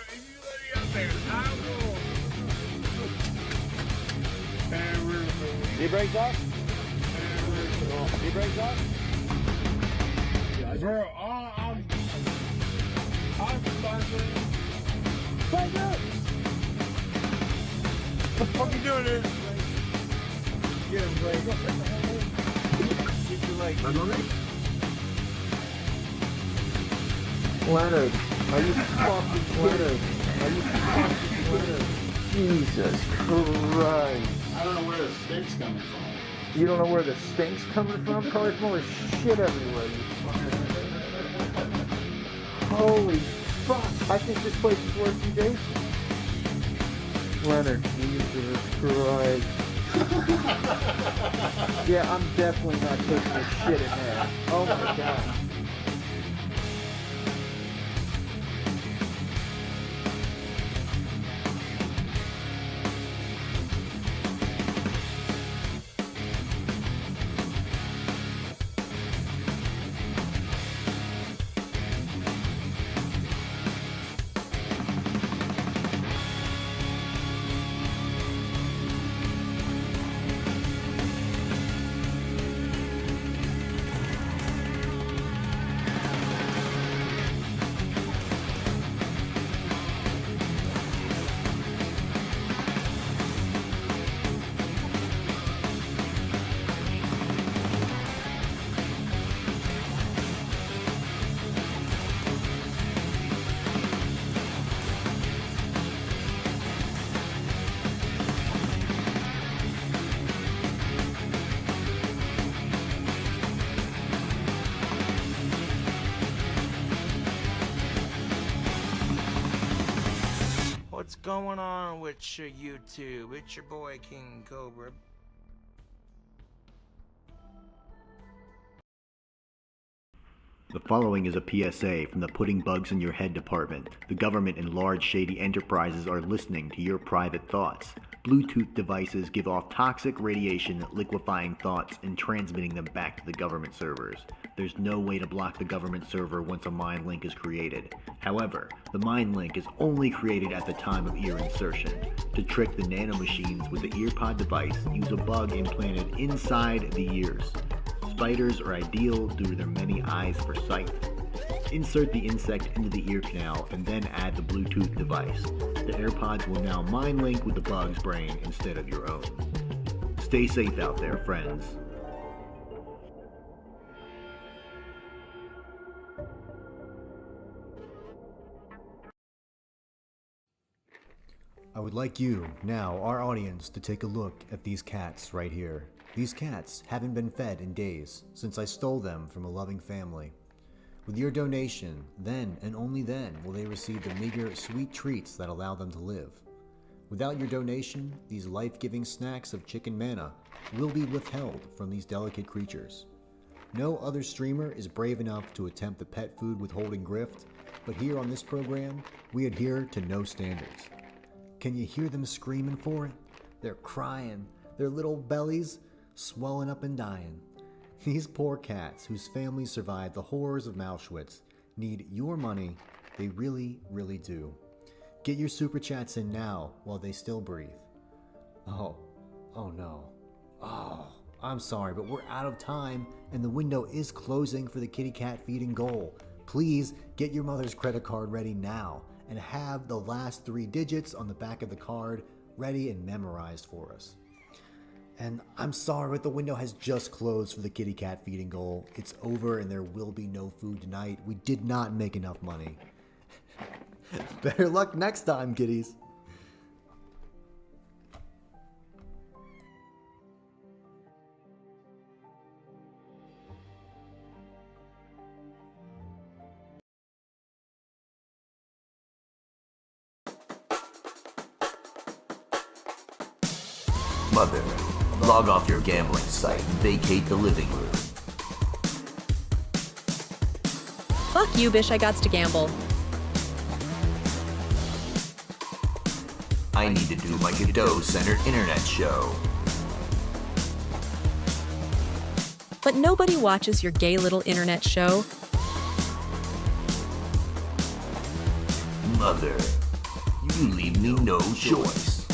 if you let me up there, I will. D-brakes off? D-brakes off? Bro, I'm fucking. Tiger! What the fuck you doing here? Get him, Blake. Get your leg. Leonard, are you fucking Leonard? Are you fucking Leonard? Jesus Christ. I don't know where the stink's coming from. You don't know where the stink's coming from? Probably from all the shit everywhere, you fucking... Holy fuck. I think this place is worse than Jason. Leonard, Jesus Christ. Yeah, I'm definitely not taking this shit in there. Oh my god. What's going on with your YouTube? It's your boy King Cobra. The following is a PSA from the Putting Bugs in Your Head department. The government and large shady enterprises are listening to your private thoughts. Bluetooth devices give off toxic radiation, liquefying thoughts and transmitting them back to the government servers. There's no way to block the government server once a mind link is created. However, the mind link is only created at the time of ear insertion. To trick the nanomachines with the earpod device, use a bug implanted inside the ears. Spiders are ideal due to their many eyes for sight. Insert the insect into the ear canal and then add the Bluetooth device. The AirPods will now mind link with the bug's brain instead of your own. Stay safe out there, friends. I would like you, now our audience, to take a look at these cats right here. These cats haven't been fed in days since I stole them from a loving family. With your donation, then and only then will they receive the meager, sweet treats that allow them to live. Without your donation, these life-giving snacks of chicken manna will be withheld from these delicate creatures. No other streamer is brave enough to attempt the pet food withholding grift, but here on this program, we adhere to no standards. Can you hear them screaming for it? They're crying, their little bellies swelling up and dying. These poor cats, whose families survived the horrors of Auschwitz, need your money. They really, really do. Get your super chats in now while they still breathe. Oh no. Oh, I'm sorry, but we're out of time and the window is closing for the kitty cat feeding goal. Please get your mother's credit card ready now and have the last 3 digits on the back of the card ready and memorized for us. And I'm sorry, but the window has just closed for the kitty cat feeding goal. It's over and there will be no food tonight. We did not make enough money. Better luck next time, kiddies. Mother, log off your gambling site and vacate the living room. Fuck you, bish, I gots to gamble. I need to do my Godot-centered internet show. But nobody watches your gay little internet show. Mother, You leave me no choice.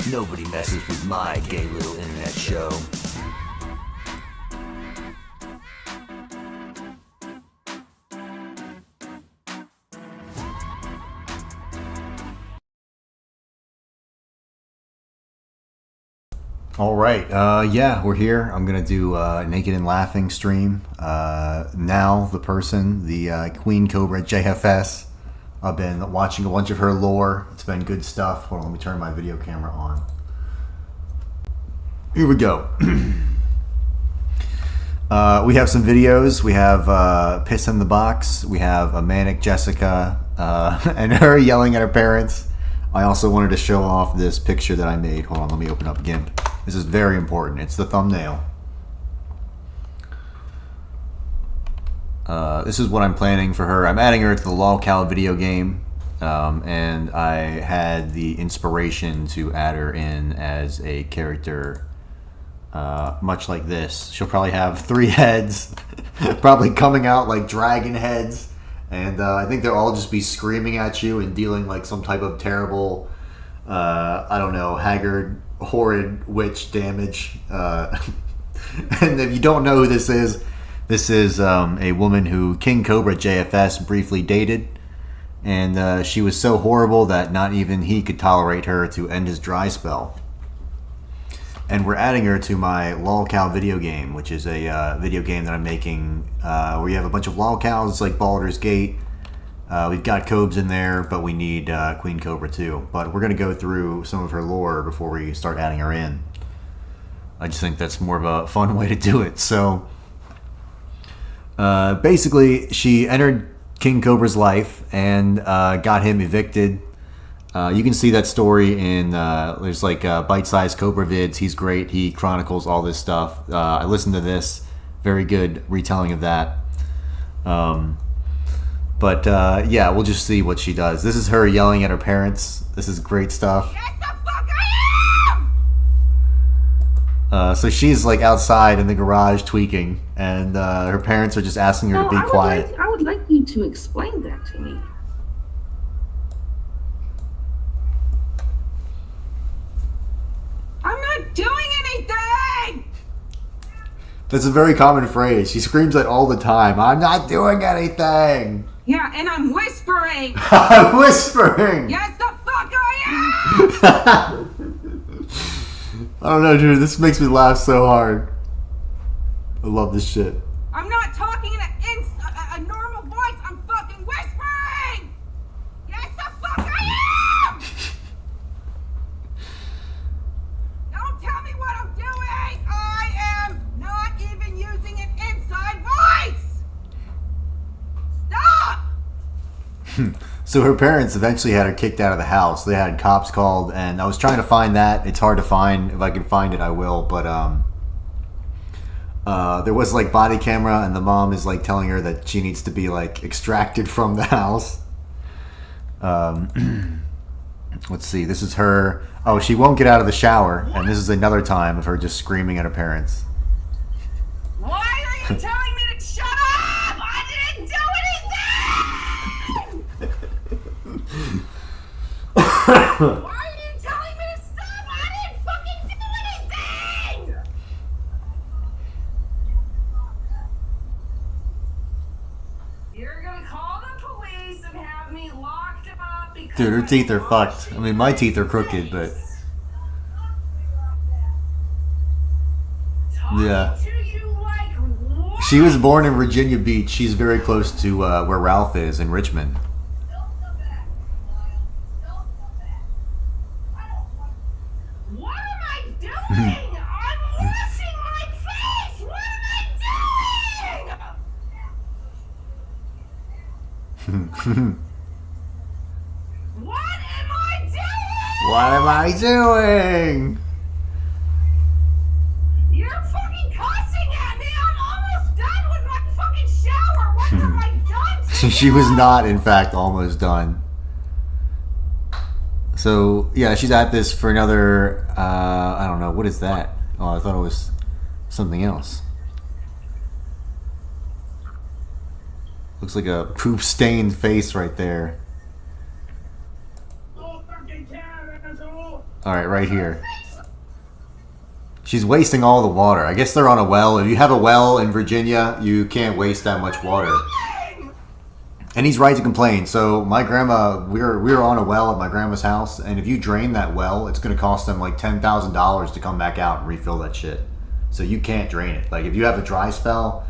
Nobody messes with my gay little internet show. All right, yeah, we're here. I'm gonna do Naked and Laughing stream. NAL, the person, the Queen Cobra JFS. I've been watching a bunch of her lore. It's been good stuff. Hold on, let me turn my video camera on. Here we go. We have some videos. We have Piss in the Box. We have a Manic Jessica and her yelling at her parents. I also wanted to show off this picture that I made. Hold on, let me open up GIMP. This is very important. It's the thumbnail. This is what I'm planning for her. I'm adding her to the lolcow video game, and I had the inspiration to add her in as a character much like this. She'll probably have 3 heads, probably coming out like dragon heads, and I think they'll all just be screaming at you and dealing like some type of terrible, I don't know, haggard, horrid witch damage. And if you don't know who this is a woman who King Cobra JFS briefly dated, and she was so horrible that not even he could tolerate her to end his dry spell. And we're adding her to my lolcow video game, which is a video game that I'm making where you have a bunch of lolcows. It's like Baldur's Gate. We've got Cobes in there, but we need Queen Cobra too. But we're going to go through some of her lore before we start adding her in. I just think that's more of a fun way to do it. So basically, she entered King Cobra's life and got him evicted. You can see that story in, there's like bite-sized Cobra vids. He's great. He chronicles all this stuff. I listened to this. Very good retelling of that. But yeah, we'll just see what she does. This is her yelling at her parents. This is great stuff. Yes, the fuck I am! So she's like outside in the garage tweaking, and her parents are just asking her to be quiet. I would like you to explain that to me. I'm not doing anything! That's a very common phrase. She screams that all the time. I'm not doing anything. Yeah, and I'm whispering! I'm whispering! Yes, the fuck I am! I don't know, dude. This makes me laugh so hard. I love this shit. I'm not talking in a normal voice. I'm fucking whispering! Yes, the fuck I am! Don't tell me what I'm doing! I am not even using an inside voice! Stop! So her parents eventually had her kicked out of the house. They had cops called, and I was trying to find that. It's hard to find. If I can find it, I will. But there was like body camera, and the mom is like telling her that she needs to be like extracted from the house. Let's see. This is her. Oh, she won't get out of the shower, and this is another time of her just screaming at her parents. Why are you telling me to shut up? I didn't do anything! Why are you telling me to stop? I didn't fucking do anything! You're gonna call the police and have me locked up because Dude, her teeth are fucked. I mean, my teeth are crooked, but yeah. She was born in Virginia Beach. She's very close to where Ralph is in Richmond. What am I doing? I'm washing my face! What am I doing? What am I doing? What am I doing? You're fucking cussing at me! I'm almost done with my fucking shower! What have I done to She was not, in fact, almost done. So yeah, she's at this for another. I don't know, what is that? Oh, I thought it was something else. Looks like a poop stained face right there. All right, right here. She's wasting all the water. I guess they're on a well. If you have a well in Virginia, you can't waste that much water. And he's right to complain. So my grandma, we were on a well at my grandma's house, and if you drain that well, it's going to cost them like $10,000 to come back out and refill that shit. So you can't drain it. Like if you have a dry spell,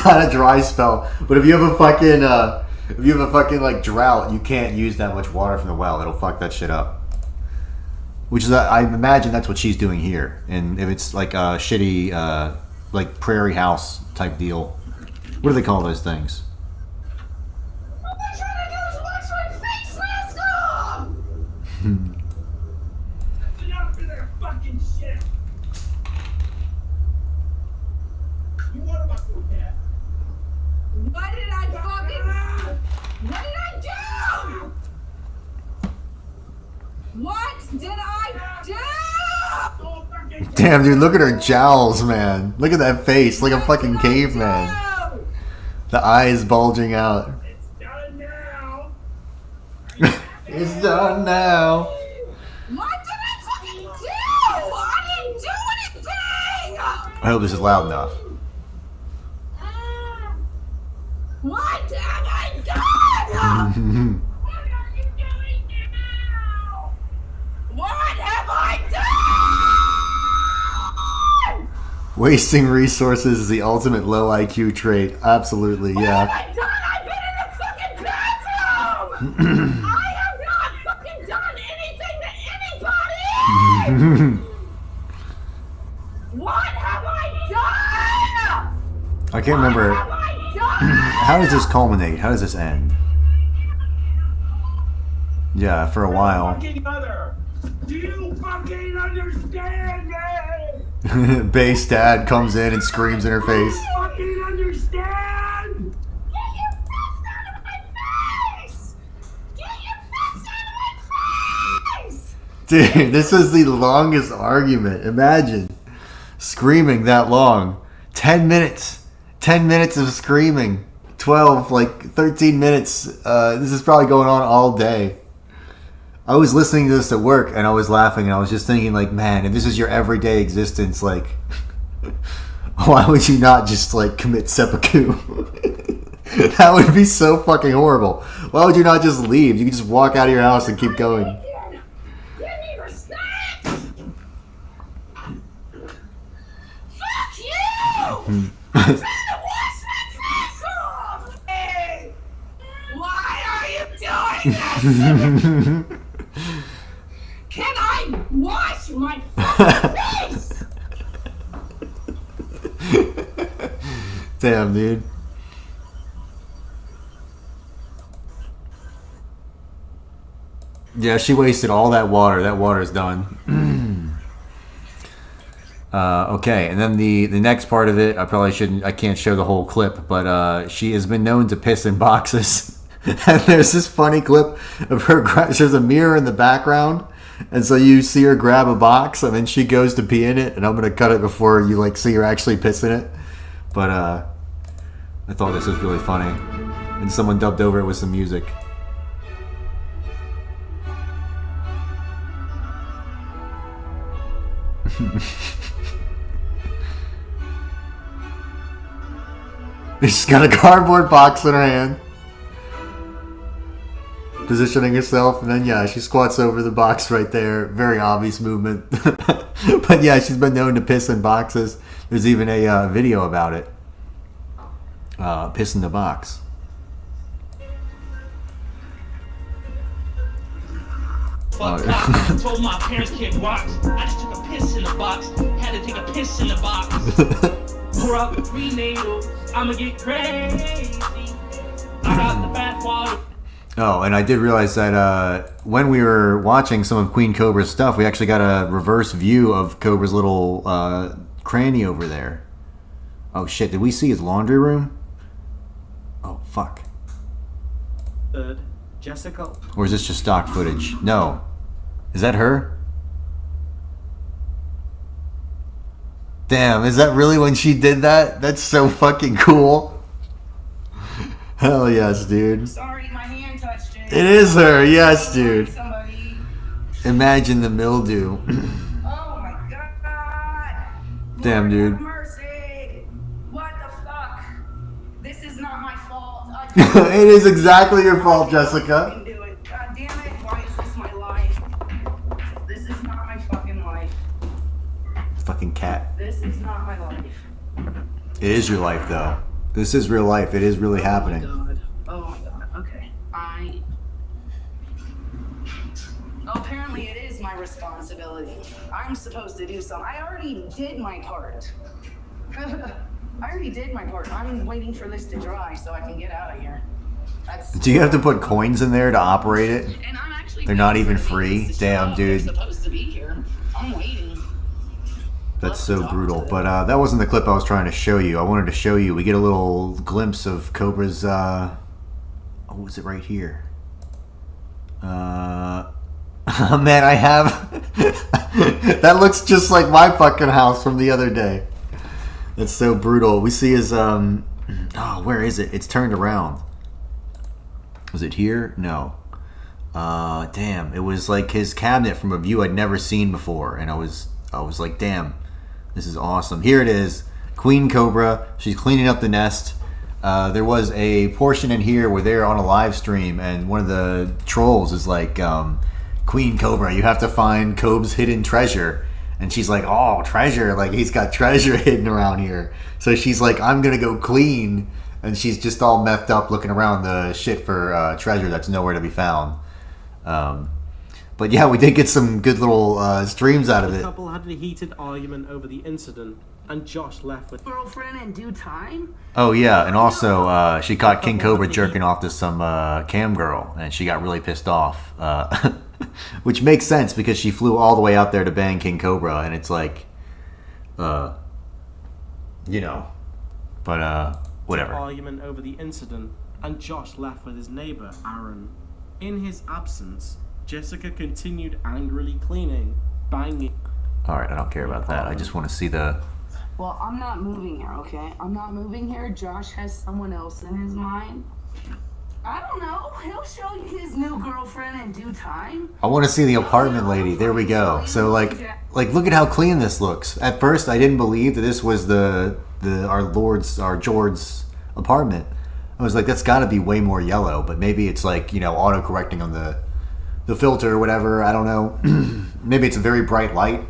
not a dry spell, but if you have a fucking like drought, you can't use that much water from the well. It'll fuck that shit up. Which is, I imagine that's what she's doing here. And if it's like a shitty, like prairie house type deal, what do they call those things? What they're trying to do is wash my face mask off! That's enough of their fucking shit. You want about that? What did I fucking... What did I do? What did I do? Damn, dude, look at her jowls, man. Look at that face, like a fucking caveman. The eyes bulging out. It's done now. It's done now. What did I fucking do? I didn't do anything! I hope this is loud enough. What have I done? What are you doing now? What have I done? Wasting resources is the ultimate low IQ trait. Absolutely, What have yeah. I done? I've been in the fucking bathroom! I have not fucking done anything to anybody! What have I done? I can't remember. What have I done? How does this culminate? How does this end? Yeah, for a while. Fucking mother. Do you fucking understand me? Bass dad comes in and screams in her face. Fucking understand? Get your face out of my face! Get your face out of my face! Dude, this is the longest argument. Imagine screaming that long. 10 minutes. 10 minutes of screaming. 12, like 13 minutes. This is probably going on all day. I was listening to this at work and I was laughing and I was just thinking like, man, if this is your everyday existence, like, why would you not just like commit seppuku? That would be so fucking horrible. Why would you not just leave? You could just walk out of your house and keep going. Give me respect! Fuck you! I'm trying to wash my face off! Hey, why are you doing this? Can I wash my fucking face? Damn, dude. Yeah, she wasted all that water. That water's done. Okay, and then the next part of it, I can't show the whole clip, but she has been known to piss in boxes. And there's this funny clip of her, there's a mirror in the background, and so you see her grab a box, and then she goes to pee in it, and I'm going to cut it before you like see her actually piss in it. But I thought this was really funny, and someone dubbed over it with some music. She's got a cardboard box in her hand, positioning herself, and then yeah, she squats over the box right there. Very obvious movement. But yeah, she's been known to piss in boxes. There's even a video about it. Piss in the box. I told my parents can't box. I just took a piss in the box. Had to take a piss in the box. Pour out the prenatal. I'ma get crazy. I got the bathwater. Oh, and I did realize that when we were watching some of Queen Cobra's stuff, we actually got a reverse view of Cobra's little cranny over there. Oh shit, did we see his laundry room? Oh fuck. Jessica. Or is this just stock footage? No. Is that her? Damn, is that really when she did that? That's so fucking cool. Hell yes, dude. Sorry, my hand touched it. It is her, yes, dude. Somebody. Imagine the mildew. Oh my god. Damn, Lord dude. have mercy. What the fuck? This is not my fault. It is exactly your fault, Jessica. Fucking do it. God damn it. Why is this my life? This is not my fucking life. Fucking cat. This is not my life. It is your life, though. This is real life. It is really happening. Oh my god. Okay. Apparently it is my responsibility. I'm supposed to do something. I already did my part. I already did my part. I'm waiting for this to dry so I can get out of here. Do you have to put coins in there to operate it? And I'm actually They're not waiting even for free? these to Damn, show up. dude. They're supposed to be here. I'm waiting. That's so brutal. But that wasn't the clip I was trying to show you. I wanted to show you. We get a little glimpse of Cobra's... oh, was it right here? Man, I have... That looks just like my fucking house from the other day. That's so brutal. We see his... Oh, where is it? It's turned around. Was it here? No. Damn. It was like his cabinet from a view I'd never seen before. And I was like, damn, this is awesome. Here it is. Queen Cobra. She's cleaning up the nest. There was a portion in here where they're on a live stream and one of the trolls is like, Queen Cobra, you have to find Cobe's hidden treasure. And she's like, oh, treasure. Like, he's got treasure hidden around here. So she's like, I'm going to go clean. And she's just all messed up looking around the shit for treasure that's nowhere to be found. But yeah, we did get some good little streams out of it. The couple had a heated argument over the incident, and Josh left with Girlfriend in due time? Oh yeah, and also she caught King Cobra jerking off to some cam girl, and she got really pissed off. Which makes sense because she flew all the way out there to bang King Cobra, and it's like, you know, but whatever. Argument over the incident, and Josh left with his neighbor Aaron. In his absence, Jessica continued angrily cleaning, banging. All right, I don't care about that. I just want to see the. Well, I'm not moving here, okay? I'm not moving here. Josh has someone else in his mind. I don't know. He'll show you his new girlfriend in due time. I want to see the apartment lady. There we go. So like look at how clean this looks. At first, I didn't believe that this was our George's apartment. I was like, that's got to be way more yellow, but maybe it's like, you know, auto correcting on the filter or whatever. I don't know. Maybe it's a very bright light.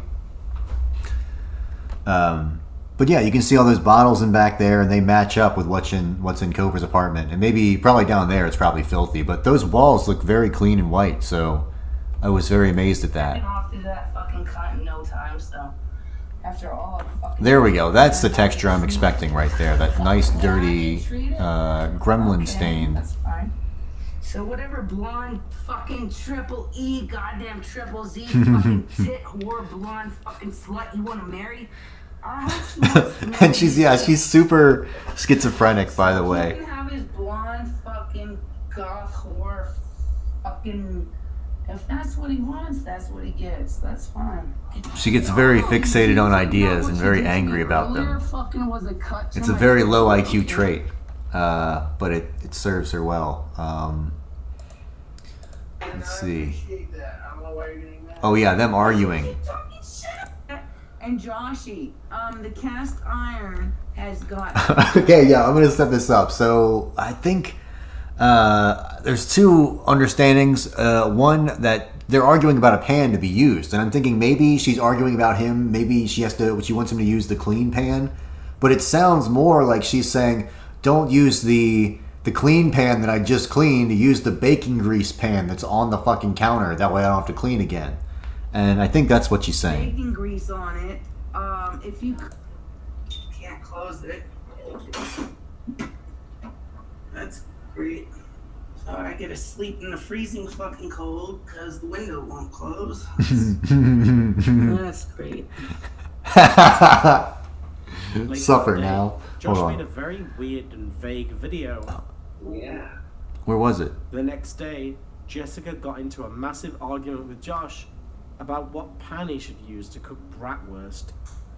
But yeah, you can see all those bottles in back there, and they match up with what's in Cobra's apartment. And maybe probably down there it's probably filthy, but those walls look very clean and white. So I was very amazed at that. Off through that fucking cunt in no time, so after all. There we go. That's the texture I'm expecting right there. That nice dirty gremlin stain. That's fine. So whatever blonde fucking triple E, goddamn triple Z, fucking tit whore blonde fucking slut you want to marry. And she's super schizophrenic, by the way. He can have his blonde fucking goth whore fucking. If that's what he wants, that's what he gets. That's fine. She gets very fixated on ideas and very angry about them. It's a very low IQ trait, but it serves her well. Let's see. Oh yeah, them arguing. And Joshy, the cast iron has got. Okay, yeah, I'm gonna set this up. So I think there's two understandings. One that they're arguing about a pan to be used, and I'm thinking maybe she's arguing about him. Maybe she wants him to use the clean pan, but it sounds more like she's saying, "Don't use the clean pan that I just cleaned. Use the baking grease pan that's on the fucking counter. That way I don't have to clean again." And I think that's what she's saying. Baking grease on it. If you can't close it, that's great. So I get to sleep in the freezing fucking cold because the window won't close. That's great. Suffer now. Josh Hold made a on. very weird and vague video. Yeah. Where was it? The next day, Jessica got into a massive argument with Josh about what pan he should use to cook bratwurst.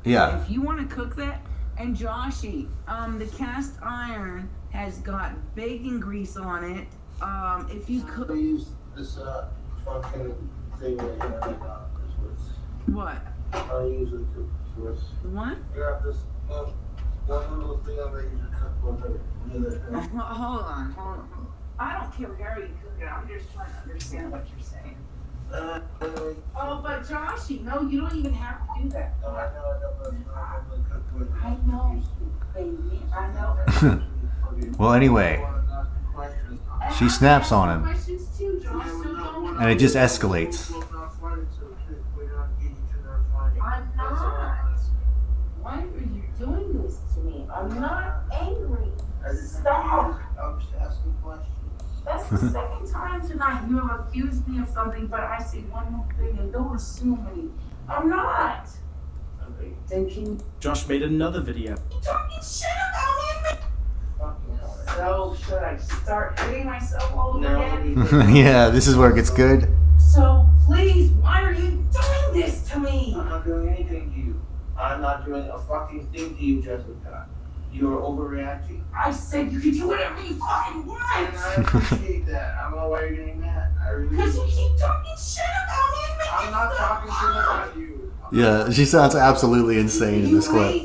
Yeah. If you want to cook that, and Joshy, the cast iron has got bacon grease on it. If you cook. Use this fucking thing right here. What? I use it to twist. What? You have this one little thing on there you can cook with it. Hold on. I don't care how you cook it. I'm just trying to understand what you're saying. Oh, but Joshy, no, you don't even have to do that. No, I know, but I'm gonna cook with it. I know, baby. I know. Well, anyway, she snaps on him, Questions too, Josh. So don't. and it just escalates. I'm not. Why are you doing this to me? I'm not angry. Stop. I'm just asking questions. That's the second time tonight you have accused me of something, but I say one more thing and don't assume me. I'm not. Then can you Josh made another video. talking shit about me? So should I start hitting myself all over again? Yeah, this is where it gets good. So please, why are you doing this to me? I'm not doing anything to you. I'm not doing a fucking thing to you, Jessica. You're overreacting. I said you could do whatever you fucking And want. I appreciate that. I don't know why you're getting mad. I really Because do. you keep talking shit about me and making I'm not talking shit about you. Yeah, she sounds absolutely insane in this clip.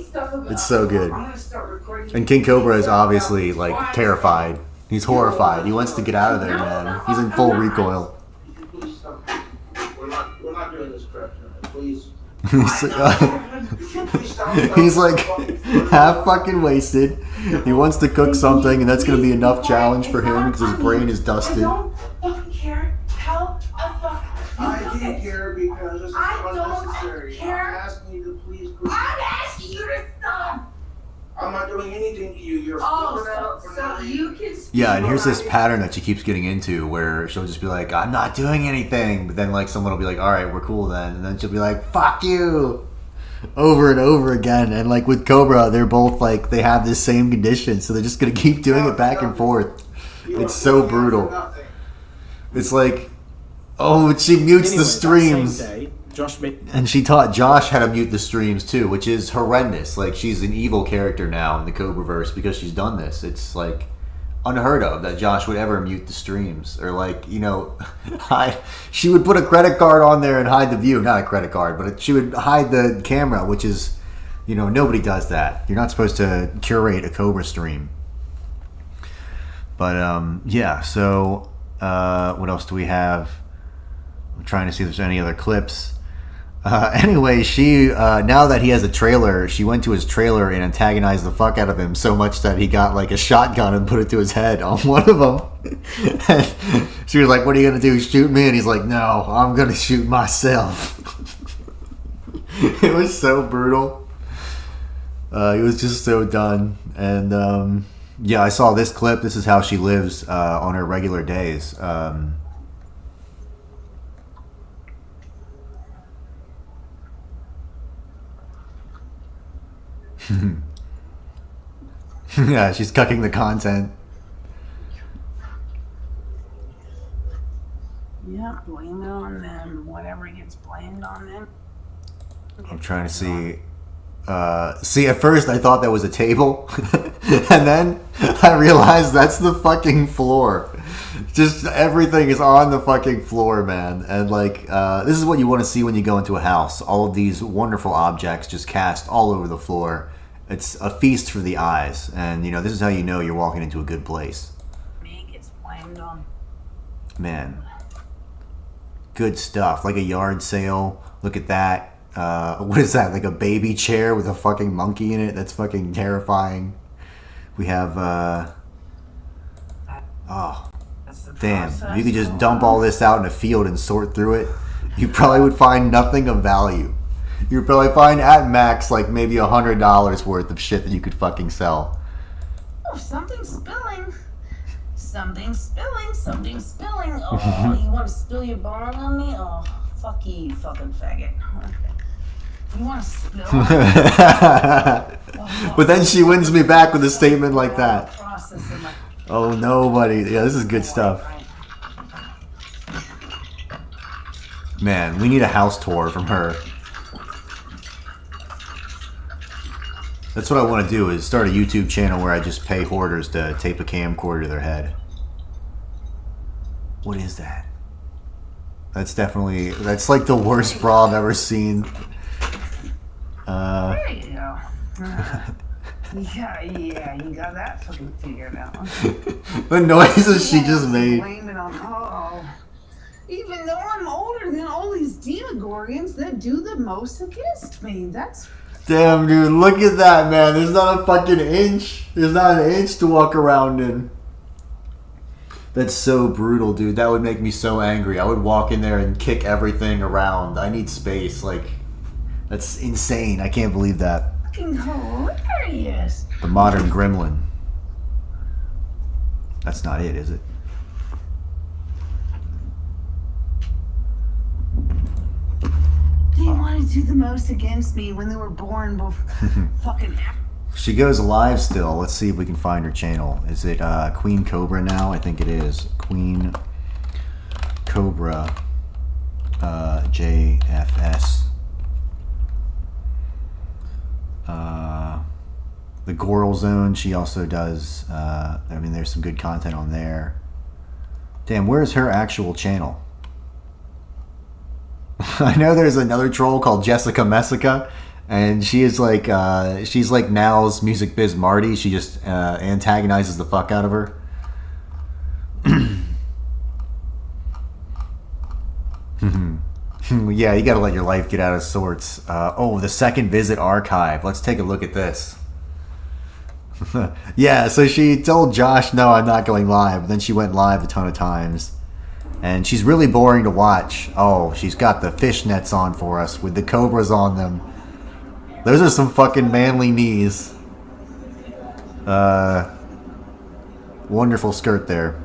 It's so good. I'm gonna start recording. And King Cobra is obviously like terrified. He's horrified. He wants to get out of there, man. He's in full recoil. Please stop. We're not doing this crap tonight. Please. He's like half fucking wasted. He wants to cook something, and that's gonna be enough challenge for him because his brain is I dusted. don't fucking care how the fuck you I cook do it. care because this is I don't unnecessary. care. I'm asking you to please cook. I'm asking you to stop. I'm not doing anything to you. You're Oh, so you can. Yeah, and here's this pattern that she keeps getting into where she'll just be like, I'm not doing anything. But then like someone will be like, all right, we're cool then. And then she'll be like, fuck you. Over and over again. And like with Cobra, they're both like, they have this same condition. So they're just going to keep doing it back and forth. It's so brutal. It's like, oh, she mutes Anyway, the streams. that same day, Josh made And she taught Josh how to mute the streams too, which is horrendous. Like she's an evil character now in the Cobraverse because she's done this. It's like unheard of that Josh would ever mute the streams or like, you know, hide. She would put a credit card on there and hide the view. Not a credit card, but she would hide the camera, which is, you know, nobody does that. You're not supposed to curate a Cobra stream. But yeah. So what else do we have? I'm trying to see if there's any other clips. Anyway, she now that he has a trailer, she went to his trailer and antagonized the fuck out of him so much that he got like a shotgun and put it to his head on one of them. And she was like, "What are you gonna do? Shoot me?" And he's like, "No, I'm gonna shoot myself." It was so brutal. He was just so done. And yeah, I saw this clip. This is how she lives on her regular days. Yeah, she's cucking the content. Yeah, blame it on them. Whatever gets blamed on them. I'm trying to see. See, at first I thought that was a table, and then I realized that's the fucking floor. Just everything is on the fucking floor, man. And like, this is what you want to see when you go into a house. All of these wonderful objects just cast all over the floor. It's a feast for the eyes, and you know, this is how you know you're walking into a good place. Me gets blamed on. Man, good stuff. Like a yard sale. Look at that. What is that? Like a baby chair with a fucking monkey in it? That's fucking terrifying. We have, oh, damn. If you could just dump all this out in a field and sort through it, you probably would find nothing of value. You'd probably find at max like maybe $100 worth of shit that you could fucking sell. Oh, something's spilling. Something's spilling. Something's spilling. Oh, you want to spill your bong on me? Oh, fuck you, you fucking faggot. You want to spill? But then she wins me back with a statement like that. Oh, nobody. Yeah, this is good stuff. Man, we need a house tour from her. That's what I want to do, is start a YouTube channel where I just pay hoarders to tape a camcorder to their head. What is that? That's definitely... That's like the worst bra I've ever seen. There you go. Yeah, you got that fucking figured out. The noises she just made. Blame it on, even though I'm older than all these demogorgons that do the most against me. That's... Damn, dude, look at that, man. There's not a fucking inch. There's not an inch to walk around in. That's so brutal, dude. That would make me so angry. I would walk in there and kick everything around. I need space. Like, that's insane. I can't believe that. Fucking hilarious. The modern gremlin. That's not it, is it? They wanted to do the most against me when they were born before fucking... She goes live still. Let's see if we can find her channel. Is it Queen Cobra now? I think it is. Queen Cobra JFS. The Goral Zone, she also does. I mean, there's some good content on there. Damn, where's her actual channel? I know there's another troll called Jessica Messica, and she is like, she's like NAL's Music Biz Marty. She just antagonizes the fuck out of her. Yeah, you gotta let your life get out of sorts. Oh, the second visit archive. Let's take a look at this. Yeah, so she told Josh, no, I'm not going live. But then she went live a ton of times. And she's really boring to watch. Oh, she's got the fishnets on for us with the cobras on them. Those are some fucking manly knees. Wonderful skirt there.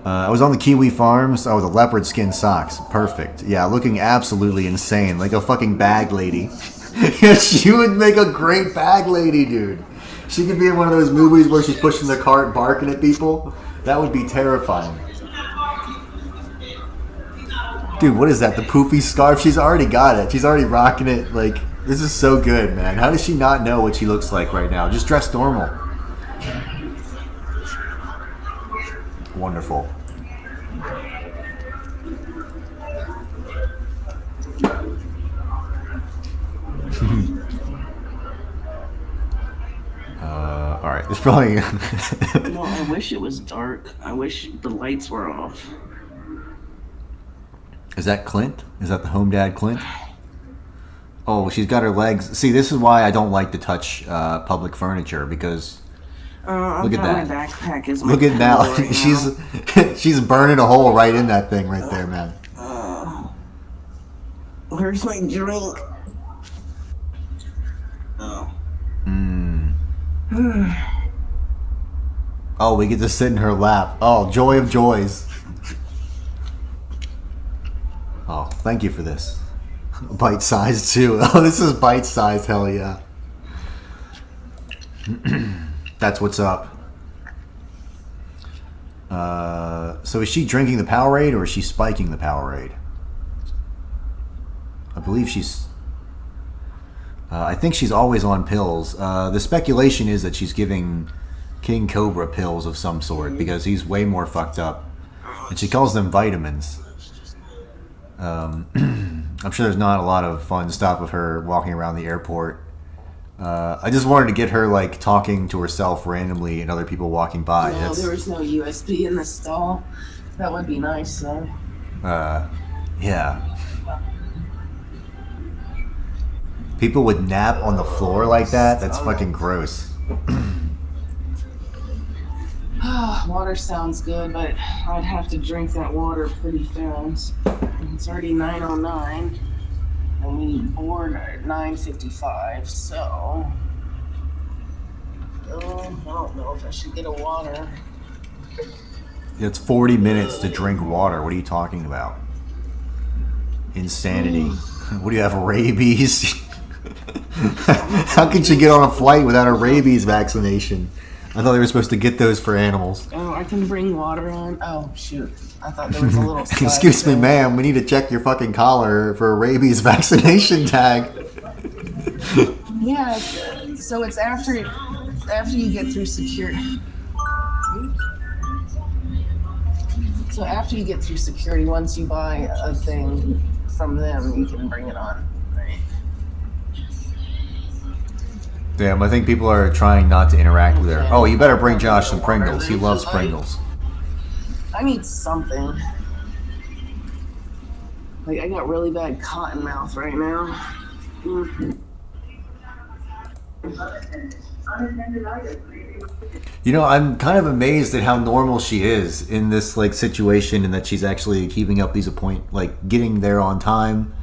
I was on the Kiwi Farms. Oh, the leopard skin socks. Perfect. Yeah, looking absolutely insane. Like a fucking bag lady. Yeah, she would make a great bag lady, dude. She could be in one of those movies where she's pushing the cart barking at people. That would be terrifying. Dude, what is that? The poofy scarf? She's already got it. She's already rocking it. Like, this is so good, man. How does she not know what she looks like right now? Just dress normal. Wonderful. Alright, there's probably... Well, I wish it was dark. I wish the lights were off. Is that Clint? Is that the home dad Clint? Oh, she's got her legs... See, this is why I don't like to touch public furniture, because... Look at that. My backpack is Look at Mal. Right she's burning a hole right in that thing right there, man. Where's my drink? Oh. Oh, we get to sit in her lap. Oh, joy of joys. Oh, thank you for this. Bite-sized, too. Oh, this is bite-sized, hell yeah. That's what's up. So is she drinking the Powerade or is she spiking the Powerade? I believe she's... I think she's always on pills. The speculation is that she's giving King Cobra pills of some sort because he's way more fucked up. And she calls them vitamins. I'm sure there's not a lot of fun stuff of her walking around the airport. I just wanted to get her like talking to herself randomly and other people walking by. No, there was no USB in the stall. That would be nice, though. Yeah. People would nap on the floor like that? That's fucking gross. Water sounds good, but I'd have to drink that water pretty fast. It's already 9:09, and we board at 9:55, so... I don't know if I should get a water. It's 40 minutes to drink water. What are you talking about? Insanity. What do you have, rabies? How can she get on a flight without a rabies vaccination? I thought they were supposed to get those for animals. Oh, I can bring water on. Oh, shoot. I thought there was a little slide Excuse me, there. ma'am. We need to check your fucking collar for a rabies vaccination tag. Yeah, so it's after you get through security. So after you get through security, once you buy a thing from them, you can bring it on. Right? Damn, I think people are trying not to interact with her. Oh, you better bring Josh some Pringles. He loves Pringles. I need something. Like, I got really bad cotton mouth right now. You know, I'm kind of amazed at how normal she is in this like situation, and that she's actually keeping up these getting there on time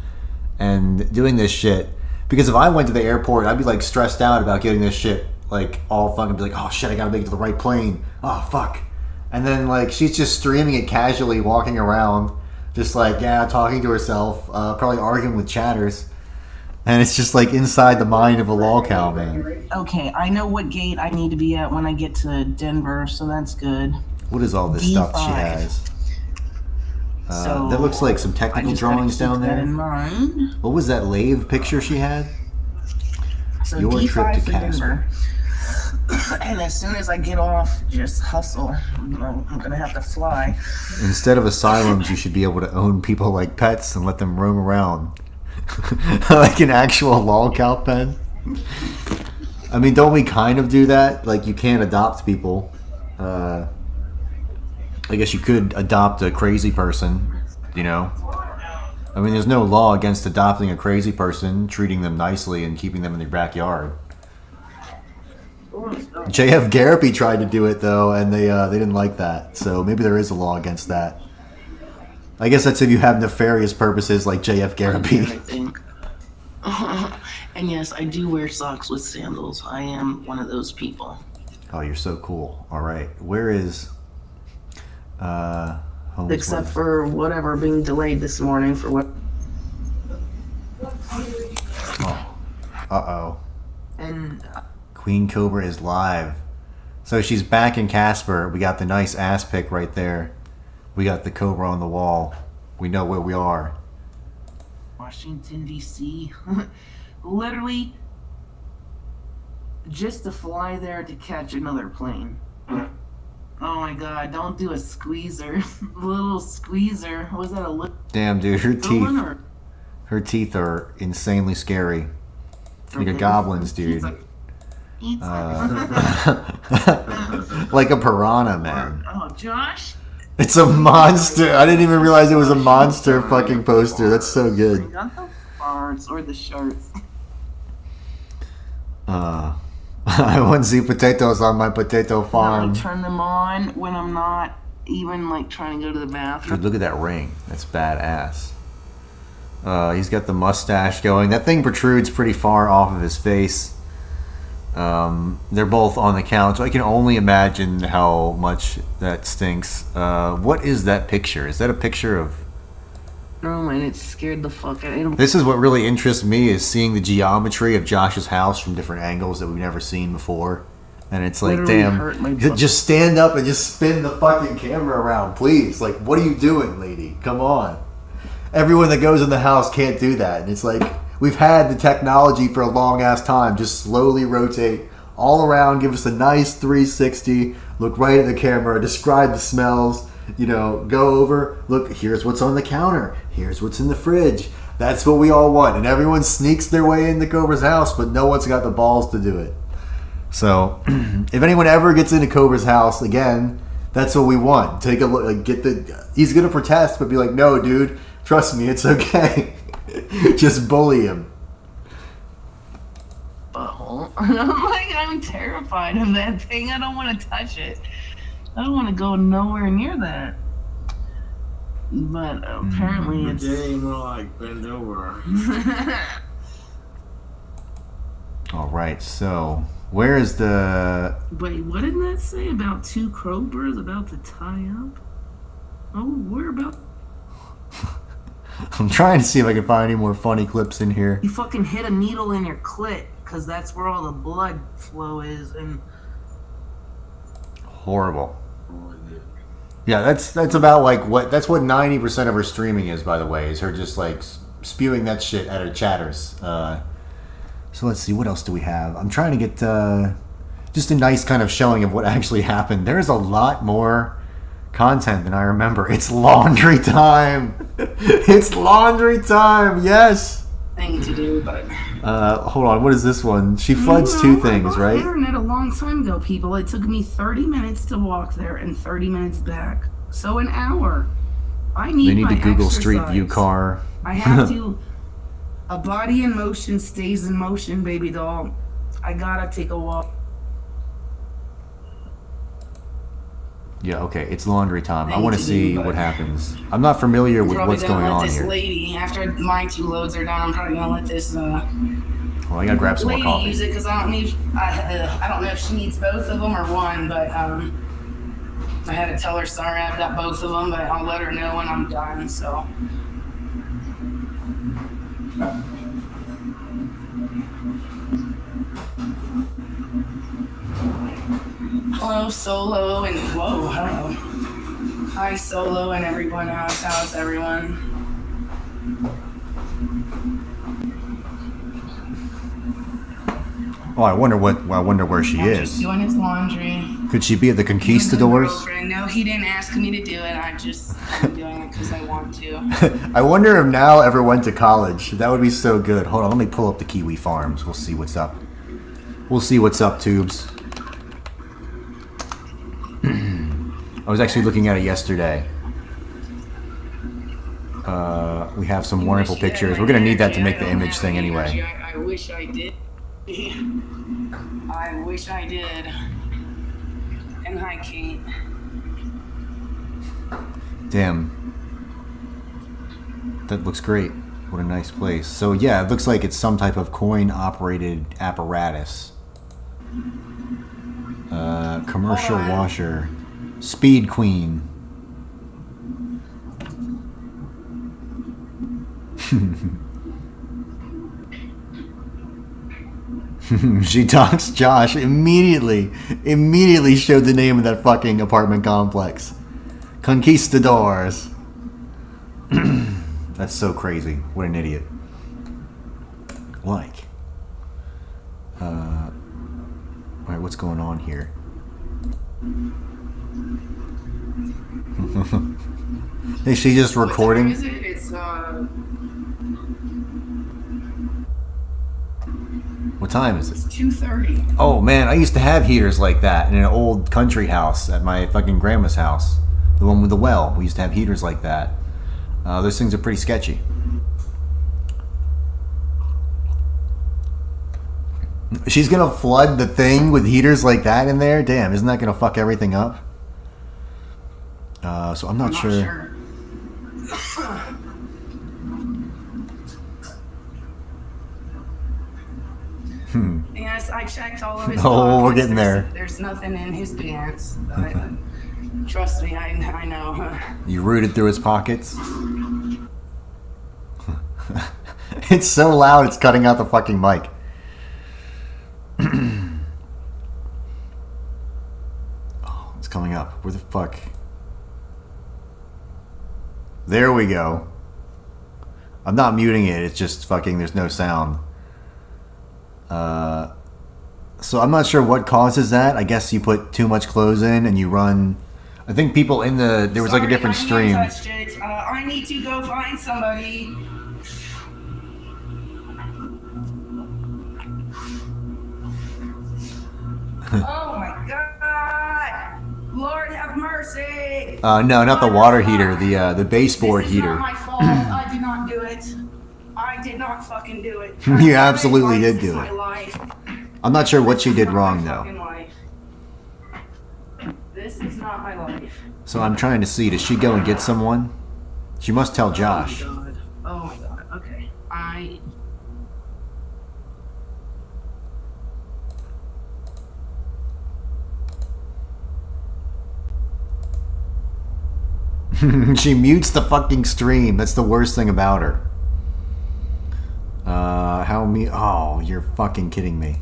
and doing this shit. Because if I went to the airport, I'd be like stressed out about getting this shit like all fucking be like, oh shit, I gotta make it to the right plane. Oh fuck. And then like she's just streaming it casually, walking around, just like talking to herself, probably arguing with chatters. And it's just like inside the mind of a lolcow, man. Okay, I know what gate I need to be at when I get to Denver, so that's good. What is all this D5. stuff she has? So that looks like some technical drawings down that there. in mind. What was that lathe picture she had? So Your D5 trip to for Casper. Denver. And as soon as I get off, just hustle. I'm gonna have to fly. Instead of asylums, you should be able to own people like pets and let them roam around. Like an actual lolcow pen. I mean, don't we kind of do that? Like, you can't adopt people. I guess you could adopt a crazy person, you know? I mean, there's no law against adopting a crazy person, treating them nicely, and keeping them in your backyard. JF Garrity tried to do it, though, and they didn't like that. So maybe there is a law against that. I guess that's if you have nefarious purposes like JF Garrity. I think. And yes, I do wear socks with sandals. I am one of those people. Oh, you're so cool. All right. Where is... Except for whatever being delayed this morning for what... Oh. Uh-oh. And... Queen Cobra is live. So she's back in Casper. We got the nice ass pic right there. We got the Cobra on the wall. We know where we are. Washington, D.C. Literally, just to fly there to catch another plane. Oh my god, don't do a squeezer. Little squeezer. Was that a little... Damn, dude, her teeth are insanely scary. Like a goblin's, dude. Like a piranha, man. Oh, Josh? It's a monster. I didn't even realize it was a monster fucking poster. That's so good. Not the farts or the shirts. I want to see potatoes on my potato farm. I turn them on when I'm not even like trying to go to the bathroom. Dude, look at that ring. That's badass. He's got the mustache going. That thing protrudes pretty far off of his face. They're both on the couch. I can only imagine how much that stinks. What is that picture? Is that a picture of... No, man, it scared the fuck out of him. This is what really interests me, is seeing the geometry of Josh's house from different angles that we've never seen before. And it's like, damn, just stand up and just spin the fucking camera around, please. Like, what are you doing, lady? Come on. Everyone that goes in the house can't do that. And it's like, we've had the technology for a long ass time. Just slowly rotate all around, give us a nice 360, look right at the camera, describe the smells, you know, go over, look, here's what's on the counter, here's what's in the fridge. That's what we all want. And everyone sneaks their way into Cobra's house, but no one's got the balls to do it. So, if anyone ever gets into Cobra's house again, that's what we want. Take a look, like, he's gonna protest, but be like, no, dude, trust me, it's okay. Just bully him. Butthole. I'm terrified of that thing. I don't want to touch it. I don't want to go nowhere near that. But apparently it's... Getting more like bend over. Alright, so where is the... Wait, what did that say about two cobras about to tie up? Oh, we're about... I'm trying to see if I can find any more funny clips in here. You fucking hit a needle in your clit, because that's where all the blood flow is, and... Horrible. Yeah, that's about like that's what 90% of her streaming is, by the way, is her just like spewing that shit at her chatters. So let's see, what else do we have? I'm trying to get just a nice kind of showing of what actually happened. There's a lot more content than I remember. It's laundry time. It's laundry time. Yes. Thing to do, but hold on. What is this one? She floods two things, right? Internet a long time ago, people. It took me 30 minutes to walk there and 30 minutes back. So an hour. I need. They need to Google exercise. Street View car. I have to. A body in motion stays in motion, baby doll. I gotta take a walk. Yeah, okay, it's laundry time. I want to see what happens. I'm not familiar with what's going on here. Lady, after my 2 loads are done, I'm probably gonna let this Well, I gotta grab some more lady coffee. use it because I don't need. I don't know if she needs both of them or one, but I had to tell her sorry I've got both of them, but I'll let her know when I'm done. So. Hello, Solo, and whoa, hello. Hi, Solo, and everyone else. How's everyone? Oh, I wonder where she I'm is. just doing his laundry. Could she be at the Conquistadors? No, he didn't ask me to do it. I'm doing it because I want to. I wonder if NAL ever went to college. That would be so good. Hold on, let me pull up the Kiwi Farms. We'll see what's up. We'll see what's up, tubes. I was actually looking at it yesterday. We have some wonderful pictures. We're gonna need that to make the image thing anyway. I wish I did. I wish I did. And hi, Kate. Damn. That looks great. What a nice place. So yeah, it looks like it's some type of coin-operated apparatus. Commercial washer. Speed Queen. She talks Josh immediately showed the name of that fucking apartment complex. Conquistadors. That's so crazy. What an idiot. Like. Alright, what's going on here? Is she just recording? What time is it? It's What time is it? It's 2:30. Oh man, I used to have heaters like that in an old country house at my fucking grandma's house. The one with the well. We used to have heaters like that. Those things are pretty sketchy. She's gonna flood the thing with heaters like that in there? Damn, isn't that gonna fuck everything up? So I'm not sure. Yes, I checked all of his Oh, pockets. we're getting there. There's nothing in his pants. Trust me, I know. You rooted through his pockets? It's so loud it's cutting out the fucking mic. Oh, it's coming up. Where the fuck? There we go. I'm not muting it, it's just fucking there's no sound. So I'm not sure what causes that. I guess you put too much clothes in and you run. I think people in the there was like a different stream. Touched it. I need to go find somebody. Oh my God! Lord have mercy. No, not the water heater. The baseboard heater. This is not my fault. I did not do it. I did not fucking do it. You absolutely did do My it. life. I'm not sure what she did wrong My though. fucking life. This is not my life. So I'm trying to see. Does she go and get someone? She must tell Josh. Oh my God. Oh my God. Okay. She mutes the fucking stream. That's the worst thing about her. Oh, you're fucking kidding me.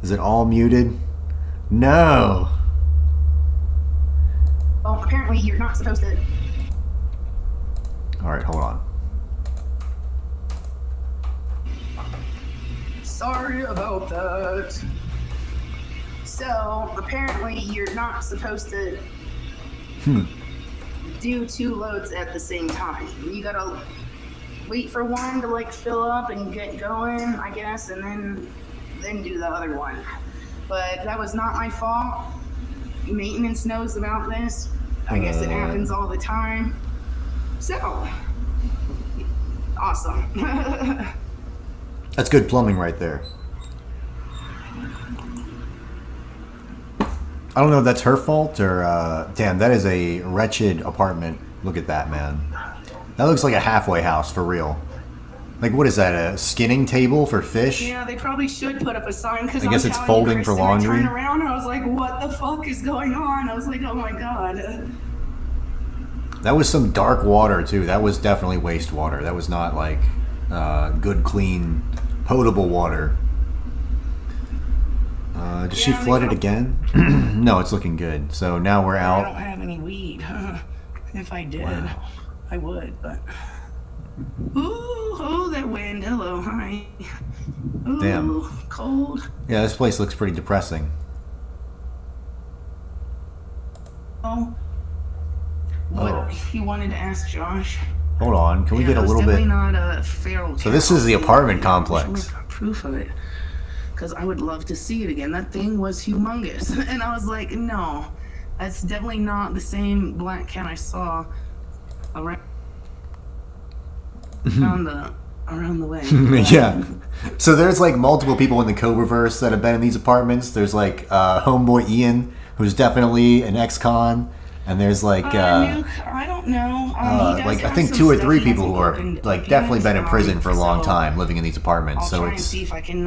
Is it all muted? No. Well, apparently you're not supposed to. Alright, hold on. Sorry about that. So, apparently you're not supposed to do 2 loads at the same time. You gotta wait for one to like fill up and get going, I guess, and then do the other one. But that was not my fault. Maintenance knows about this. I guess it happens all the time. So, awesome. That's good plumbing right there. I don't know if that's her fault or... damn, that is a wretched apartment. Look at that, man. That looks like a halfway house, for real. Like, what is that, a skinning table for fish? Yeah, they probably should put up a sign because I guess it's folding for laundry. I turned around and I was like, what the fuck is going on? I was like, oh my god. That was some dark water, too. That was definitely wastewater. That was not, like, good, clean, potable water. Did she flood it again? No, it's looking good. So now we're out. I don't have any weed. If I did, I would, but... Ooh, oh, that wind. Hello, hi. Ooh, damn. Cold. Yeah, this place looks pretty depressing. Oh. What he wanted to ask Josh. Hold on, can we get a little bit... Not a feral so this is the apartment complex. Proof of it. Because I would love to see it again. That thing was humongous. And I was like, no, that's definitely not the same black cat I saw around the way. Yeah. So there's like multiple people in the Cobraverse that have been in these apartments. There's like homeboy Ian, who's definitely an ex-con. And there's like I don't know. like I think 2 or 3 people who are like definitely been in prison for a long time, living in these apartments. I'll so try it's and see if I can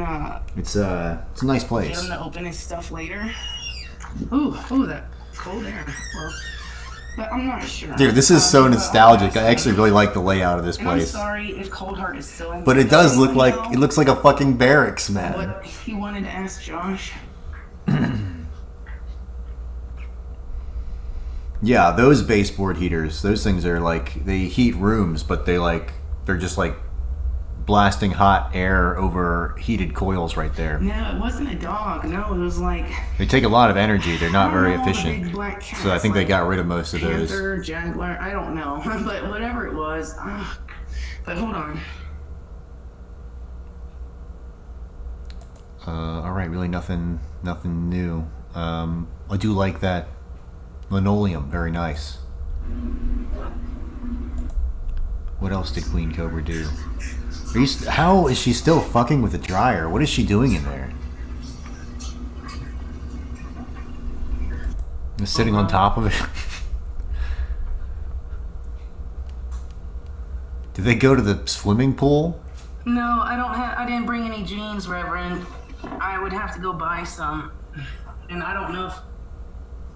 it's a nice get place. him to open his stuff later. Ooh, that cold air. Well, but I'm not sure. Dude, this is so nostalgic. I actually really like the layout of this And I'm place. sorry if Cold Heart is still in. But it does look like it looks like a fucking barracks, man. What he wanted to ask Josh. Yeah, those baseboard heaters, those things are like, they heat rooms, but they're just like blasting hot air over heated coils right there. No, it wasn't a dog. No, it was like... They take a lot of energy. They're not very efficient. Big black cats, So I think they got rid of most of those. Panther, jaguar, I don't know. But whatever it was. But hold on. Alright, really nothing new. I do like that linoleum, very nice. What else did Queen Cobra do? How is she still fucking with the dryer? What is she doing in there? Just sitting on top of it? Did they go to the swimming pool? No, I didn't bring any jeans, Reverend. I would have to go buy some. And I don't know if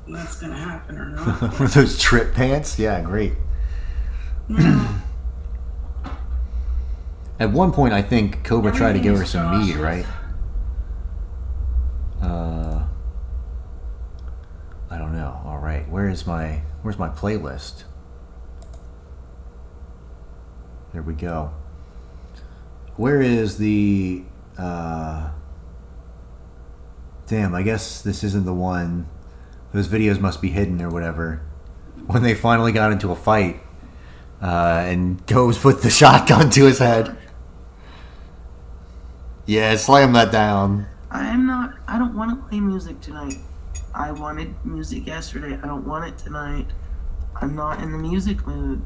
that's gonna happen or not. Were those trip pants? Yeah, great. At one point, I think Cobra tried to give her some mead, right? I don't know. All right, where's my playlist? There we go. Where is the? Damn, I guess this isn't the one. Those videos must be hidden or whatever. When they finally got into a fight, and Gobes put the shotgun to his head. Yeah, slam that down. I don't want to play music tonight. I wanted music yesterday. I don't want it tonight. I'm not in the music mood.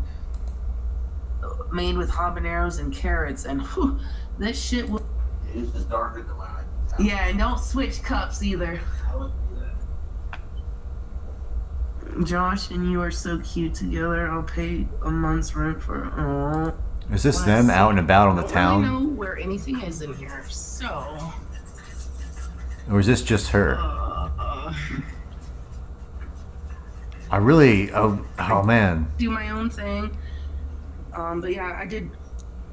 Made with habaneros and carrots, and whew, this shit will... It's just darker than mine. Yeah, and don't switch cups either. Josh and you are so cute together. I'll pay a month's rent for... Aww. Is this them out and about on the I town? don't know where anything is in here, so... Or is this just her? I really... Oh man. Do my own thing. But yeah, I did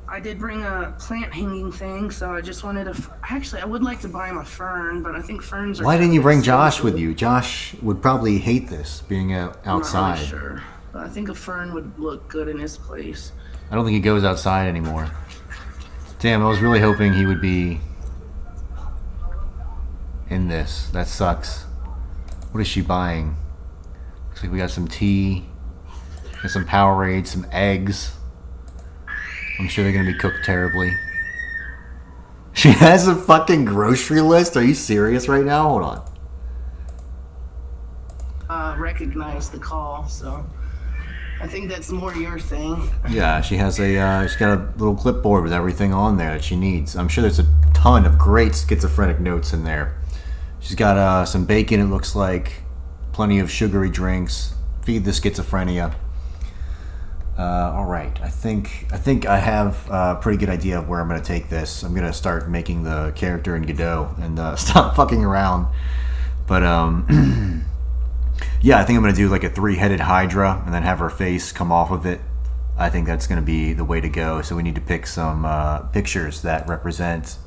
I did bring a plant hanging thing, so I just wanted to. Actually, I would like to buy him a fern, but I think ferns are. Why didn't you bring Josh with you? Josh would probably hate this, being outside. I'm not really sure, but I think a fern would look good in his place. I don't think he goes outside anymore. Damn, I was really hoping he would be in this. That sucks. What is she buying? Looks like we got some tea, and some Powerade, some eggs. I'm sure they're gonna be cooked terribly. She has a fucking grocery list? Are you serious right now? Hold on. Recognize the call, so I think that's more your thing. Yeah, she has a she's got a little clipboard with everything on there that she needs. I'm sure there's a ton of great schizophrenic notes in there. She's got some bacon, it looks like, plenty of sugary drinks. Feed the schizophrenia. All right, I think I have a pretty good idea of where I'm going to take this. I'm going to start making the character in Godot and stop fucking around. But yeah, I think I'm going to do like a 3-headed Hydra and then have her face come off of it. I think that's going to be the way to go. So we need to pick some pictures that represent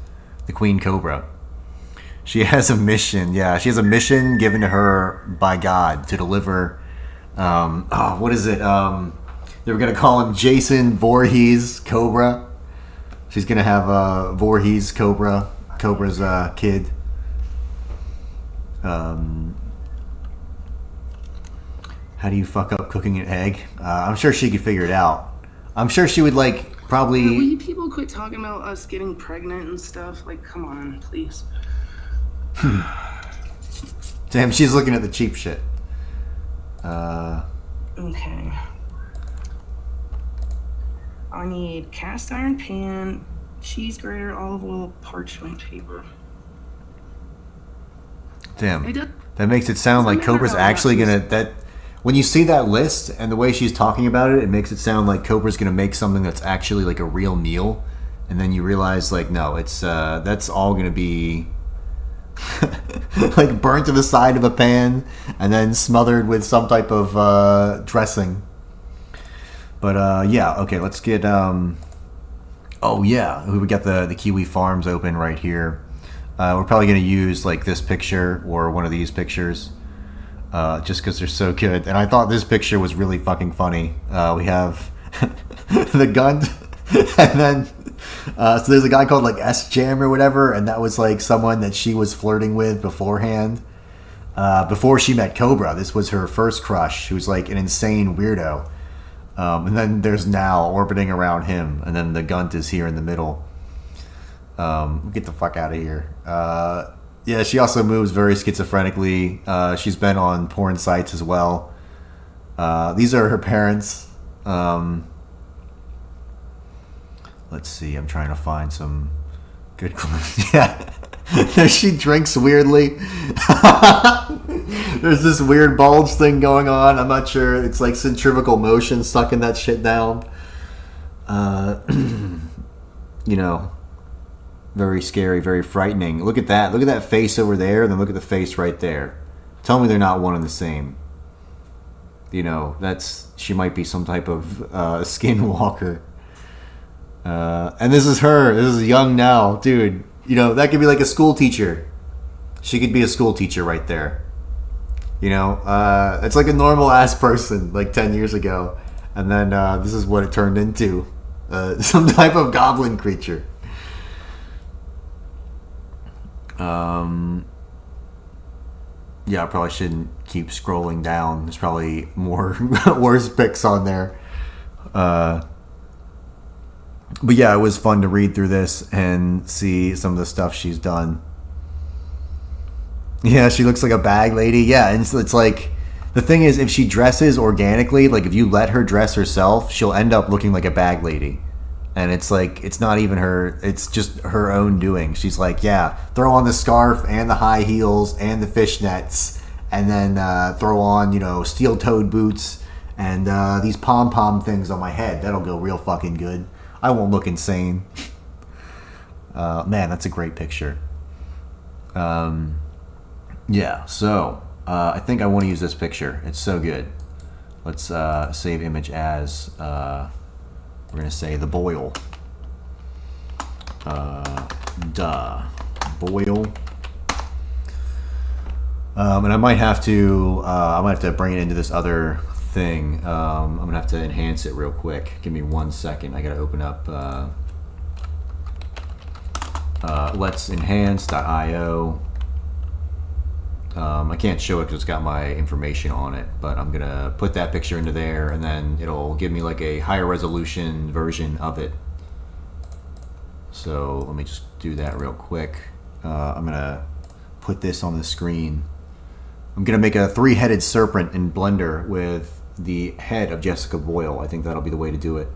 the Queen Cobra. She has a mission. Yeah, she has a mission given to her by God to deliver. What is it? They were going to call him Jason Voorhees Cobra. She's going to have Voorhees Cobra, Cobra's kid. How do you fuck up cooking an egg? I'm sure she could figure it out. I'm sure she would like probably... Will you people quit talking about us getting pregnant and stuff? Like, come on, please. Damn, she's looking at the cheap shit. Okay. I need cast iron pan, cheese grater, olive oil, parchment paper. Damn, that makes it sound like Cobra's actually gonna... That when you see that list and the way she's talking about it, it makes it sound like Cobra's gonna make something that's actually like a real meal, and then you realize like no, it's that's all gonna be like burnt to the side of a pan and then smothered with some type of dressing. But yeah, okay, let's get oh yeah, we got the Kiwi Farms open right here. We're probably gonna use like this picture or one of these pictures just because they're so good. And I thought this picture was really fucking funny. We have the gun and then so there's a guy called like S-Jam or whatever, and that was like someone that she was flirting with beforehand. Before she met Cobra, this was her first crush, who was like an insane weirdo. And then there's NAL orbiting around him, and then the Gunt is here in the middle. Get the fuck out of here. Yeah, she also moves very schizophrenically. She's been on porn sites as well. These are her parents. Let's see, I'm trying to find some good clips. Yeah. She drinks weirdly. There's this weird bulge thing going on. I'm not sure. It's like centrifugal motion sucking that shit down. You know, very scary, very frightening. Look at that. Look at that face over there, and then look at the face right there. Tell me they're not one and the same. You know, she might be some type of skinwalker. And this is her. This is young now, dude. You know, that could be like a school teacher. She could be a school teacher right there. You know, it's like a normal ass person like 10 years ago. And then this is what it turned into. Some type of goblin creature. Yeah, I probably shouldn't keep scrolling down. There's probably more worse pics on there. But yeah, it was fun to read through this and see some of the stuff she's done. Yeah, she looks like a bag lady. Yeah, and it's like, the thing is, if she dresses organically, like if you let her dress herself, she'll end up looking like a bag lady. And it's like, it's not even her, it's just her own doing. She's like, yeah, throw on the scarf and the high heels and the fishnets, and then throw on, you know, steel-toed boots and these pom-pom things on my head. That'll go real fucking good. I won't look insane. Man, that's a great picture. Yeah, so I think I want to use this picture. It's so good. Let's save image as, we're going to say the boil. Boyle. And I might have to bring it into this other thing. I'm gonna have to enhance it real quick. Give me 1 second. I gotta open up let's enhance.io. I can't show it because it's got my information on it, but I'm gonna put that picture into there, and then it'll give me like a higher resolution version of it. So let me just do that real quick. I'm gonna put this on the screen. I'm gonna make a 3-headed serpent in Blender with the head of Jessica Boyle. I think that'll be the way to do it.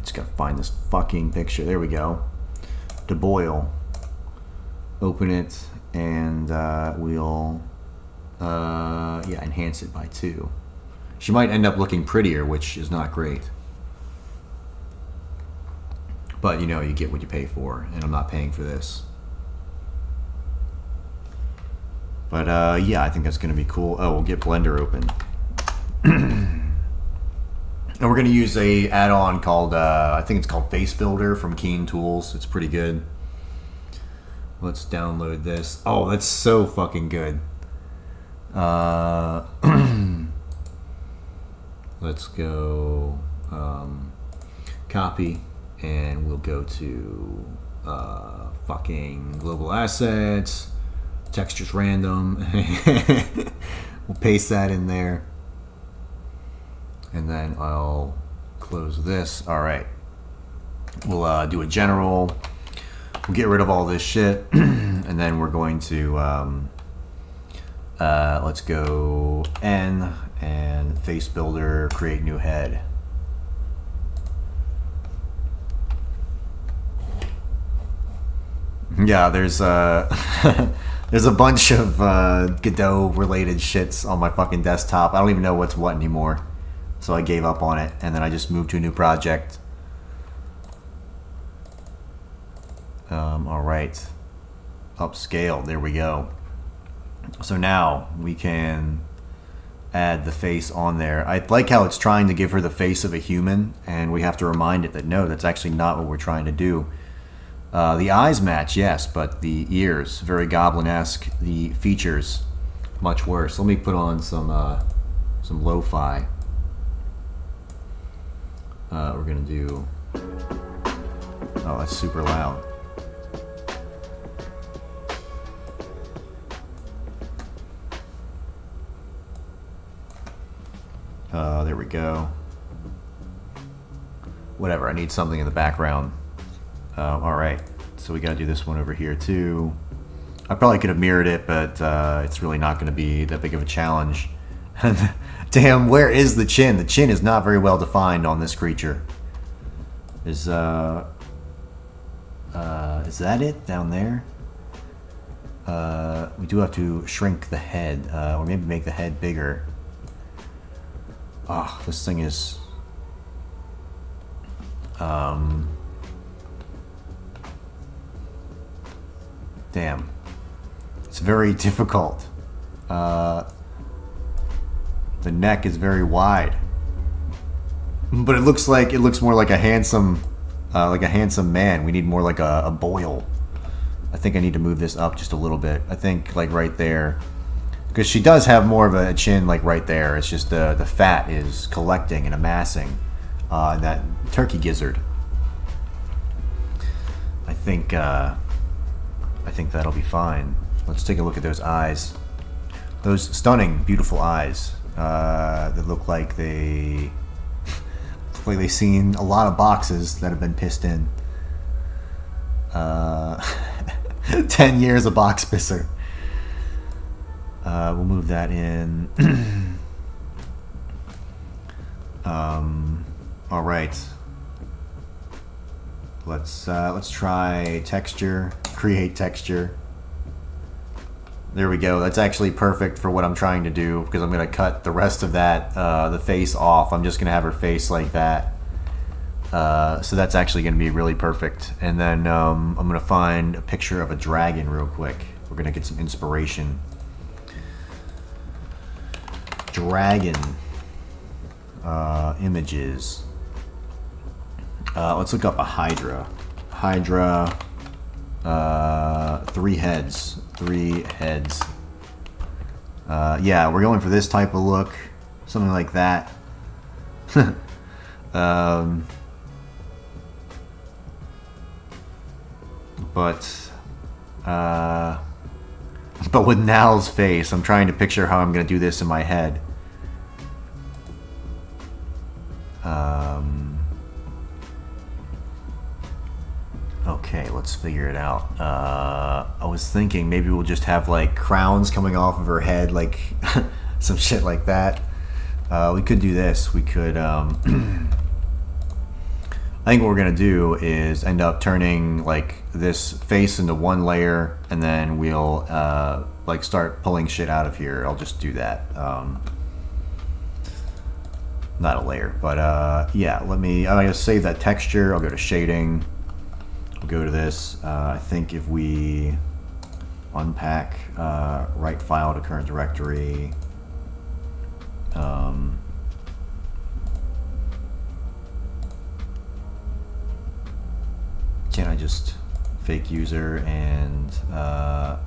Just gotta find this fucking picture. There we go. De Boyle. Open it, and we'll enhance it by 2. She might end up looking prettier, which is not great. But you know, you get what you pay for, and I'm not paying for this. But yeah, I think that's gonna be cool. Oh, we'll get Blender open. And we're gonna use a add-on called I think it's called Face Builder from Keen Tools. It's pretty good. Let's download this. Oh, that's so fucking good. Let's go copy, and we'll go to fucking global assets, textures random. We'll paste that in there, and then I'll close this. All right, we'll do a general. We'll get rid of all this shit, and then we're going to let's go N and Face Builder, create new head. Yeah, there's there's a bunch of Godot related shits on my fucking desktop. I don't even know what's what anymore, so I gave up on it, and then I just moved to a new project. All right, upscale. There we go. So now we can add the face on there. I like how it's trying to give her the face of a human, and we have to remind it that no, that's actually not what we're trying to do. The eyes match, yes, but the ears, very goblin-esque. The features, much worse. Let me put on some lo-fi. We're gonna do. Oh, that's super loud. There we go. Whatever, I need something in the background. Alright, so we gotta do this one over here too. I probably could have mirrored it, but it's really not going to be that big of a challenge. Damn, where is the chin? The chin is not very well defined on this creature. Is that it down there? We do have to shrink the head, or maybe make the head bigger. Oh, this thing is... damn. It's very difficult. The neck is very wide. But it looks more like a handsome man. We need more like a boil. I think I need to move this up just a little bit. I think like right there. Because she does have more of a chin like right there. It's just the fat is collecting and amassing in that turkey gizzard. I think that'll be fine. Let's take a look at those eyes. Those stunning, beautiful eyes that look like they've seen a lot of boxes that have been pissed in. 10 years of box pisser. We'll move that in. All right. Let's try texture. Create texture. There we go. That's actually perfect for what I'm trying to do, because I'm going to cut the rest of that, the face off. I'm just going to have her face like that. So that's actually going to be really perfect. And then I'm going to find a picture of a dragon real quick. We're going to get some inspiration. Dragon images. Let's look up a Hydra. Hydra, 3 heads. 3 heads. Yeah, we're going for this type of look. Something like that. But with NAL's face, I'm trying to picture how I'm going to do this in my head. Okay, let's figure it out. I was thinking maybe we'll just have like crowns coming off of her head, like some shit like that. We could do this. We could, I think what we're gonna do is end up turning like this face into one layer, and then we'll like start pulling shit out of here. I'll just do that. Not a layer, but yeah. I'm gonna save that texture. I'll go to shading. We'll go to this. I think if we unpack, write file to current directory. Can I just fake user and I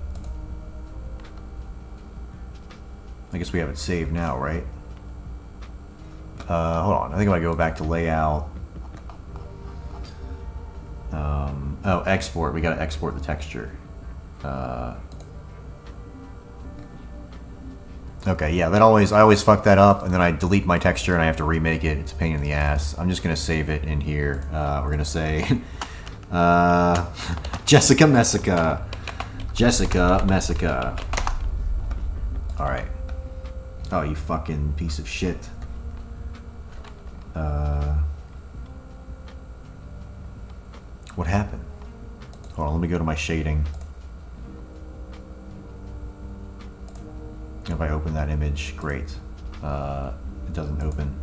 guess we have it saved now, right? Hold on, I think if I go back to layout, oh, export, we gotta export the texture. Okay, yeah, I always fuck that up, and then I delete my texture and I have to remake it. It's a pain in the ass. I'm just gonna save it in here. We're gonna say Jessica Messica. Jessica Messica. Alright. Oh, you fucking piece of shit. What happened? Hold on, let me go to my shading. If I open that image, great. It doesn't open.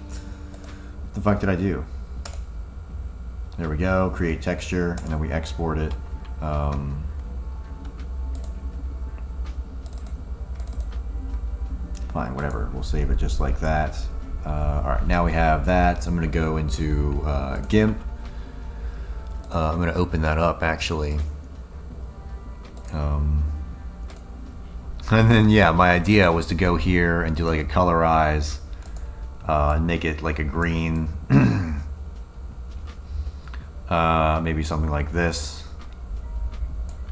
What the fuck did I do? There we go, create texture, and then we export it. Fine, whatever, we'll save it just like that. Alright, now we have that. I'm gonna go into GIMP. I'm gonna open that up actually. And then yeah, my idea was to go here and do like a colorize and make it like a green. Maybe something like this.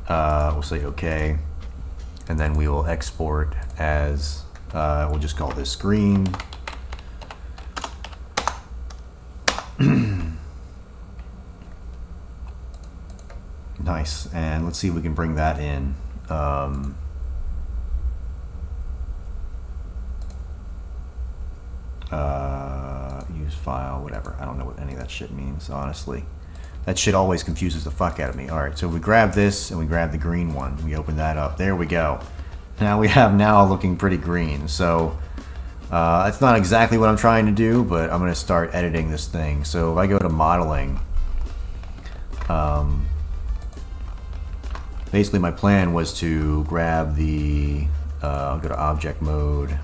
We'll say okay, and then we will export as we'll just call this green. Nice, and let's see if we can bring that in. Use file, whatever. I don't know what any of that shit means, honestly. That shit always confuses the fuck out of me. Alright, so we grab this and we grab the green one. We open that up. There we go. Now we have NAL looking pretty green. So that's not exactly what I'm trying to do, but I'm going to start editing this thing. So if I go to modeling, basically my plan was to grab the, I'll go to object mode.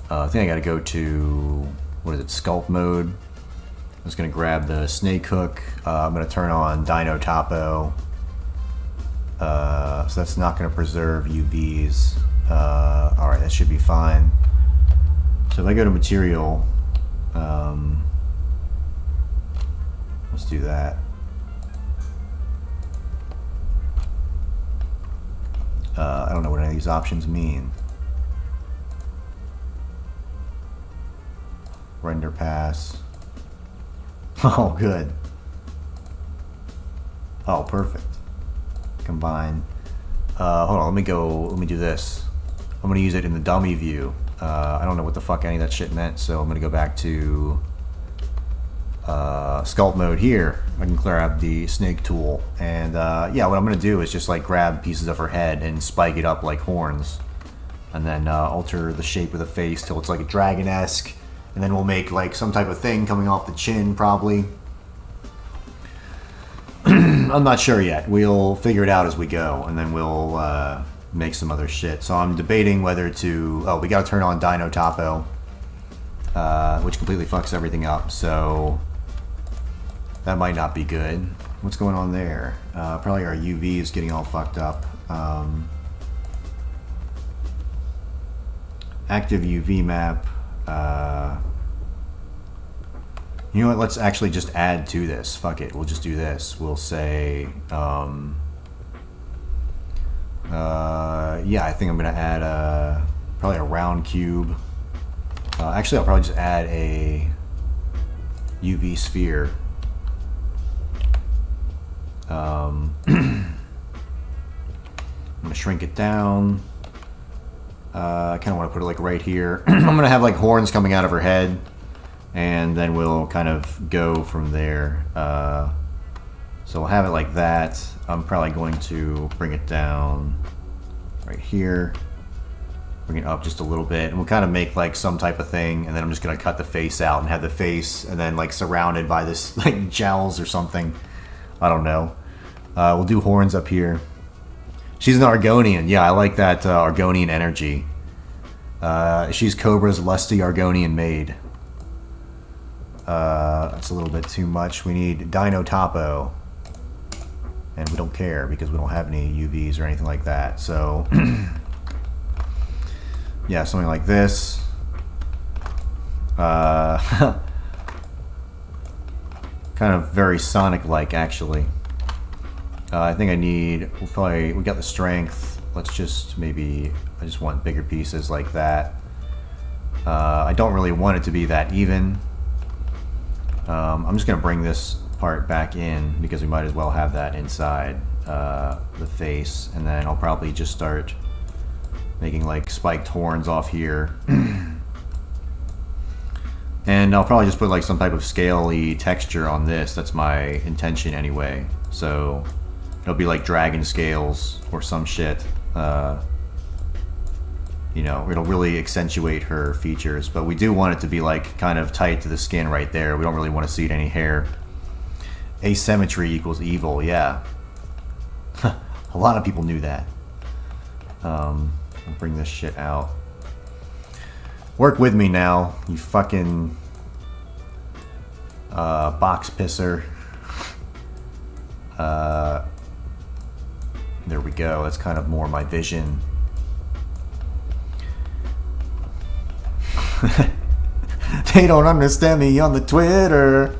I think I gotta go to, what is it, sculpt mode. I'm just gonna grab the snake hook. I'm gonna turn on Dino Topo. So that's not gonna preserve UVs. Alright, that should be fine. So if I go to material, let's do that. I don't know what any of these options mean. Render pass. Oh, good. Oh, perfect. Combine. Hold on, let me do this. I'm gonna use it in the dummy view. I don't know what the fuck any of that shit meant, so I'm gonna go back to sculpt mode here. I can grab the snake tool, and yeah, what I'm gonna do is just like grab pieces of her head and spike it up like horns, and then alter the shape of the face till it's like a dragon-esque, and then we'll make like some type of thing coming off the chin, probably. I'm not sure yet. We'll figure it out as we go, and then we'll make some other shit. So I'm debating whether to, oh, we gotta turn on Dino Topo, which completely fucks everything up. So That might not be good. What's going on there? Probably our UV is getting all fucked up. Active UV map. You know what? Let's actually just add to this. Fuck it. We'll just do this. We'll say, yeah, I think I'm gonna add probably a round cube. Actually, I'll probably just add a UV sphere. I'm gonna shrink it down. I kind of want to put it like right here. I'm gonna have like horns coming out of her head, and then we'll kind of go from there. So we'll have it like that. I'm probably going to bring it down right here, bring it up just a little bit, and we'll kind of make like some type of thing, and then I'm just gonna cut the face out and have the face, and then like surrounded by this like jowls or something. I don't know. We'll do horns up here. She's an Argonian. Yeah, I like that Argonian energy. She's Cobra's lusty Argonian maid. That's a little bit too much. We need Dino Topo. And we don't care because we don't have any UVs or anything like that. So, yeah, something like this. Kind of very Sonic-like, actually. I think I need, we got the strength. Let's just maybe, I just want bigger pieces like that. I don't really want it to be that even. I'm just going to bring this part back in because we might as well have that inside the face. And then I'll probably just start making like spiked horns off here. And I'll probably just put like some type of scaly texture on this. That's my intention anyway. So it'll be like dragon scales or some shit. You know, it'll really accentuate her features. But we do want it to be like kind of tight to the skin right there. We don't really want to see any hair. Asymmetry equals evil, yeah. A lot of people knew that. I'll bring this shit out. Work with me now, you fucking box pisser. There we go. That's kind of more my vision. They don't understand me on the Twitter.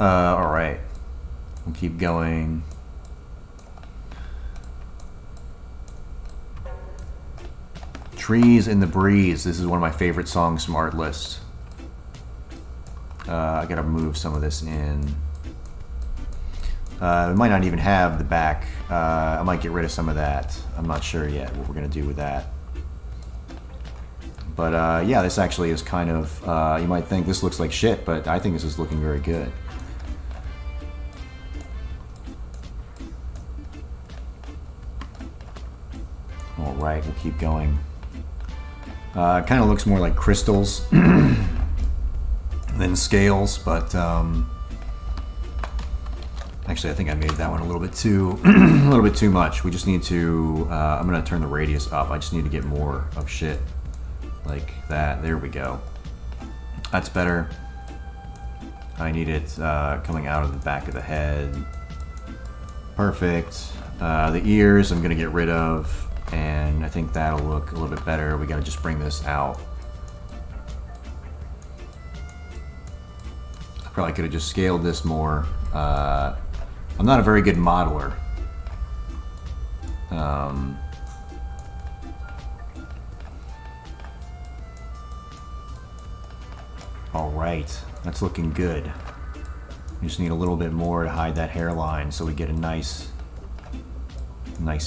Alright. We'll keep going. Trees in the Breeze. This is one of my favorite songs from Artlist. I gotta move some of this in. We might not even have the back. I might get rid of some of that. I'm not sure yet what we're gonna do with that. But yeah, this actually is kind of, you might think this looks like shit, but I think this is looking very good. Alright, we'll keep going. It kind of looks more like crystals than scales, but actually I think I made that one a little bit too much. We just need to, I'm going to turn the radius up. I just need to get more of shit like that. There we go. That's better. I need it coming out of the back of the head. Perfect. The ears I'm going to get rid of. And I think that'll look a little bit better. We gotta just bring this out. I probably could have just scaled this more. I'm not a very good modeler. Alright, that's looking good. We just need a little bit more to hide that hairline so we get a nice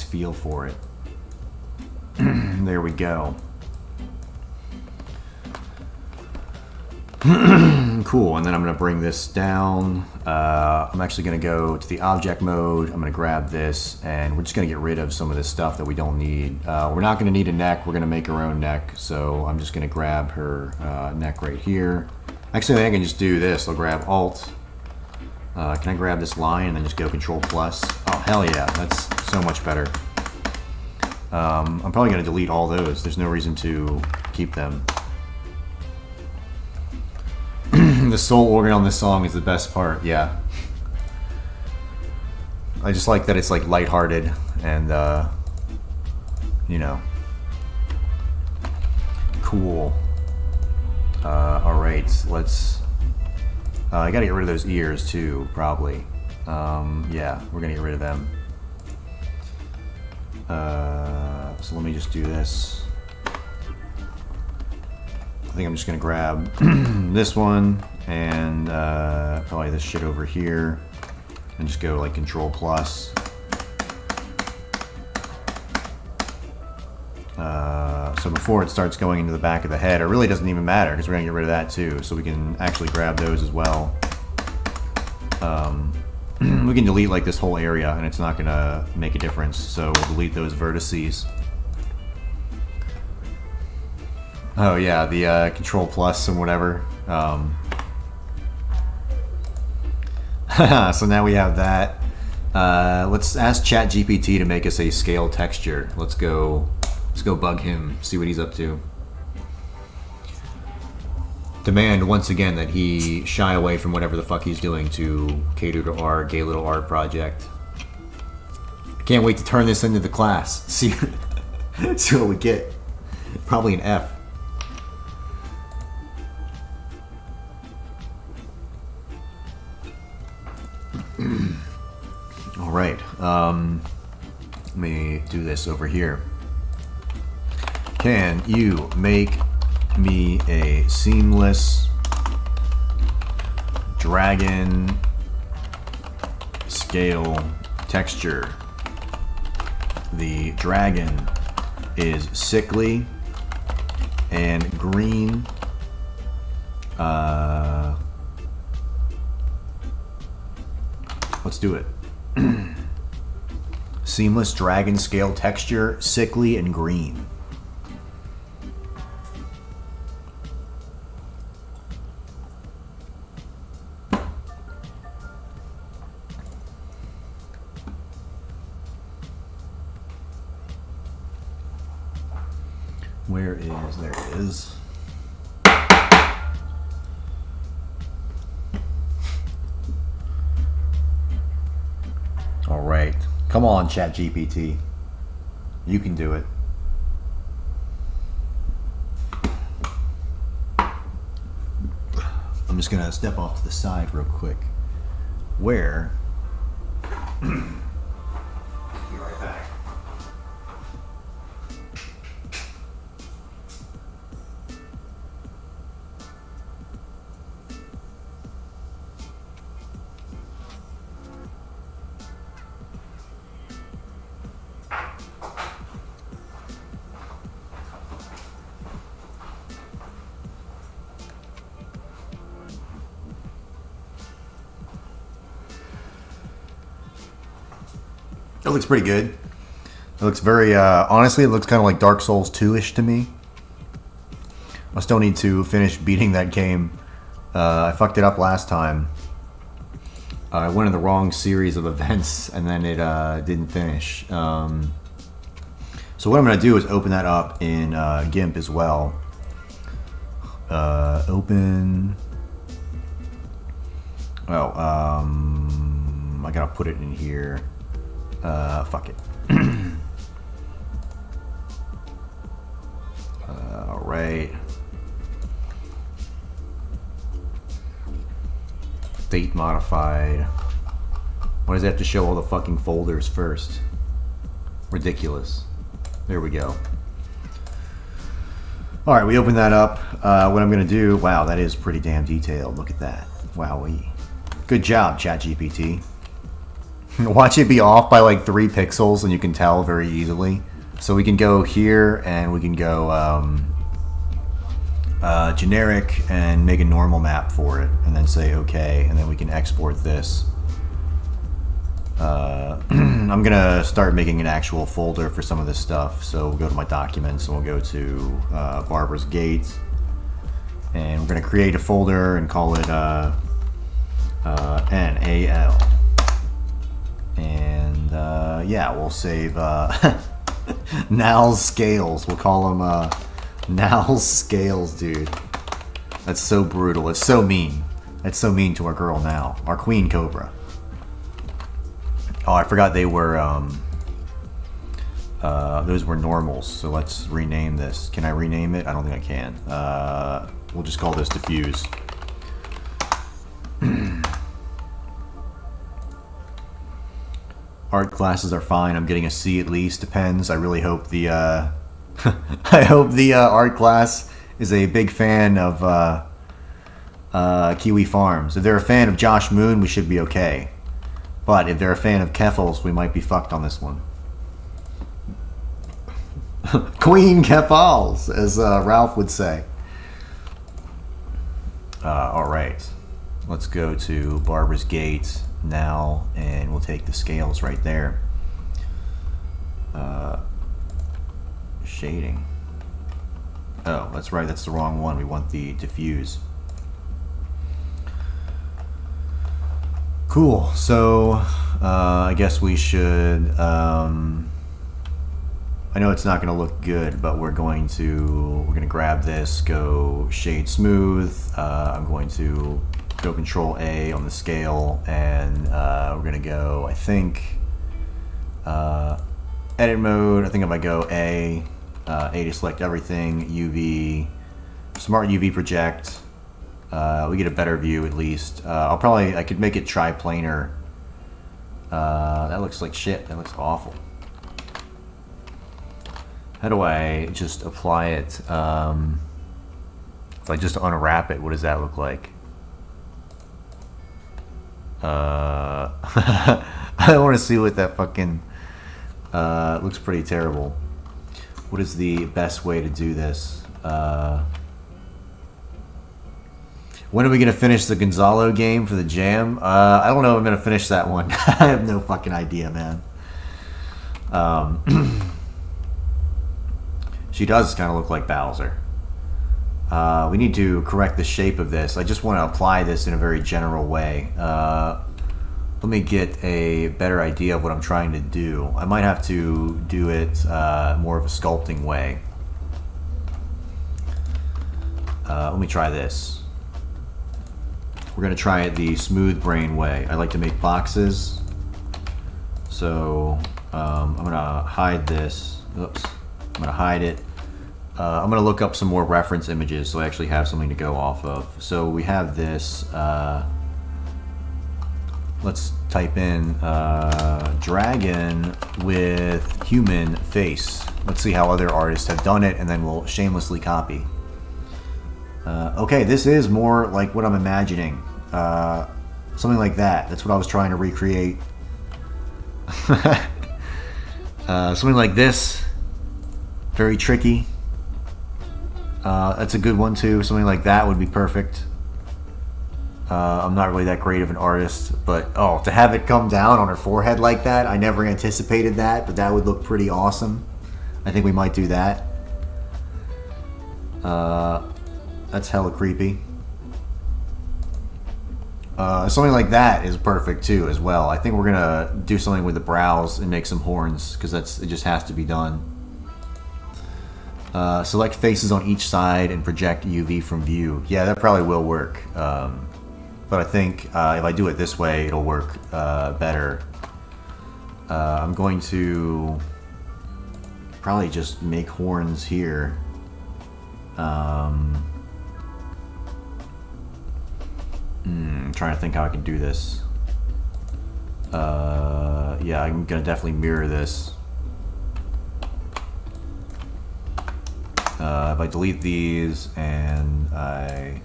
feel for it. There we go. Cool, and then I'm going to bring this down. I'm actually going to go to the object mode. I'm going to grab this, and we're just going to get rid of some of this stuff that we don't need. We're not going to need a neck. We're going to make our own neck, so I'm just going to grab her neck right here. Actually, I can just do this. I'll grab Alt. Can I grab this line and then just go Control Plus? Oh, hell yeah. That's so much better. I'm probably going to delete all those. There's no reason to keep them. the soul organ on this song is the best part, yeah. I just like that it's like lighthearted and you know, cool. Alright, let's I gotta get rid of those ears too, probably. Yeah, we're gonna get rid of them. So let me just do this. I think I'm just gonna grab this one and probably this shit over here and just go like Control Plus. So before it starts going into the back of the head, it really doesn't even matter because we're gonna get rid of that too. So we can actually grab those as well. We can delete like this whole area and it's not gonna make a difference. So we'll delete those vertices. Oh yeah, the Control Plus and whatever. So now we have that. Let's ask ChatGPT to make us a scale texture. Let's go bug him, see what he's up to. Demand once again that he shy away from whatever the fuck he's doing to cater to our gay little art project. I can't wait to turn this into the class. See what we get. Probably an F. All right. Let me do this over here. Can you make me a seamless dragon scale texture? The dragon is sickly and green. Let's do it. Seamless dragon scale texture, sickly and green. Where is, there it is. All right, come on, ChatGPT. You can do it. I'm just gonna step off to the side real quick. Where? Be right back. It looks pretty good. It looks very, honestly, it looks kind of like Dark Souls 2-ish to me. I still need to finish beating that game. I fucked it up last time. I went in the wrong series of events and then it didn't finish. So what I'm going to do is open that up in GIMP as well. Open... Oh, I gotta put it in here. Fuck it. Alright. Date modified. Why does it have to show all the fucking folders first? Ridiculous. There we go. Alright, we open that up. What I'm gonna do... Wow, that is pretty damn detailed. Look at that. Wowee. Good job, ChatGPT. Watch it be off by like 3 pixels and you can tell very easily. So we can go here and we can go generic and make a normal map for it and then say okay, and then we can export this. I'm gonna start making an actual folder for some of this stuff. So we'll go to my documents and we'll go to Barbara's Gate and we're gonna create a folder and call it NAL. And yeah, we'll save NAL's scales. We'll call them NAL's scales, dude. That's so brutal. It's so mean. That's so mean to our girl now. Our queen cobra. Oh, I forgot they were, those were normals, so let's rename this. Can I rename it? I don't think I can. We'll just call this diffuse. Art classes are fine. I'm getting a C at least. Depends. I really hope the, I hope the art class is a big fan of Kiwi Farms. If they're a fan of Josh Moon, we should be okay. But if they're a fan of Keffels, we might be fucked on this one. Queen Keffels, as Ralph would say. Alright. Let's go to Barbara's Gate now, and we'll take the scales right there. Shading. Oh, that's right, that's the wrong one. We want the diffuse. Cool, so I guess we should, I know it's not going to look good, but we're going to grab this, go shade smooth. I'm going to go Control A on the scale, and we're going to go, I think, edit mode. I think if I go A to select everything, UV, smart UV project. We get a better view at least. I could make it triplanar. That looks like shit. That looks awful. How do I just apply it? If I just unwrap it, what does that look like? I don't want to see what that fucking... it looks pretty terrible. What is the best way to do this? When are we going to finish the Gonzalo game for the jam? I don't know if I'm going to finish that one. I have no fucking idea, man. She does kind of look like Bowser. We need to correct the shape of this. I just want to apply this in a very general way. Let me get a better idea of what I'm trying to do. I might have to do it more of a sculpting way. Let me try this. We're going to try it the smooth brain way. I like to make boxes. So I'm going to hide this. Oops. I'm going to hide it. I'm going to look up some more reference images so I actually have something to go off of. So we have this. Let's type in dragon with human face. Let's see how other artists have done it, and then we'll shamelessly copy. Okay, this is more like what I'm imagining. Something like that. That's what I was trying to recreate. Something like this. Very tricky. That's a good one too. Something like that would be perfect. I'm not really that great of an artist, but oh, to have it come down on her forehead like that, I never anticipated that, but that would look pretty awesome. I think we might do that. That's hella creepy. Something like that is perfect too as well. I think we're gonna do something with the brows and make some horns, because it just has to be done. Select faces on each side and project UV from view. Yeah, that probably will work. But I think if I do it this way, it'll work better. I'm going to probably just make horns here. Trying to think how I can do this. Yeah, I'm gonna definitely mirror this. If I delete these and I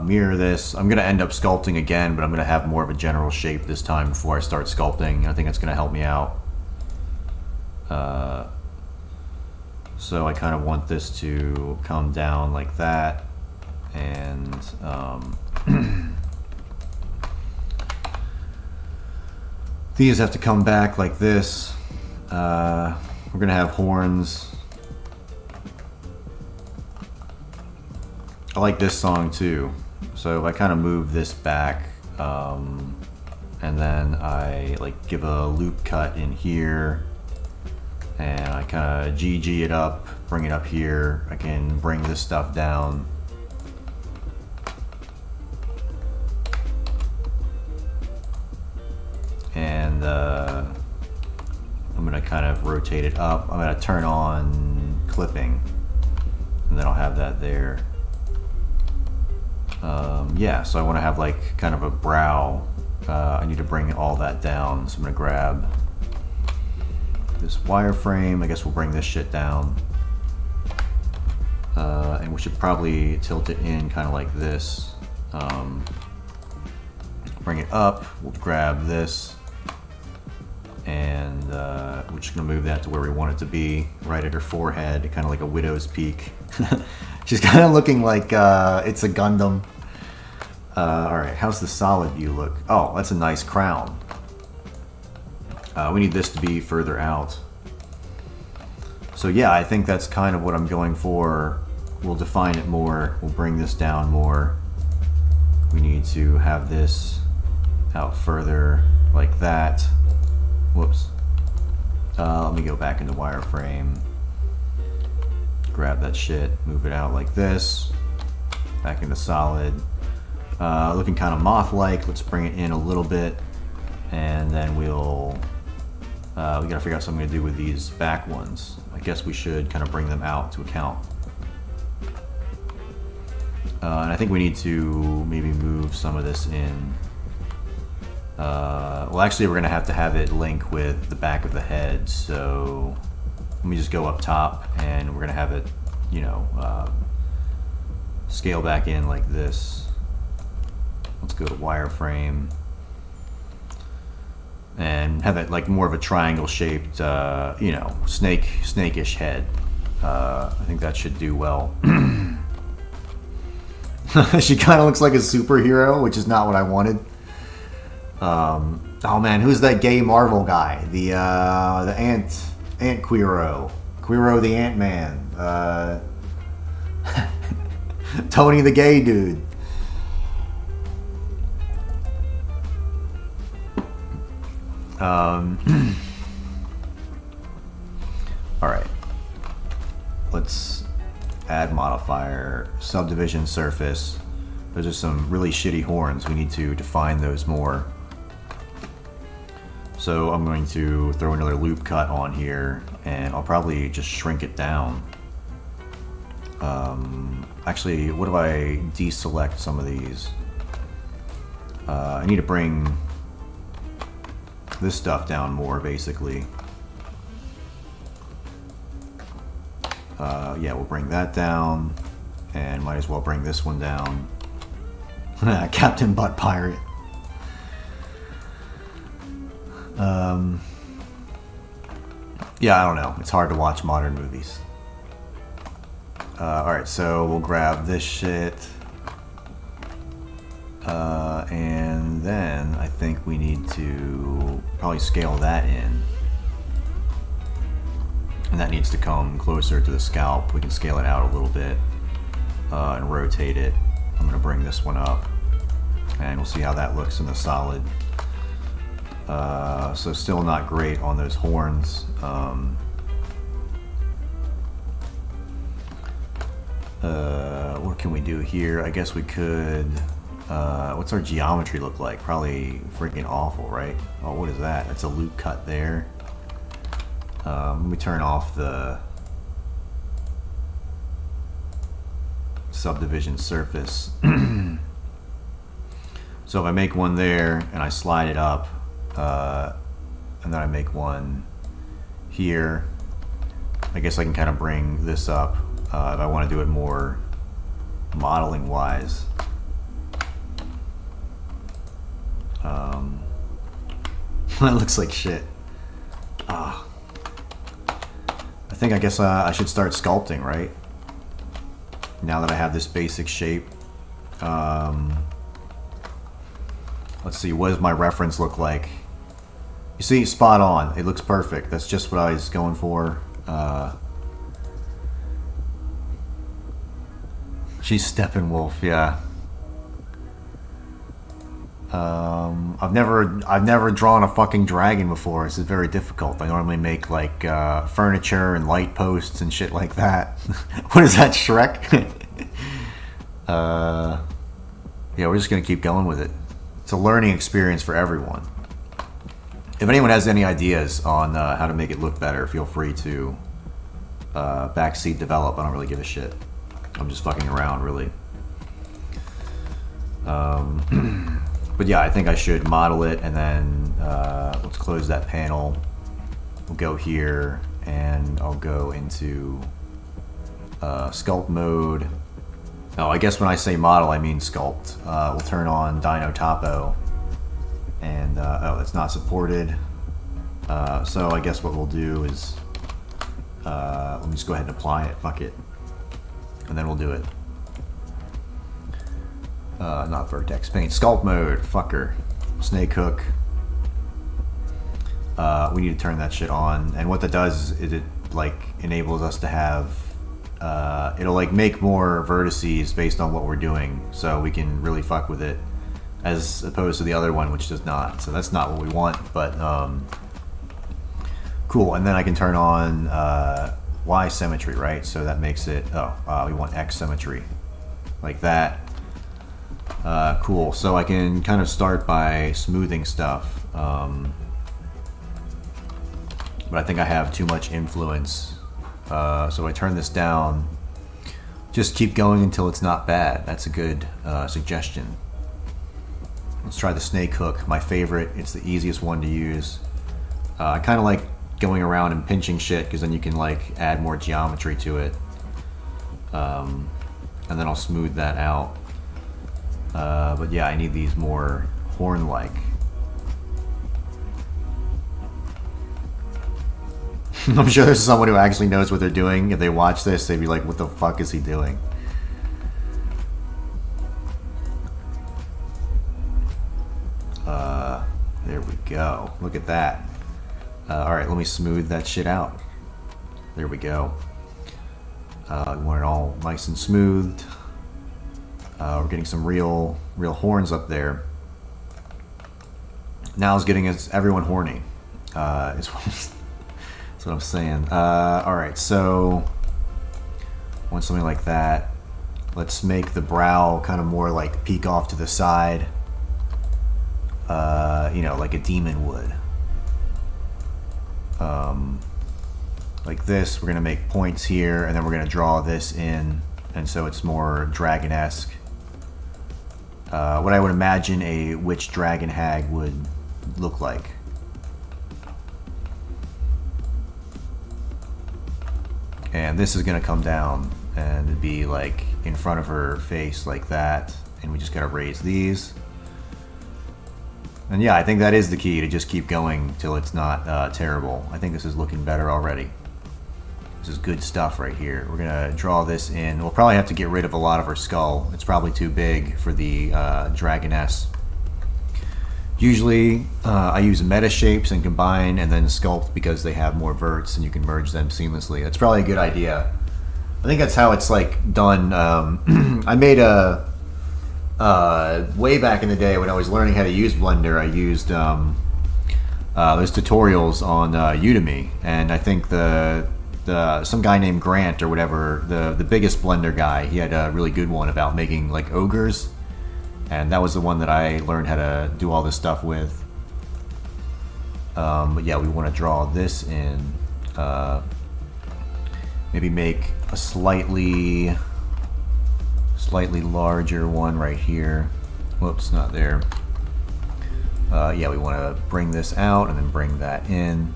mirror this, I'm gonna end up sculpting again, but I'm gonna have more of a general shape this time before I start sculpting. I think that's gonna help me out. So I kind of want this to come down like that, and these have to come back like this. We're gonna have horns. I like this song too, so if I kind of move this back, and then I like give a loop cut in here, and I kind of GG it up, bring it up here. I can bring this stuff down. kind of rotate it up. I'm going to turn on clipping, and then I'll have that there. Yeah, so I want to have like kind of a brow. I need to bring all that down, so I'm going to grab this wireframe. I guess we'll bring this shit down. And we should probably tilt it in kind of like this. Bring it up, we'll grab this, and we're just going to move that to where we want it to be, right at her forehead, kind of like a widow's peak. She's kind of looking like it's a Gundam. Alright, how's the solid view look? Oh, that's a nice crown. We need this to be further out. So yeah, I think that's kind of what I'm going for. We'll define it more. We'll bring this down more. We need to have this out further like that. Whoops. Let me go back into wireframe. Grab that shit. Move it out like this. Back into solid. Looking kind of moth-like. Let's bring it in a little bit. And then we'll... we gotta figure out something to do with these back ones. I guess we should kind of bring them out to account. And I think we need to maybe move some of this in. Well, actually, we're gonna have to have it link with the back of the head. So let me just go up top, and we're gonna have it, you know, scale back in like this. Let's go to wireframe. And have it like more of a triangle shaped, you know, snake-ish head. I think that should do well. She kind of looks like a superhero, which is not what I wanted. Oh man, who's that gay Marvel guy? The Ant Quiro the Ant-Man. Tony the gay dude. Alright, let's add modifier, subdivision surface. Those are some really shitty horns. We need to define those more. So I'm going to throw another loop cut on here, and I'll probably just shrink it down. Actually, what if I deselect some of these? I need to bring this stuff down more, basically. Yeah, we'll bring that down, and might as well bring this one down. Captain Butt Pirate. Yeah, I don't know. It's hard to watch modern movies. Alright, so we'll grab this shit. And then I think we need to probably scale that in. And that needs to come closer to the scalp. We can scale it out a little bit and rotate it. I'm going to bring this one up, and we'll see how that looks in the solid. So still not great on those horns. What can we do here? I guess we could... what's our geometry look like? Probably freaking awful, right? Oh, what is that? That's a loop cut there. Let me turn off the subdivision surface. So if I make one there and I slide it up, and then I make one here, I guess I can kind of bring this up if I want to do it more modeling wise. That looks like shit. I think I guess I should start sculpting, right? Now that I have this basic shape. Let's see, what does my reference look like? You see, spot on. It looks perfect. That's just what I was going for. She's Steppenwolf, yeah. I've never drawn a fucking dragon before. This is very difficult. I normally make like furniture and light posts and shit like that. What is that, Shrek? Yeah, we're just gonna keep going with it. It's a learning experience for everyone. If anyone has any ideas on how to make it look better, feel free to backseat develop. I don't really give a shit. I'm just fucking around, really. But yeah, I think I should model it, and then let's close that panel. We'll go here, and I'll go into sculpt mode. Oh, I guess when I say model, I mean sculpt. We'll turn on Dino Topo, and oh, it's not supported. So I guess what we'll do is let me just go ahead and apply it. Fuck it, and then we'll do it. Not vertex paint. Sculpt mode. Fucker. Snake hook. We need to turn that shit on. And what that does is it like enables us to have it'll like make more vertices based on what we're doing, so we can really fuck with it, as opposed to the other one which does not. So that's not what we want, but cool. And then I can turn on Y symmetry, right? So that makes it, we want X symmetry like that. Cool. So I can kind of start by smoothing stuff, but I think I have too much influence. So I turn this down. Just keep going until it's not bad. That's a good suggestion. Let's try the snake hook, my favorite. It's the easiest one to use. I kind of like going around and pinching shit, because then you can like add more geometry to it. And then I'll smooth that out. But yeah, I need these more horn-like. I'm sure there's someone who actually knows what they're doing. If they watch this, they'd be like, what the fuck is he doing? There we go. Look at that. Alright, let me smooth that shit out. There we go. We want it all nice and smoothed. We're getting some real horns up there. Now it's getting everyone horny. That's what I'm saying. Alright, so want something like that. Let's make the brow kind of more like peek off to the side. You know, like a demon would. Like this, we're gonna make points here, and then we're gonna draw this in, and so it's more dragon-esque. What I would imagine a witch dragon hag would look like. And this is gonna come down and it'd be like in front of her face like that, and we just gotta raise these. And yeah, I think that is the key, to just keep going till it's not terrible. I think this is looking better already. This is good stuff right here. We're gonna draw this in. We'll probably have to get rid of a lot of her skull. It's probably too big for the dragoness. Usually I use meta shapes and combine and then sculpt, because they have more verts and you can merge them seamlessly. That's probably a good idea. I think that's how it's like done. I made a way back in the day when I was learning how to use Blender, I used those tutorials on Udemy, and I think some guy named Grant or whatever, the biggest Blender guy, he had a really good one about making like ogres, and that was the one that I learned how to do all this stuff with. But yeah, we want to draw this in. Maybe make a slightly larger one right here. Whoops, not there. Yeah, we want to bring this out and then bring that in.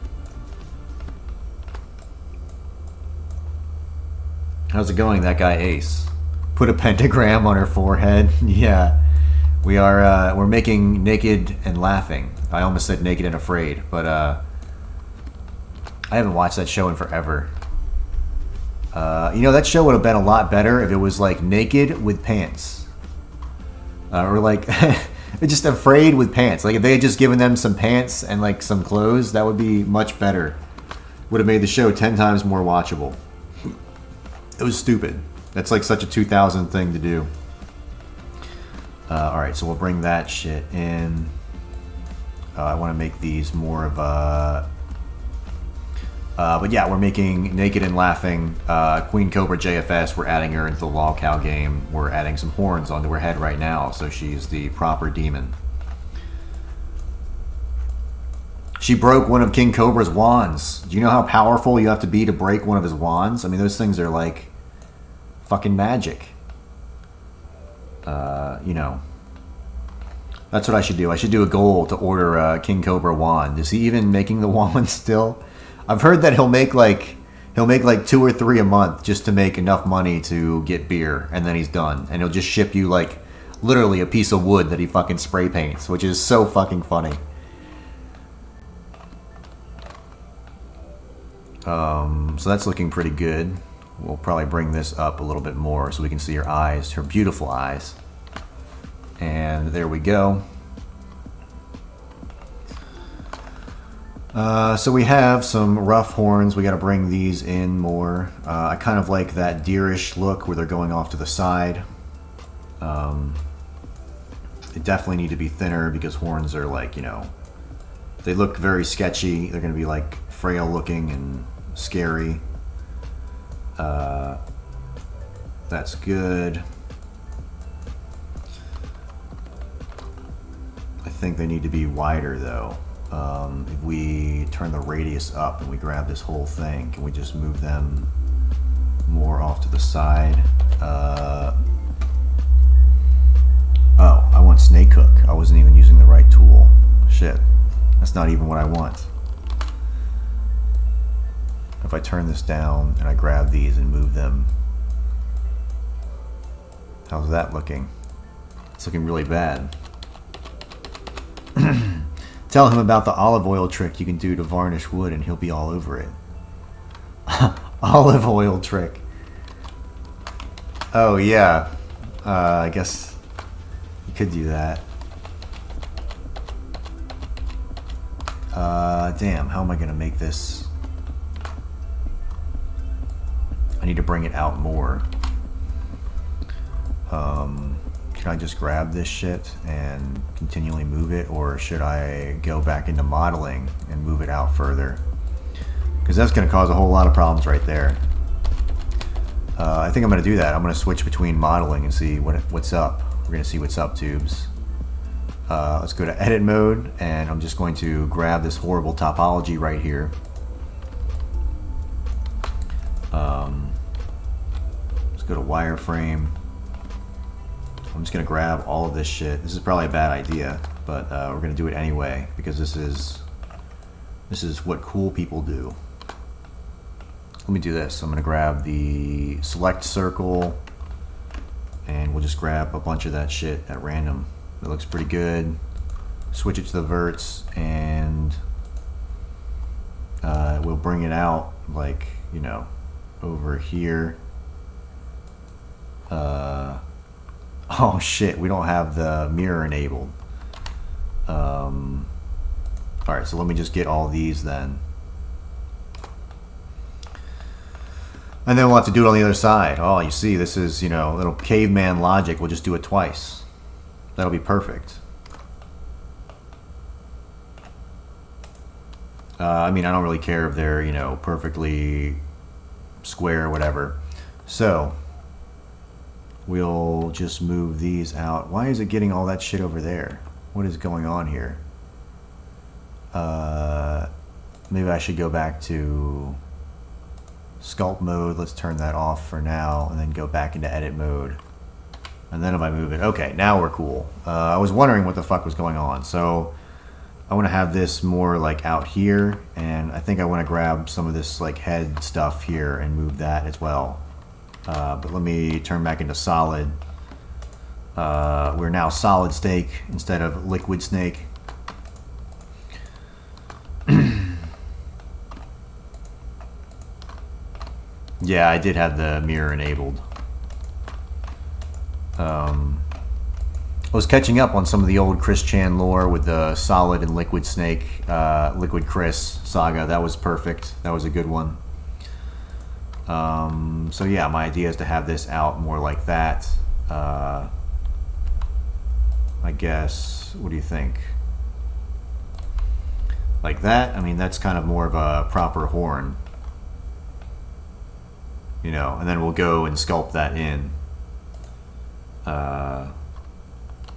How's it going, that guy Ace? Put a pentagram on her forehead. Yeah, we are. We're making Naked and Laughing. I almost said Naked and Afraid, but I haven't watched that show in forever. You know, that show would have been a lot better if it was like Naked with pants, or like just Afraid with pants. Like if they had just given them some pants and like some clothes, that would be much better. Would have made the show 10 times more watchable. It was stupid. That's like such a 2000 thing to do. Alright, so we'll bring that shit in. I want to make these more of a... but yeah, we're making Naked and Laughing. Queen Cobra JFS, we're adding her into the lolcow game. We're adding some horns onto her head right now, so she's the proper demon. She broke one of King Cobra's wands. Do you know how powerful you have to be to break one of his wands? I mean, those things are like fucking magic. You know. That's what I should do. I should do a goal to order a King Cobra wand. Is he even making the wand still? I've heard that he'll make like 2 or 3 a month just to make enough money to get beer, and then he's done. And he'll just ship you like literally a piece of wood that he fucking spray paints, which is so fucking funny. So that's looking pretty good. We'll probably bring this up a little bit more so we can see her eyes, her beautiful eyes. And there we go. So we have some rough horns. We got to bring these in more. I kind of like that deerish look where they're going off to the side. They definitely need to be thinner because horns are like, you know, they look very sketchy. They're going to be like frail looking and scary. That's good. I think they need to be wider though. If we turn the radius up and we grab this whole thing, can we just move them more off to the side? Oh, I want snake hook. I wasn't even using the right tool. Shit. That's not even what I want. If I turn this down and I grab these and move them, how's that looking? It's looking really bad. Tell him about the olive oil trick you can do to varnish wood and he'll be all over it. Olive oil trick. Oh yeah. I guess you could do that. Damn, how am I gonna make this? I need to bring it out more. Can I just grab this shit and continually move it, or should I go back into modeling and move it out further? Because that's going to cause a whole lot of problems right there. I think I'm going to do that. I'm going to switch between modeling and see what's up. We're going to see what's up, tubes. Let's go to edit mode, and I'm just going to grab this horrible topology right here. Let's go to wireframe. I'm just going to grab all of this shit. This is probably a bad idea, but we're going to do it anyway because this is what cool people do. Let me do this. I'm going to grab the select circle and we'll just grab a bunch of that shit at random. It looks pretty good. Switch it to the verts and we'll bring it out like, you know, over here. Oh shit, we don't have the mirror enabled. Alright, so let me just get all these then. And then we'll have to do it on the other side. Oh, you see, this is, you know, little caveman logic. We'll just do it twice. That'll be perfect. I mean, I don't really care if they're, you know, perfectly square or whatever. So we'll just move these out. Why is it getting all that shit over there? What is going on here? Maybe I should go back to sculpt mode. Let's turn that off for now and then go back into edit mode. And then if I move it, okay, now we're cool. I was wondering what the fuck was going on. So I want to have this more like out here, and I think I want to grab some of this like head stuff here and move that as well. But let me turn back into solid. We're now solid snake instead of liquid snake. Yeah, I did have the mirror enabled. I was catching up on some of the old Chris Chan lore with the solid and liquid snake, liquid Chris saga. That was perfect. That was a good one. So yeah, my idea is to have this out more like that. I guess, what do you think? Like that? I mean, that's kind of more of a proper horn. You know, and then we'll go and sculpt that in. I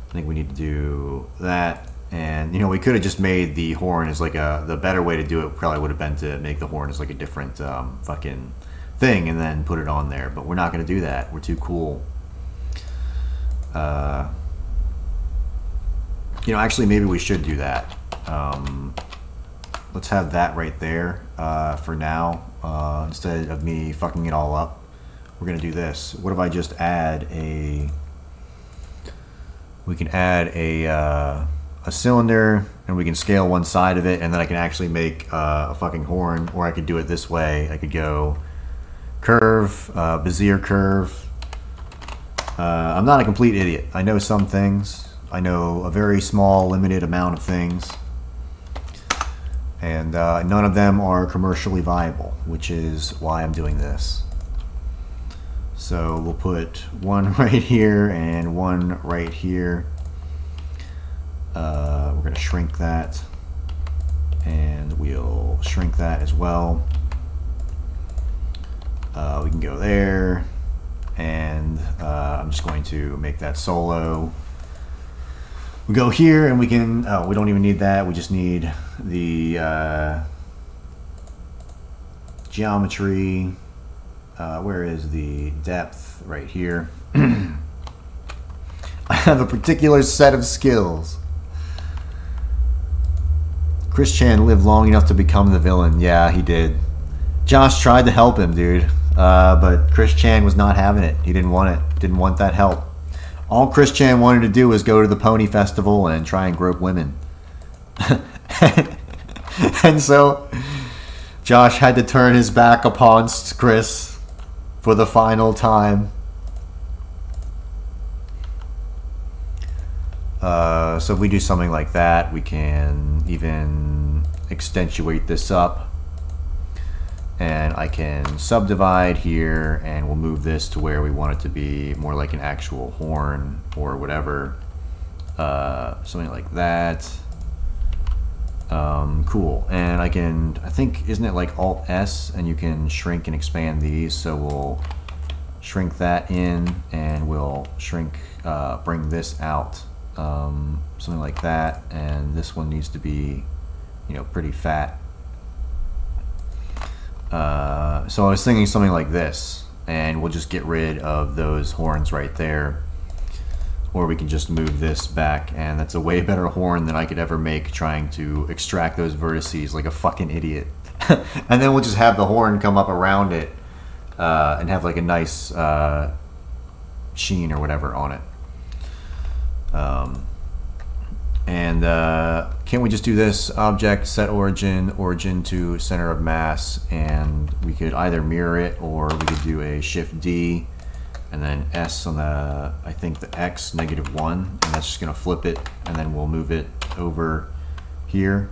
think we need to do that And, you know, we could have just made the horn as like the better way to do it probably would have been to make the horn as like a different fucking thing and then put it on there. But we're not going to do that. We're too cool. You know, actually, maybe we should do that. Let's have that right there for now. Instead of me fucking it all up, we're going to do this. What if I just add a... We can add a cylinder, and we can scale one side of it, and then I can actually make a fucking horn, or I could do it this way. I could go curve, Bezier curve. I'm not a complete idiot. I know some things. I know a very small, limited amount of things. And none of them are commercially viable, which is why I'm doing this. So we'll put one right here and one right here. We're going to shrink that, and we'll shrink that as well. We can go there, and I'm just going to make that solo. We go here, and we can, oh, we don't even need that. We just need the geometry. Where is the depth? Right here. I have a particular set of skills. Chris Chan lived long enough to become the villain. Yeah, he did. Josh tried to help him, dude. But Chris Chan was not having it. He didn't want it. Didn't want that help. All Chris Chan wanted to do was go to the Pony Festival and try and grope women. And so Josh had to turn his back upon Chris for the final time. So if we do something like that, we can even accentuate this up. And I can subdivide here, and we'll move this to where we want it to be more like an actual horn or whatever. Something like that. Cool. And I think, isn't it like Alt S, and you can shrink and expand these? So we'll shrink that in, and we'll shrink, bring this out. Something like that. And this one needs to be, you know, pretty fat. So I was thinking something like this, and we'll just get rid of those horns right there. Or we can just move this back, and that's a way better horn than I could ever make trying to extract those vertices like a fucking idiot. And then we'll just have the horn come up around it and have like a nice sheen or whatever on it. Can't we just do this? Object, set origin, origin to center of mass, and we could either mirror it, or we could do a Shift D and then S on the, I think the X, -1, and that's just gonna flip it, and then we'll move it over here.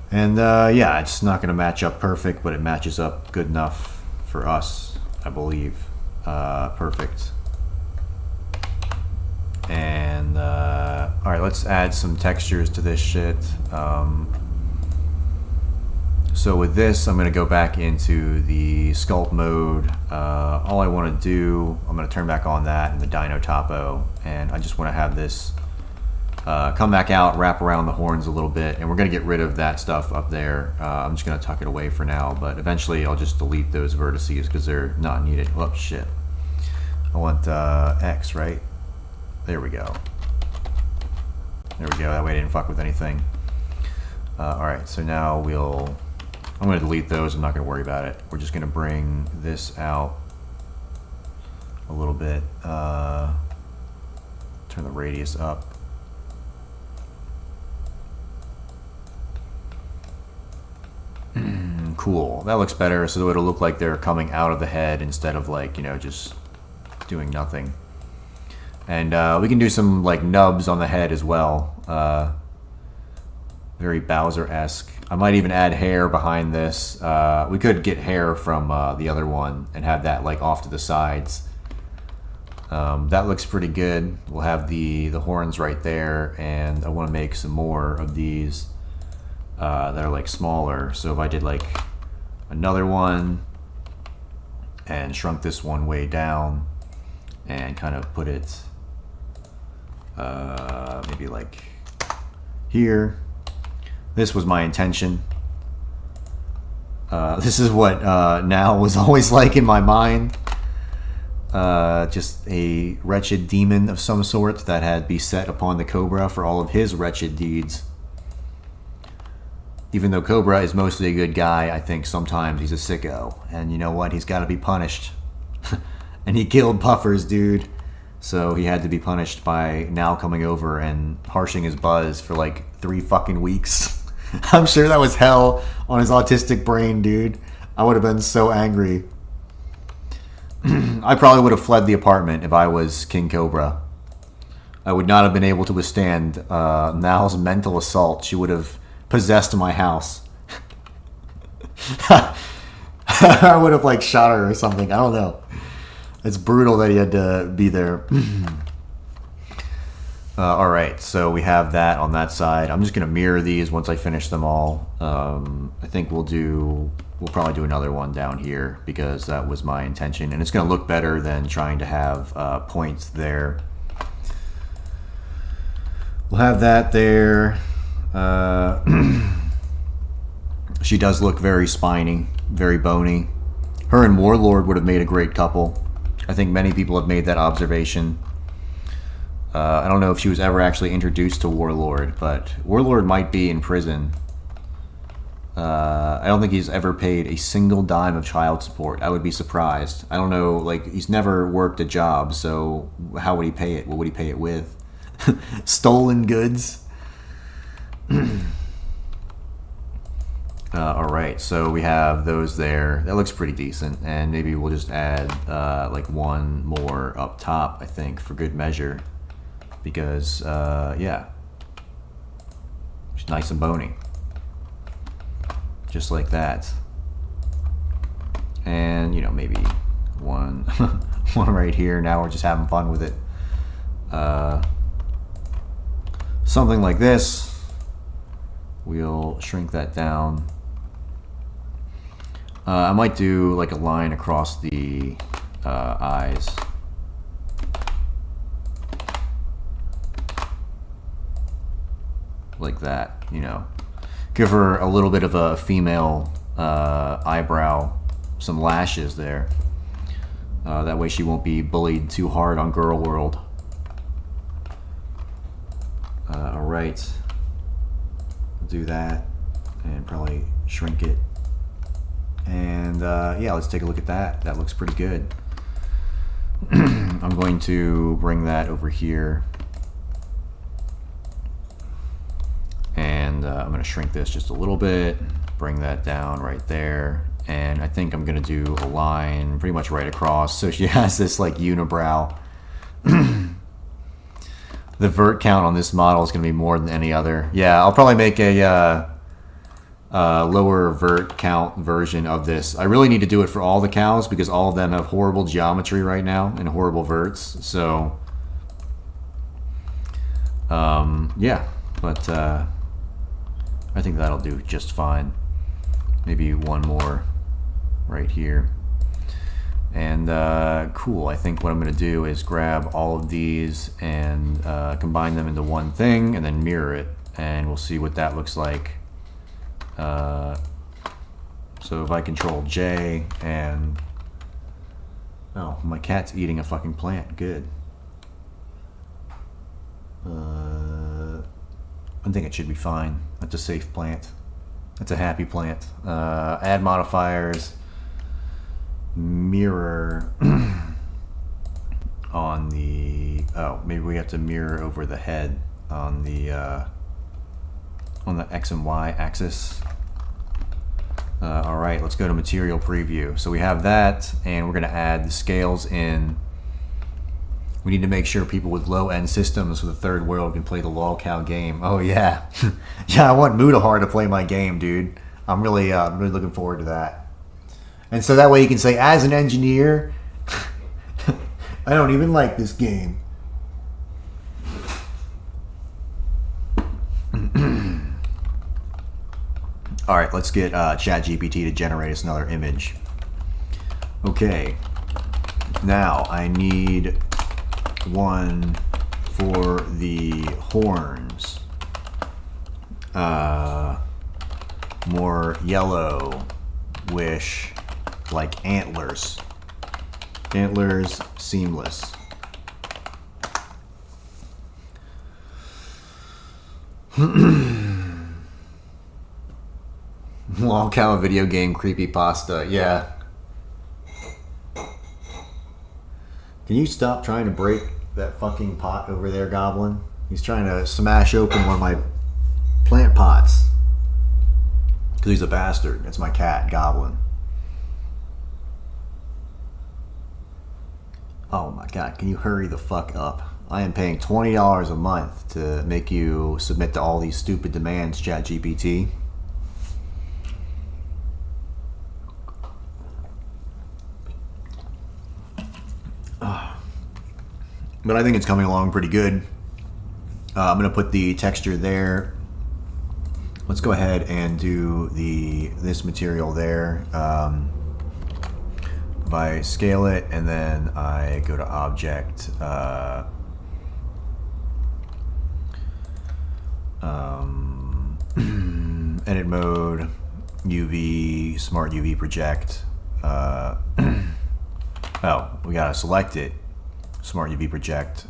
And yeah, it's not gonna match up perfect, but it matches up good enough for us, I believe. Perfect. And all right, let's add some textures to this shit. So with this, I'm going to go back into the sculpt mode. All I want to do, I'm going to turn back on that and the Dino Topo, and I just want to have this come back out, wrap around the horns a little bit, and we're going to get rid of that stuff up there. I'm just going to tuck it away for now, but eventually I'll just delete those vertices because they're not needed. Oh shit. I want X, right? There we go. There we go. That way I didn't fuck with anything. Alright, so now I'm going to delete those. I'm not going to worry about it. We're just going to bring this out a little bit. Turn the radius up. Cool. That looks better, so it'll look like they're coming out of the head instead of like, you know, just doing nothing. And we can do some like nubs on the head as well. Very Bowser-esque. I might even add hair behind this. We could get hair from the other one and have that like off to the sides. That looks pretty good. We'll have the horns right there, and I want to make some more of these that are like smaller. So if I did like another one and shrunk this one way down and kind of put it maybe like here. This was my intention. This is what NAL was always like in my mind. Just a wretched demon of some sort that had beset upon the Cobra for all of his wretched deeds. Even though Cobra is mostly a good guy, I think sometimes he's a sicko. And you know what? He's got to be punished. And he killed Puffers, dude. So he had to be punished by NAL coming over and harshing his buzz for like 3 fucking weeks. I'm sure that was hell on his autistic brain, dude. I would have been so angry. I probably would have fled the apartment if I was King Cobra. I would not have been able to withstand NAL's mental assault. She would have possessed my house. I would have like shot her or something. I don't know. It's brutal that he had to be there. Alright, so we have that on that side. I'm just going to mirror these once I finish them all. I think we'll probably do another one down here because that was my intention. And it's going to look better than trying to have points there. We'll have that there. She does look very spiny, very bony. Her and Warlord would have made a great couple. I think many people have made that observation. I don't know if she was ever actually introduced to Warlord, but Warlord might be in prison. I don't think he's ever paid a single dime of child support. I would be surprised. I don't know, like, he's never worked a job, so how would he pay it? What would he pay it with? Stolen goods? Alright, so we have those there. That looks pretty decent, and maybe we'll just add like one more up top, I think, for good measure. Because, yeah, she's nice and bony. Just like that. And, you know, maybe one, one right here. Now we're just having fun with it. Something like this. We'll shrink that down. I might do like a line across the eyes. Like that, you know. Give her a little bit of a female eyebrow, some lashes there. That way she won't be bullied too hard on Girl World. Alright. Do that and probably shrink it. And yeah, let's take a look at that. That looks pretty good. I'm going to bring that over here. And I'm going to shrink this just a little bit, bring that down right there, and I think I'm going to do a line pretty much right across so she has this like unibrow. The vert count on this model is going to be more than any other. Yeah, I'll probably make a lower vert count version of this. I really need to do it for all the cows because all of them have horrible geometry right now and horrible verts, so yeah, but I think that'll do just fine. Maybe one more right here. And cool, I think what I'm going to do is grab all of these and combine them into one thing and then mirror it. And we'll see what that looks like. So if I control J and... Oh, my cat's eating a fucking plant. Good. I think it should be fine. That's a safe plant. That's a happy plant. Add modifiers. Mirror on the... Oh, maybe we have to mirror over the head on the X and Y axis. Alright, let's go to material preview. So we have that, and we're going to add the scales in. We need to make sure people with low-end systems for the third world can play the lolcow game. Oh yeah. Yeah, I want Mudahar to play my game, dude. I'm really looking forward to that. And so that way you can say, as an engineer, I don't even like this game. Alright, let's get ChatGPT to generate us another image. Okay. Now, I need one for the horns, more yellow-ish, like antlers. Antlers, seamless. Lolcow video game creepypasta, yeah. Can you stop trying to break that fucking pot over there, Goblin? He's trying to smash open one of my plant pots. Because he's a bastard. That's my cat, Goblin. Oh my god, can you hurry the fuck up? I am paying $20 a month to make you submit to all these stupid demands, ChatGPT. But I think it's coming along pretty good. I'm going to put the texture there. Let's go ahead and do this material there. If I scale it and then I go to object, edit mode, UV, smart UV project. Oh, we gotta select it. Smart UV project.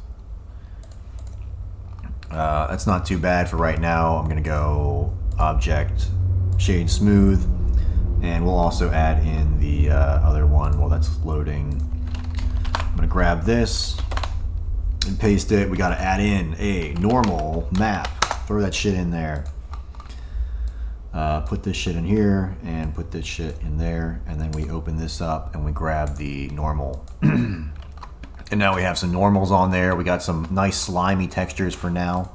That's not too bad for right now. I'm gonna go object, shade smooth, and we'll also add in the other one while that's loading. I'm gonna grab this and paste it. We gotta add in a normal map. Throw that shit in there. Put this shit in here and put this shit in there, and then we open this up and we grab the normal. And now we have some normals on there. We got some nice slimy textures for now.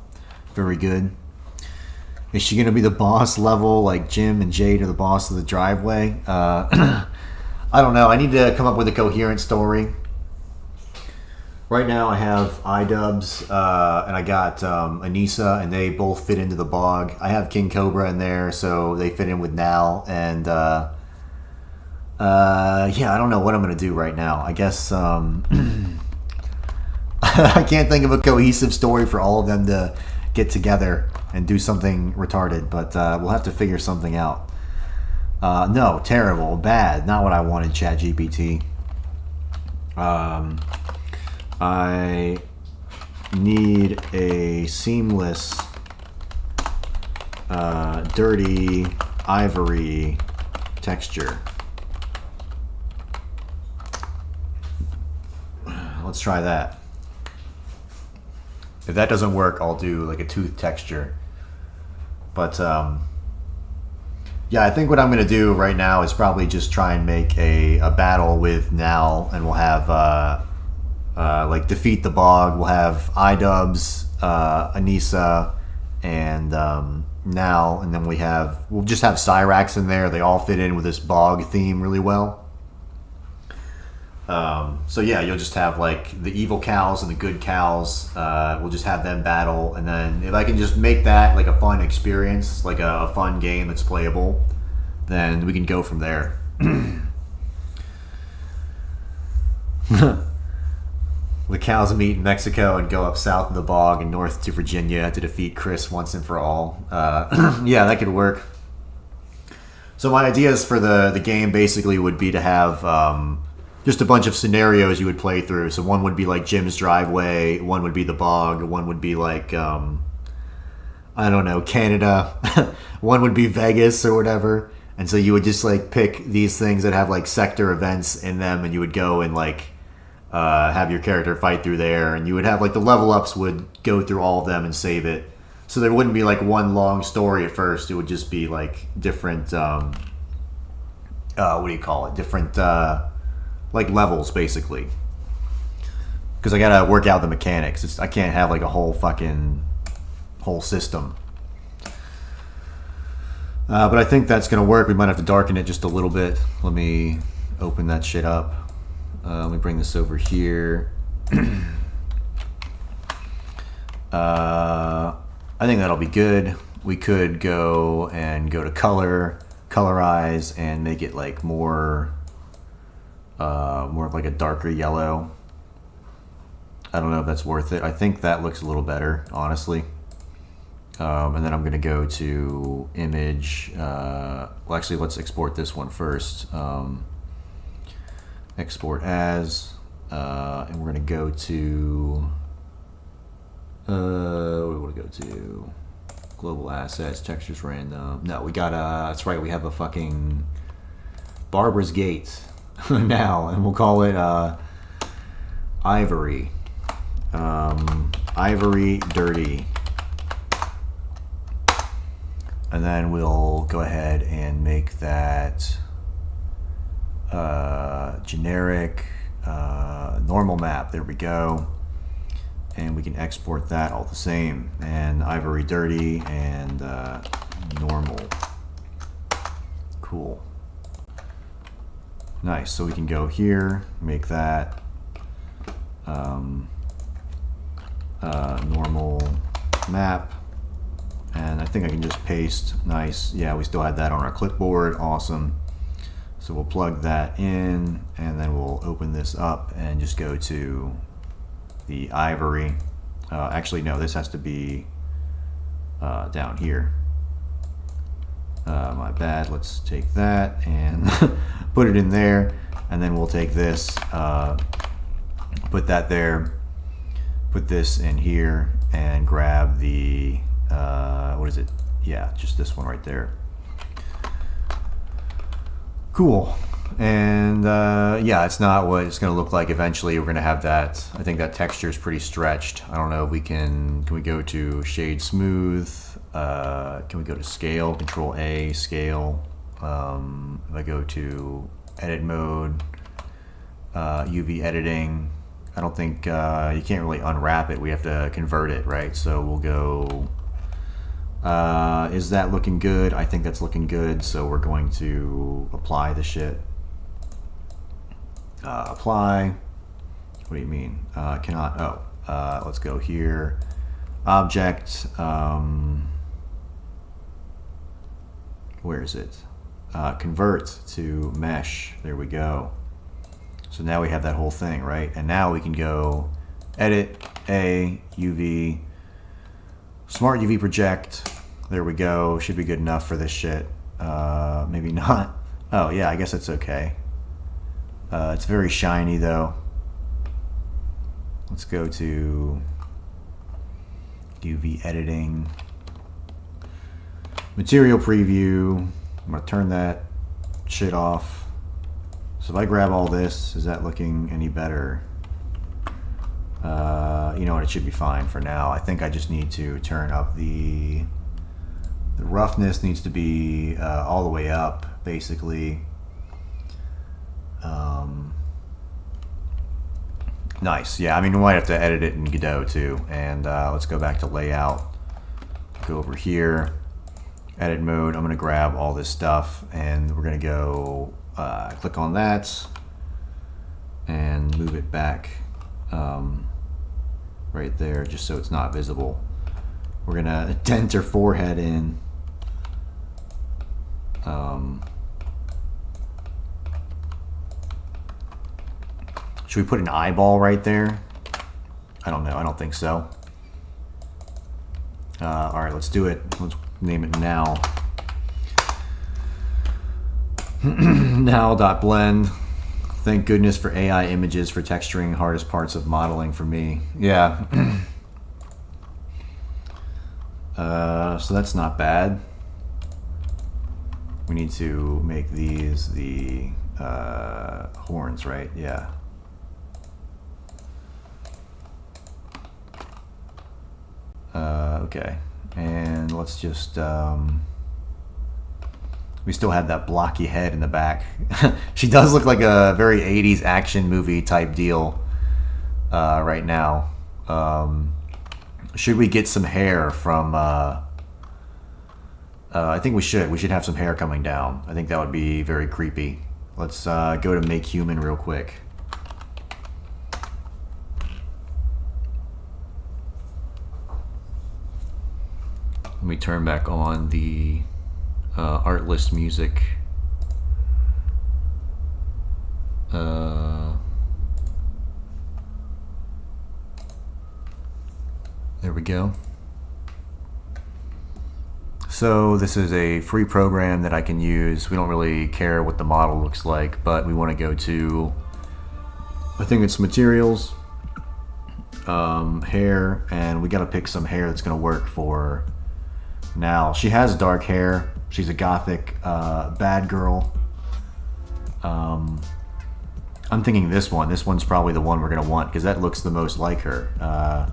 Very good. Is she gonna be the boss level like Jim and Jade are the boss of the driveway? I don't know. I need to come up with a coherent story. Right now I have iDubbbz and I got Anissa, and they both fit into the bog. I have King Cobra in there, so they fit in with NAL. And yeah, I don't know what I'm gonna do right now. I guess I can't think of a cohesive story for all of them to get together and do something retarded, but we'll have to figure something out. No, terrible, bad, not what I wanted, ChatGPT. I need a seamless, dirty ivory texture. Let's try that. If that doesn't work, I'll do like a tooth texture. But yeah, I think what I'm gonna do right now is probably just try and make a battle with NAL, and we'll have like defeat the bog. We'll have iDubbbz, Anissa, and NAL, and then we'll just have Cyrax in there. They all fit in with this bog theme really well. So yeah, you'll just have like the evil cows and the good cows. We'll just have them battle, and then if I can just make that like a fun experience, like a fun game that's playable, then we can go from there. The cows meet in Mexico and go up south of the bog and north to Virginia to defeat Chris once and for all. Yeah, that could work. So my ideas for the game basically would be to have just a bunch of scenarios you would play through. So one would be like Jim's driveway, one would be the bog, one would be like, I don't know, Canada, one would be Vegas or whatever. And so you would just like pick these things that have like sector events in them, and you would go and like have your character fight through there, and you would have like the level ups would go through all of them and save it. So there wouldn't be like one long story at first. It would just be like different, what do you call it? Different, like levels basically, because I gotta work out the mechanics. I can't have like a whole system. But I think that's gonna work. We might have to darken it just a little bit. Let me open that shit up. Let me bring this over here. I think that'll be good. We could go to colorize, and make it like more of like a darker yellow. I don't know if that's worth it. I think that looks a little better, honestly. And then I'm going to go to image. Well, actually, let's export this one first. Export as. And we're going to go to. What do we want to go to? Global assets, textures random. No, we got that's right, we have a fucking Barbara's Gate now, and we'll call it Ivory. Ivory Dirty. And then we'll go ahead and make that generic normal map. There we go. And we can export that all the same. And Ivory Dirty and normal. Cool. Nice. So we can go here, make that normal map. And I think I can just paste. Nice. Yeah, we still had that on our clipboard. Awesome. So we'll plug that in, and then we'll open this up and just go to the Ivory. Actually, no, this has to be down here. My bad. Let's take that and put it in there, and then we'll take this, put that there, put this in here, and grab the what is it? Yeah, just this one right there. Cool. And yeah, it's not what it's going to look like eventually. We're going to have that. I think that texture is pretty stretched. I don't know if we can we go to shade smooth? Can we go to scale? Control A, scale. If I go to edit mode, UV editing, I don't think you can't really unwrap it. We have to convert it, right? So we'll go. Is that looking good? I think that's looking good. So we're going to apply the shit. Apply. What do you mean? Cannot. Oh, let's go here. Object. Where is it? Convert to mesh. There we go. So now we have that whole thing, right? And now we can go edit A, UV, smart UV project. There we go. Should be good enough for this shit. Maybe not. Oh yeah, I guess it's okay. It's very shiny though. Let's go to UV editing. Material preview. I'm gonna turn that shit off. So if I grab all this, is that looking any better? You know what, it should be fine for now. I think I just need to turn up the roughness needs to be all the way up, basically. Nice. Yeah, I mean, we might have to edit it in Godot too. And let's go back to layout. Go over here, edit mode. I'm going to grab all this stuff, and we're going to go click on that and move it back right there, just so it's not visible. We're going to dent her forehead in. Should we put an eyeball right there? I don't know. I don't think so. All right, let's do it. Let's name it NAL. NAL.blend. Thank goodness for AI images for texturing, hardest parts of modeling for me. Yeah. So that's not bad. We need to make these the horns, right? Yeah. Okay, and let's just, we still have that blocky head in the back. She does look like a very 80s action movie type deal right now. Should we get some hair from, I think we should. We should have some hair coming down. I think that would be very creepy. Let's go to make human real quick. Let me turn back on the art list music. There we go. So this is a free program that I can use. We don't really care what the model looks like, but we want to go to, I think it's materials, hair, and we got to pick some hair that's going to work for NAL. She has dark hair. She's a gothic bad girl. I'm thinking this one. This one's probably the one we're going to want because that looks the most like her.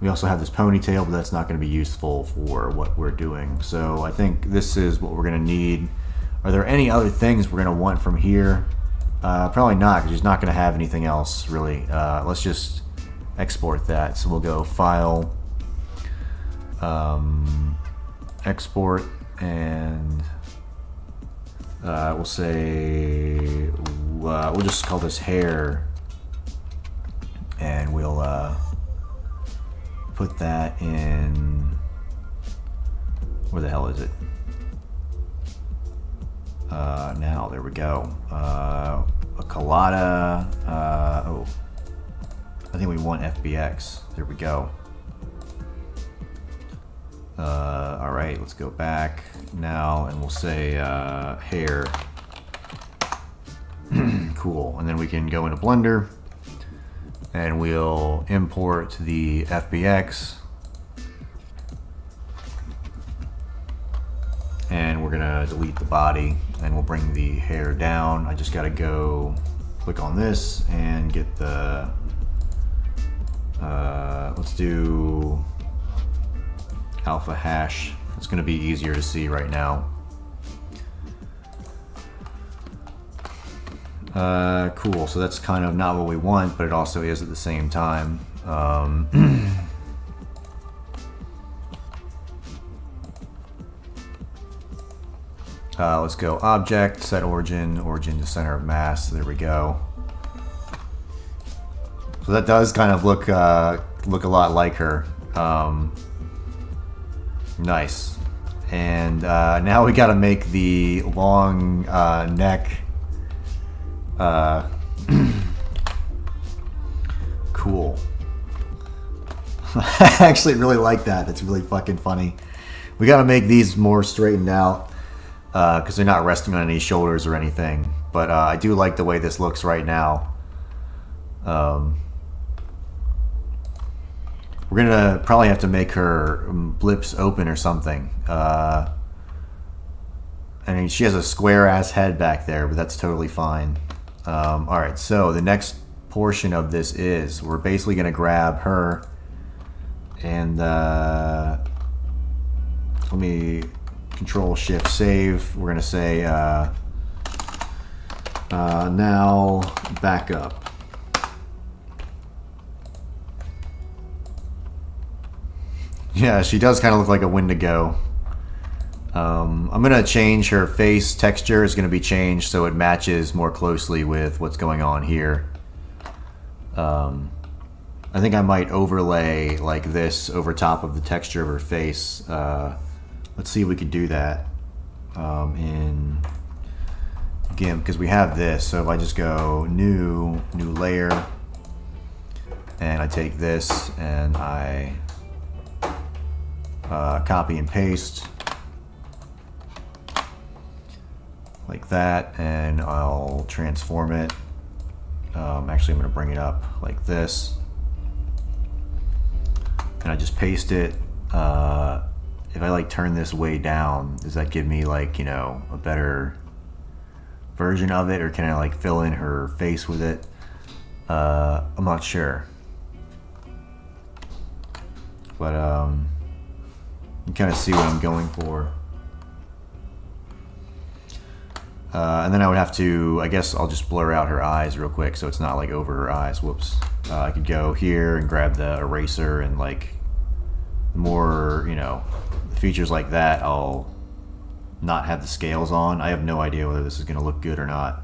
We also have this ponytail, but that's not going to be useful for what we're doing. So I think this is what we're going to need. Are there any other things we're going to want from here? Probably not, because she's not going to have anything else, really. Let's just export that. So we'll go File, Export, and we'll say, we'll just call this hair, and we'll put that in, where the hell is it? Now, there we go. A colada, oh, I think we want FBX. There we go. Alright, let's go back now, and we'll say hair. Cool, and then we can go into Blender, and we'll import the FBX, and we're gonna delete the body, and we'll bring the hair down. I just gotta go click on this and get the, let's do alpha hash. It's gonna be easier to see right now. Cool, so that's kind of not what we want, but it also is at the same time. Let's go object, set origin, origin to center of mass. There we go. So that does kind of look a lot like her. Nice. And now we got to make the long neck. Cool. I actually really like that. It's really fucking funny. We got to make these more straightened out because they're not resting on any shoulders or anything. But I do like the way this looks right now. We're gonna probably have to make her lips open or something. I mean, she has a square ass head back there, but that's totally fine. Alright, so the next portion of this is we're basically gonna grab her and let me Control Shift Save. We're gonna say now backup. Yeah, she does kind of look like a Wendigo. I'm gonna change her face texture. Is gonna be changed so it matches more closely with what's going on here. I think I might overlay like this over top of the texture of her face. Let's see if we could do that in GIMP, because we have this. So if I just go new layer, and I take this and I copy and paste like that, and I'll transform it. Actually, I'm going to bring it up like this, and I just paste it. If I like turn this way down, does that give me like, you know, a better version of it, or can I like fill in her face with it? I'm not sure, but you kind of see what I'm going for. And then I would have to, I guess I'll just blur out her eyes real quick so it's not like over her eyes. Whoops. I could go here and grab the eraser, and like more, you know, features like that I'll not have the scales on. I have no idea whether this is going to look good or not.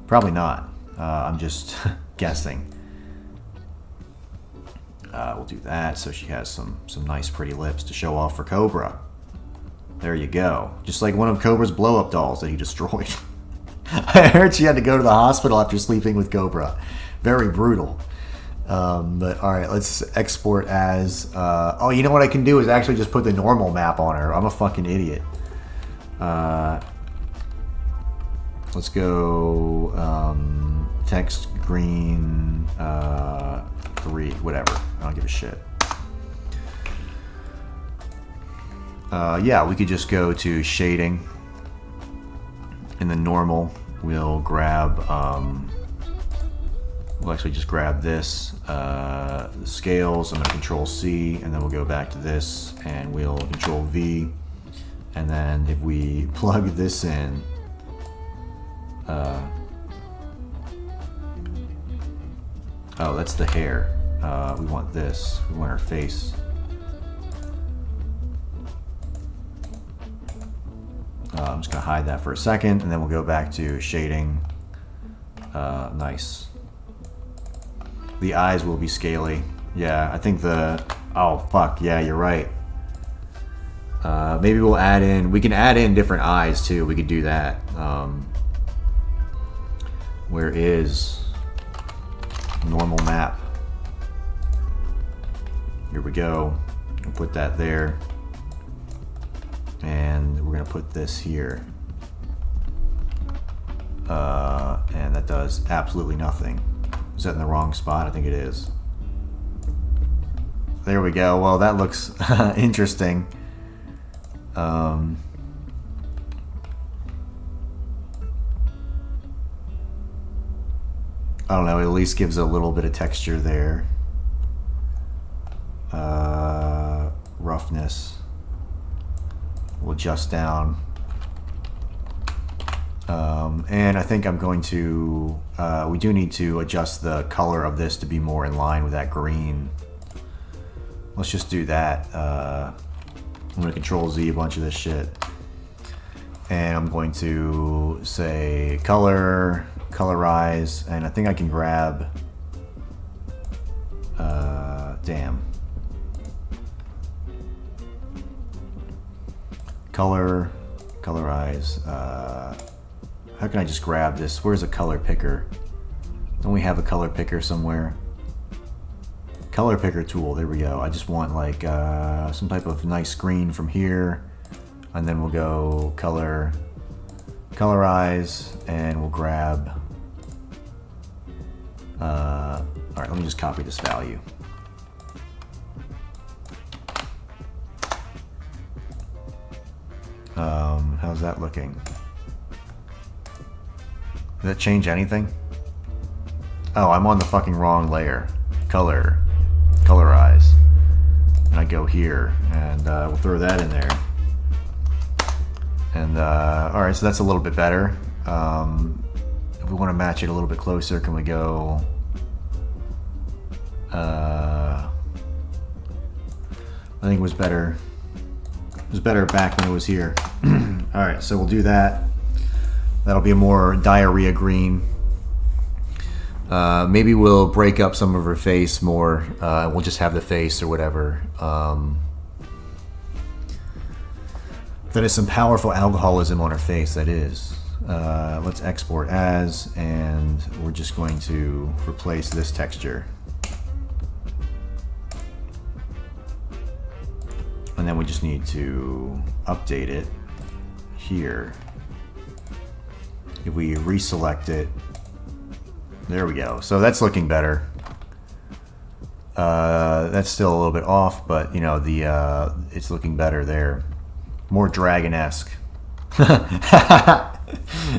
Probably not. I'm just guessing. We'll do that so she has some nice pretty lips to show off for Cobra. There you go. Just like one of Cobra's blow-up dolls that he destroyed. I heard she had to go to the hospital after sleeping with Cobra. Very brutal. But alright, let's export as... oh, you know what I can do is actually just put the normal map on her. I'm a fucking idiot. Let's go text green 3, whatever. I don't give a shit. Yeah, we could just go to shading. In the normal, we'll grab... we'll actually just grab this, the scales. I'm going to Control C, and then we'll go back to this, and we'll Control V. And then if we plug this in, oh, that's the hair. We want this. We want her face. I'm just going to hide that for a second, and then we'll go back to shading. Nice. The eyes will be scaly. Yeah, I think the... Oh, fuck. Yeah, you're right. Maybe we'll add in... We can add in different eyes, too. We could do that. Where is normal map? Here we go. We'll put that there. And we're going to put this here. And that does absolutely nothing. Is that in the wrong spot? I think it is. There we go. Well, that looks interesting. I don't know. It at least gives a little bit of texture there. Roughness. We'll adjust down. And I think I'm going to, we do need to adjust the color of this to be more in line with that green. Let's just do that. I'm going to Control Z a bunch of this shit. And I'm going to say color, colorize, and I think I can grab, damn. Color, colorize, how can I just grab this? Where's a color picker? Don't we have a color picker somewhere? Color picker tool, there we go. I just want like some type of nice green from here. And then we'll go color, colorize, and we'll grab... Alright, let me just copy this value. How's that looking? Did that change anything? Oh, I'm on the fucking wrong layer. Color. Colorize. And I go here, and we'll throw that in there. And, alright, so that's a little bit better. If we want to match it a little bit closer, can we go... I think it was better. It was better back when it was here. Alright, so we'll do that. That'll be a more diarrhea green. Maybe we'll break up some of her face more. We'll just have the face or whatever. That is some powerful alcoholism on her face, that is. Let's export as, and we're just going to replace this texture. And then we just need to update it here. If we reselect it, there we go. So that's looking better. That's still a little bit off, but you know, it's looking better there. More dragon-esque. I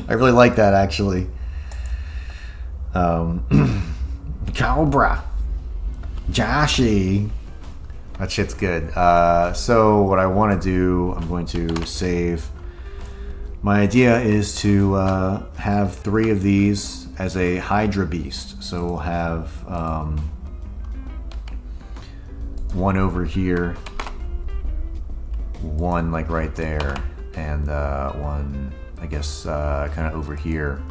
really like that, actually. Cobra. Joshy. That shit's good. So what I want to do, I'm going to save. My idea is to have 3 of these as a Hydra Beast. So we'll have one over here, one like right there, and one, I guess, kind of over here.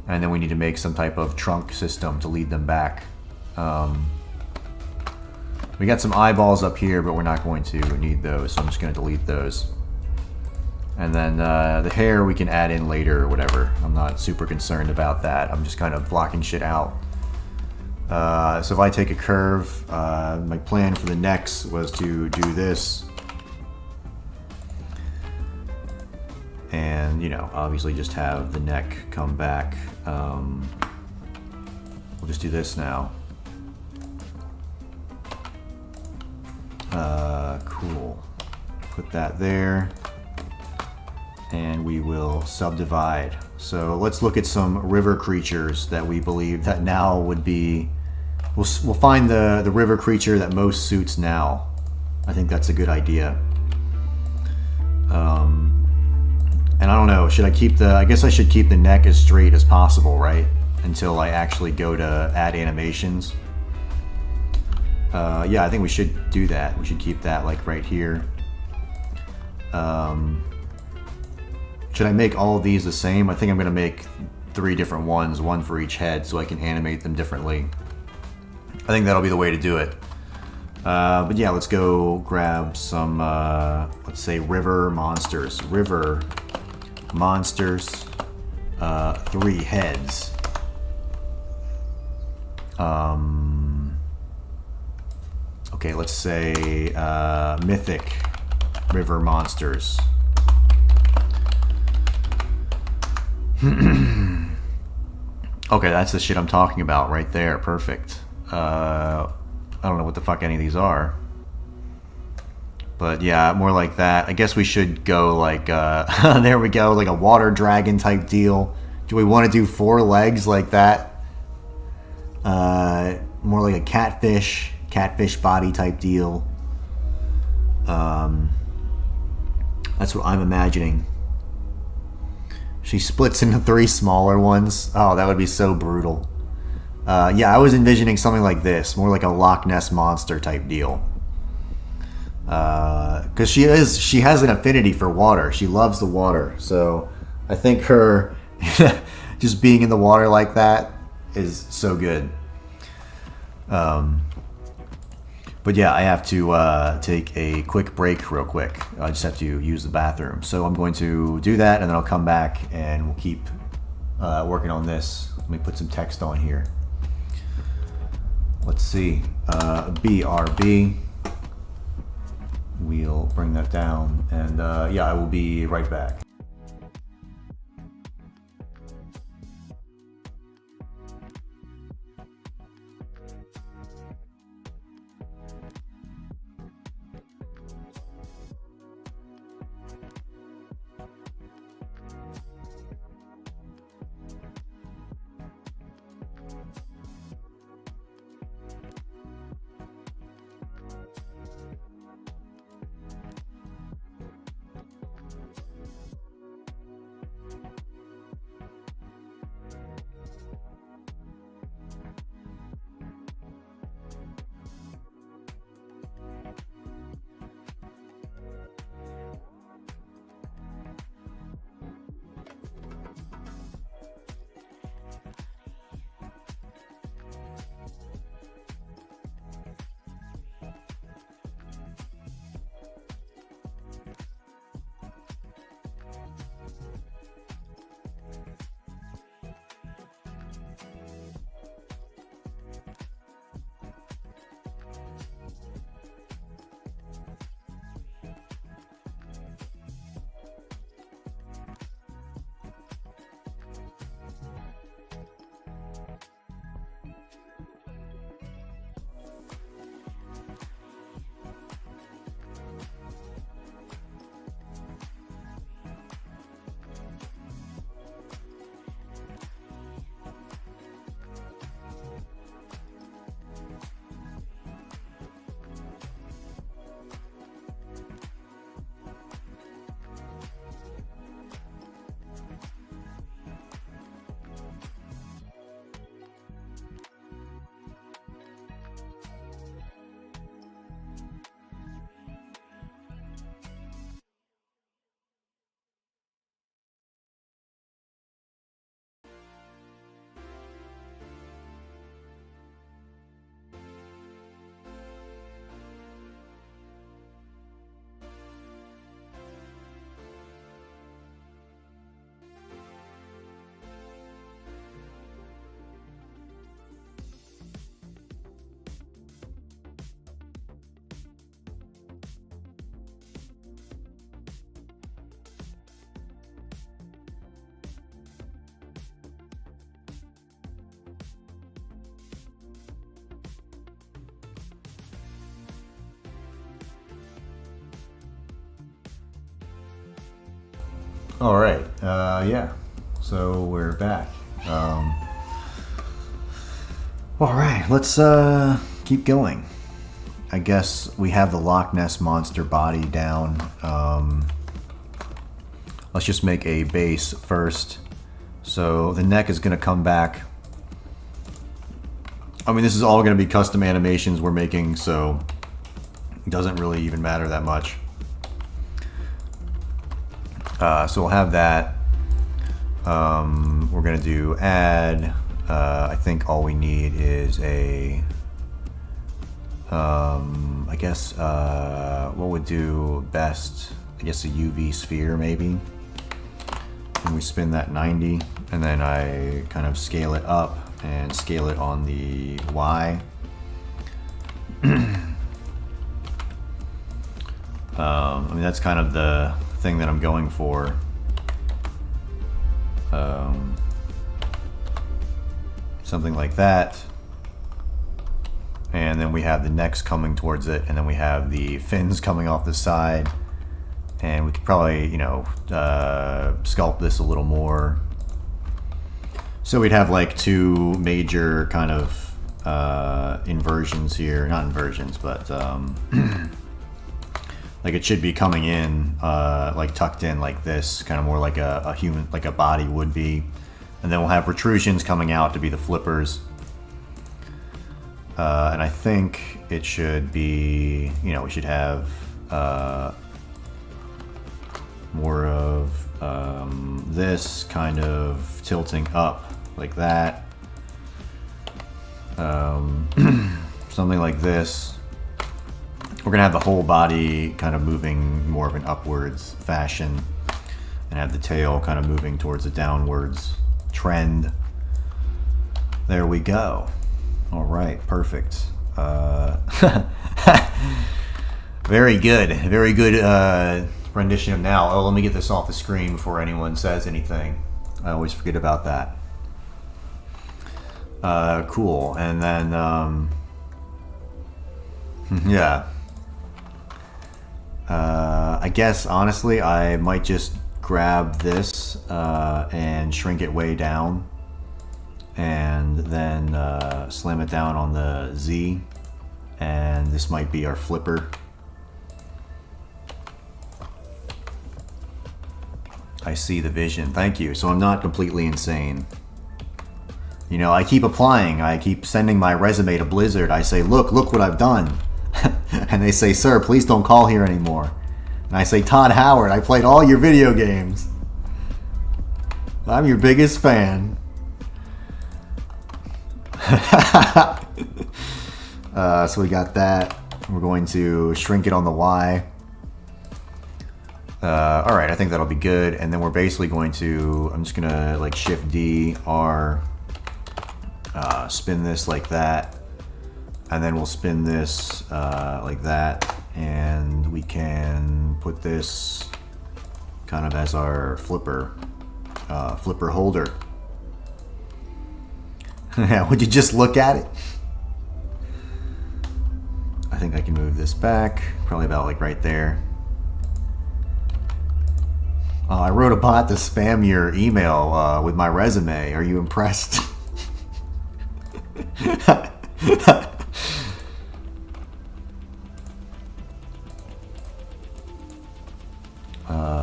And then we need to make some type of trunk system to lead them back. We got some eyeballs up here, but we're not going to need those, so I'm just going to delete those. And then the hair we can add in later or whatever. I'm not super concerned about that. I'm just kind of blocking shit out. So if I take a curve, my plan for the necks was to do this. And, you know, obviously just have the neck come back. We'll just do this now. Cool. Put that there. And we will subdivide. So let's look at some river creatures that we believe that NAL would be. We'll find the river creature that most suits NAL. I think that's a good idea. And I don't know, should I keep the, I guess I should keep the neck as straight as possible, right? Until I actually go to add animations. Yeah, I think we should do that. We should keep that like right here. Should I make all of these the same? I think I'm going to make 3 different ones, one for each head, so I can animate them differently. I think that'll be the way to do it. But yeah, let's go grab some, let's say river monsters. River monsters, 3 heads. Okay, let's say mythic river monsters. Okay, that's the shit I'm talking about right there. Perfect. I don't know what the fuck any of these are. But yeah, more like that. I guess we should go like, there we go, like a water dragon type deal. Do we want to do 4 legs like that? More like a catfish body type deal. That's what I'm imagining. She splits into 3 smaller ones. Oh, that would be so brutal. Yeah, I was envisioning something like this, more like a Loch Ness monster type deal. Because she has an affinity for water. She loves the water. So I think her just being in the water like that is so good. But yeah, I have to take a quick break real quick. I just have to use the bathroom. So I'm going to do that, and then I'll come back and we'll keep working on this. Let me put some text on here. Let's see. BRB. We'll bring that down. And yeah, I will be right back. All right, yeah. So we're back. All right, let's keep going. I guess we have the Loch Ness Monster body down. Let's just make a base first. So the neck is going to come back. I mean, this is all going to be custom animations we're making, so it doesn't really even matter that much. So we'll have that. We're going to do add. I think all we need is a... I guess what would do best? I guess a UV sphere maybe. And we spin that 90, and then I kind of scale it up and scale it on the Y. I mean, that's kind of the thing that I'm going for. Something like that. And then we have the necks coming towards it, and then we have the fins coming off the side. And we could probably, you know, sculpt this a little more. So we'd have like two major kind of inversions here. Not inversions, but like it should be coming in, like tucked in like this, kind of more like a human, like a body would be. And then we'll have protrusions coming out to be the flippers. And I think it should be, you know, we should have more of this kind of tilting up like that. Something like this. We're gonna have the whole body kind of moving more of an upwards fashion, and have the tail kind of moving towards a downwards trend. There we go. All right, perfect. Very good rendition of NAL. Oh, let me get this off the screen before anyone says anything. I always forget about that. Cool, and then yeah. I guess honestly, I might just grab this and shrink it way down, and then slam it down on the Z, and this might be our flipper. I see the vision. Thank you. So I'm not completely insane. You know, I keep applying. I keep sending my resume to Blizzard. I say, look what I've done. And they say, sir, please don't call here anymore. And I say, Todd Howard, I played all your video games. I'm your biggest fan. So we got that. We're going to shrink it on the Y. Alright, I think that'll be good. And then we're basically going to, I'm just going to like Shift D, R, spin this like that. And then we'll spin this like that. And we can put this kind of as our flipper holder. Would you just look at it? I think I can move this back, probably about like right there. I wrote a bot to spam your email with my resume. Are you impressed?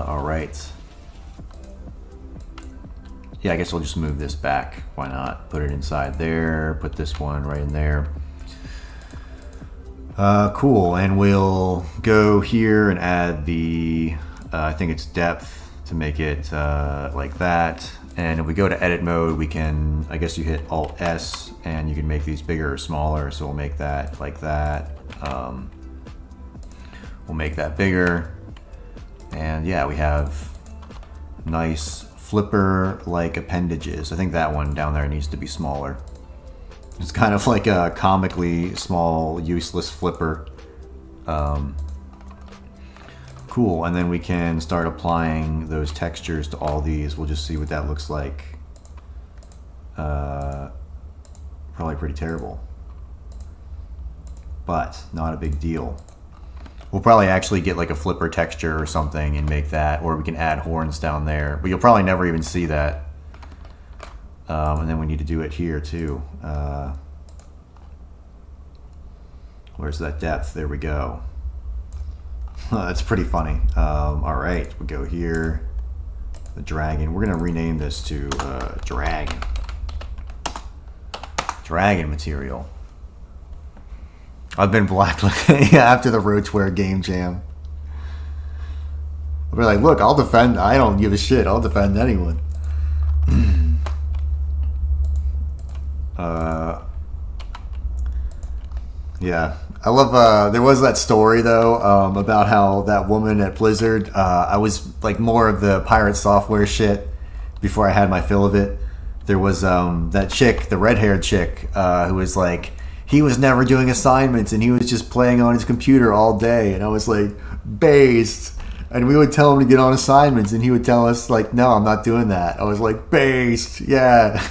All right. Yeah, I guess we'll just move this back. Why not? Put it inside there. Put this one right in there. Cool. And we'll go here and add the, I think it's depth to make it like that. And if we go to edit mode, we can, I guess you hit Alt S and you can make these bigger or smaller. So we'll make that like that. We'll make that bigger. And yeah, we have nice flipper-like appendages. I think that one down there needs to be smaller. It's kind of like a comically small, useless flipper. Cool, and then we can start applying those textures to all these. We'll just see what that looks like. Probably pretty terrible, but not a big deal. We'll probably actually get like a flipper texture or something and make that, or we can add horns down there. But you'll probably never even see that. And then we need to do it here too. Where's that depth? There we go. That's pretty funny. All right, we go here. The dragon. We're gonna rename this to dragon. Dragon material. I've been blacklisted after the Roachware game jam. I'll be like, look, I'll defend. I don't give a shit. I'll defend anyone. Yeah, I love. There was that story though about how that woman at Blizzard. I was like more of the pirate software shit before I had my fill of it. There was that chick, the red-haired chick, who was like, he was never doing assignments and he was just playing on his computer all day. And I was like, based. And we would tell him to get on assignments and he would tell us like, no, I'm not doing that. I was like, based, yeah.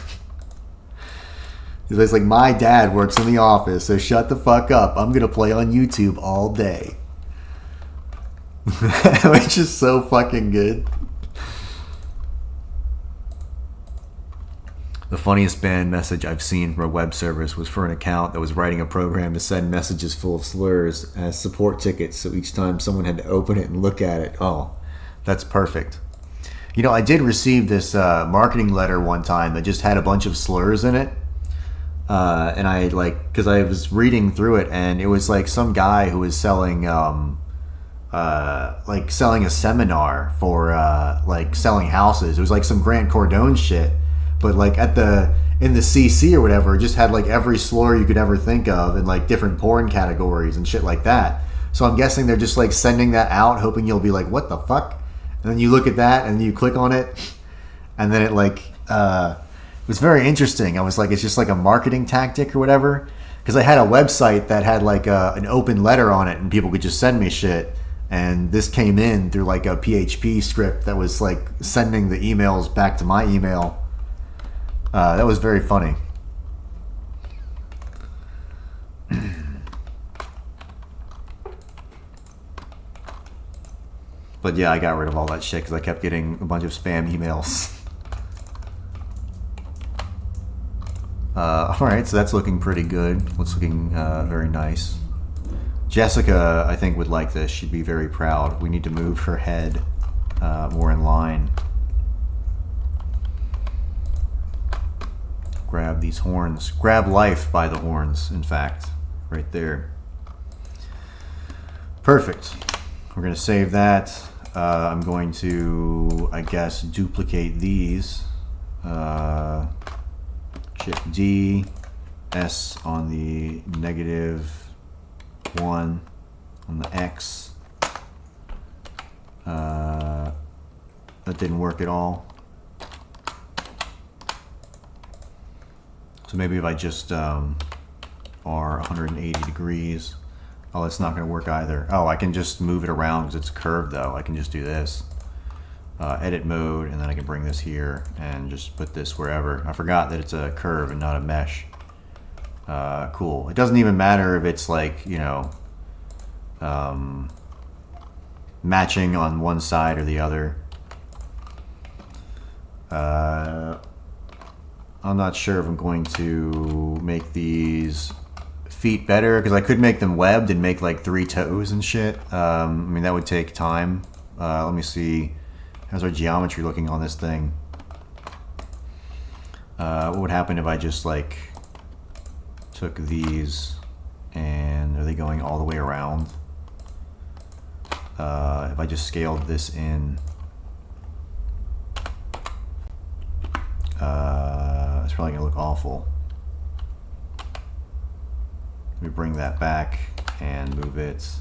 He's like, my dad works in the office, so shut the fuck up. I'm going to play on YouTube all day. Which is so fucking good. The funniest banned message I've seen from a web service was for an account that was writing a program to send messages full of slurs as support tickets, so each time someone had to open it and look at it. Oh, that's perfect. You know, I did receive this marketing letter one time that just had a bunch of slurs in it. And I like, because I was reading through it and it was like some guy who was selling like selling a seminar for like selling houses. It was like some Grant Cardone shit, but like in the CC or whatever, it just had like every slur you could ever think of and like different porn categories and shit like that. So I'm guessing they're just like sending that out hoping you'll be like, what the fuck? And then you look at that and you click on it and then it like it was very interesting. I was like, it's just like a marketing tactic or whatever. Because I had a website that had like an open letter on it and people could just send me shit. And this came in through like a PHP script that was like sending the emails back to my email. That was very funny. But yeah, I got rid of all that shit because I kept getting a bunch of spam emails. Alright, so that's looking pretty good. It's looking very nice. Jessica, I think, would like this. She'd be very proud. We need to move her head more in line. Grab these horns. Grab life by the horns, in fact. Right there. Perfect. We're going to save that. I'm going to, I guess, duplicate these. Shift D, S on the -1 on the X. That didn't work at all. So maybe if I just R 180 degrees. Oh, that's not going to work either. Oh, I can just move it around because it's curved though. I can just do this. Edit mode, and then I can bring this here and just put this wherever. I forgot that it's a curve and not a mesh. Cool. It doesn't even matter if it's like, you know, matching on one side or the other. I'm not sure if I'm going to make these feet better because I could make them webbed and make like 3 toes and shit. I mean, that would take time. Let me see. How's our geometry looking on this thing? What would happen if I just like took these and are they going all the way around? If I just scaled this in, it's probably gonna look awful. Let me bring that back and move it.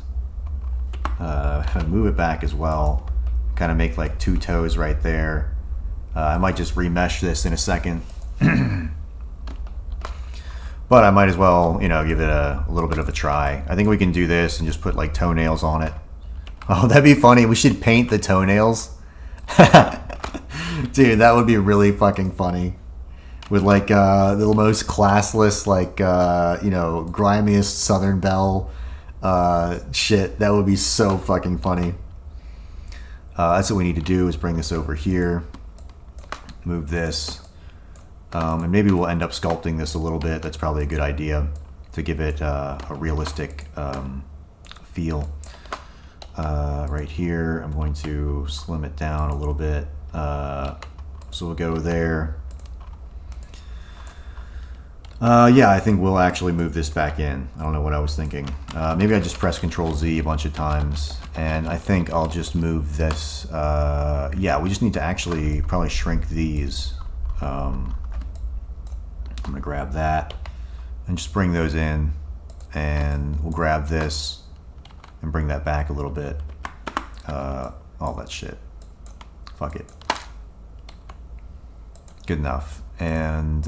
Move it back as well. Kind of make like 2 toes right there. I might just remesh this in a second. But I might as well, you know, give it a little bit of a try. I think we can do this and just put like toenails on it. Oh, that'd be funny. We should paint the toenails. Dude, that would be really fucking funny. With like the most classless, like, you know, grimiest Southern Belle Shit, that would be so fucking funny. That's what we need to do, is bring this over here. Move this. And maybe we'll end up sculpting this a little bit. That's probably a good idea to give it a realistic feel. Right here, I'm going to slim it down a little bit. So we'll go there. Yeah, I think we'll actually move this back in. I don't know what I was thinking. Maybe I just press Control Z a bunch of times, and I think I'll just move this. Yeah, we just need to actually probably shrink these. I'm gonna grab that and just bring those in, and we'll grab this and bring that back a little bit. All that shit. Fuck it. Good enough. And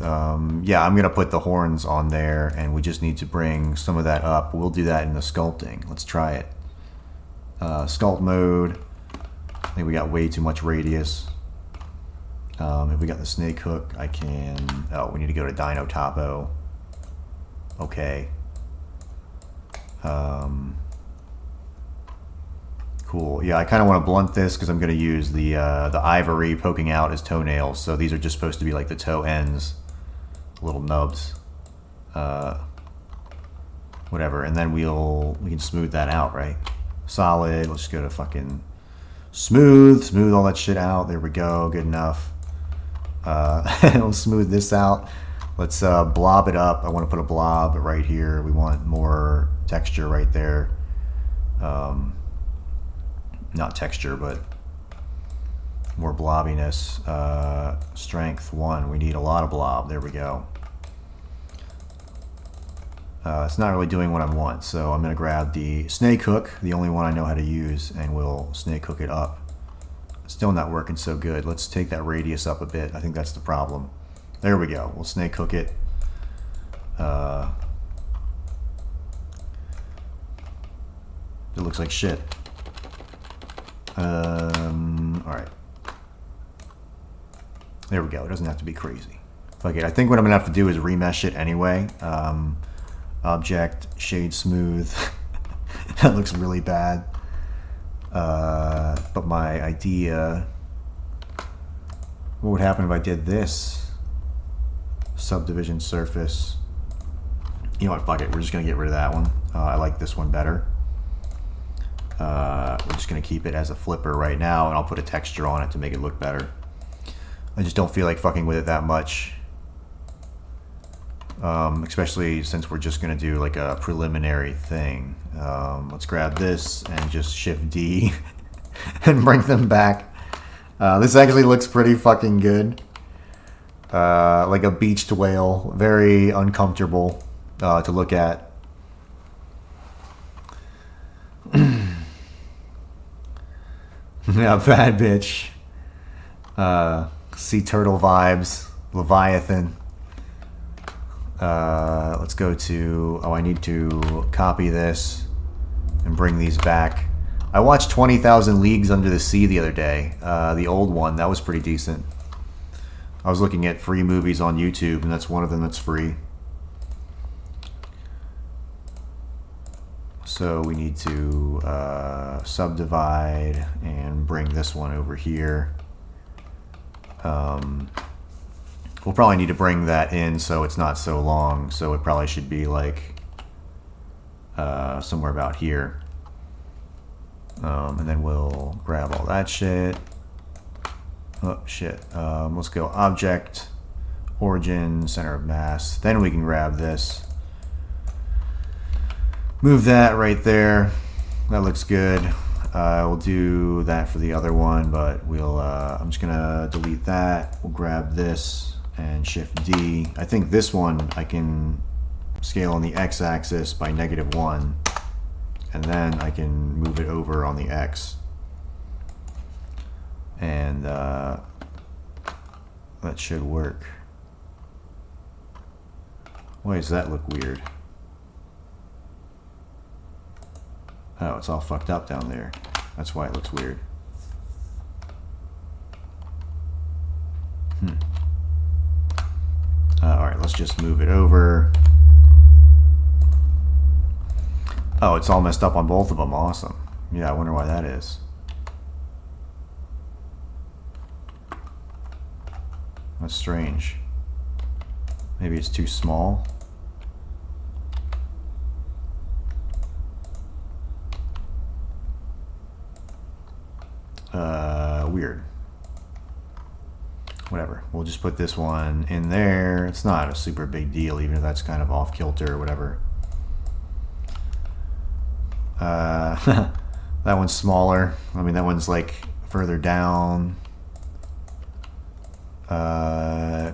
yeah, I'm gonna put the horns on there, and we just need to bring some of that up. We'll do that in the sculpting. Let's try it. Sculpt mode. I think we got way too much radius. If we got the snake hook, I can... Oh, we need to go to Dino Topo. Okay. Cool. Yeah, I kind of want to blunt this because I'm going to use the ivory poking out as toenails. So these are just supposed to be like the toe ends, little nubs, whatever. And then we can smooth that out, right? Solid. Let's just go to fucking smooth all that shit out. There we go. Good enough. We'll smooth this out. Let's blob it up. I want to put a blob right here. We want more texture right there. Not texture, but more blobbiness. Strength 1. We need a lot of blob. There we go. It's not really doing what I want, so I'm going to grab the snake hook, the only one I know how to use, and we'll snake hook it up. It's still not working so good. Let's take that radius up a bit. I think that's the problem. There we go. We'll snake hook it. It looks like shit. Alright. There we go. It doesn't have to be crazy. Fuck it. I think what I'm going to have to do is remesh it anyway. Object, shade smooth. That looks really bad. But my idea... What would happen if I did this? Subdivision surface. You know what? Fuck it. We're just going to get rid of that one. I like this one better. We're just going to keep it as a flipper right now, and I'll put a texture on it to make it look better. I just don't feel like fucking with it that much. Especially since we're just going to do like a preliminary thing. Let's grab this and just Shift D and bring them back. This actually looks pretty fucking good. Like a beached whale. Very uncomfortable to look at. Yeah, bad bitch. Sea turtle vibes. Leviathan. Let's go to... Oh, I need to copy this and bring these back. I watched 20,000 Leagues Under the Sea the other day. The old one. That was pretty decent. I was looking at free movies on YouTube, and that's one of them that's free. So we need to subdivide and bring this one over here. We'll probably need to bring that in so it's not so long. So it probably should be like somewhere about here. And then we'll grab all that shit. Oh, shit. Let's go Object, Origin, Center of Mass. Then we can grab this. Move that right there. That looks good. We'll do that for the other one, but we'll. I'm just gonna delete that. We'll grab this and Shift D. I think this one I can scale on the X-axis by -1, and then I can move it over on the X. And that should work. Why does that look weird? Oh, it's all fucked up down there. That's why it looks weird. Alright, let's just move it over. Oh, it's all messed up on both of them. Awesome. Yeah, I wonder why that is. That's strange. Maybe it's too small. Weird. Whatever. We'll just put this one in there. It's not a super big deal, even if that's kind of off kilter or whatever. That one's smaller. I mean, that one's like further down.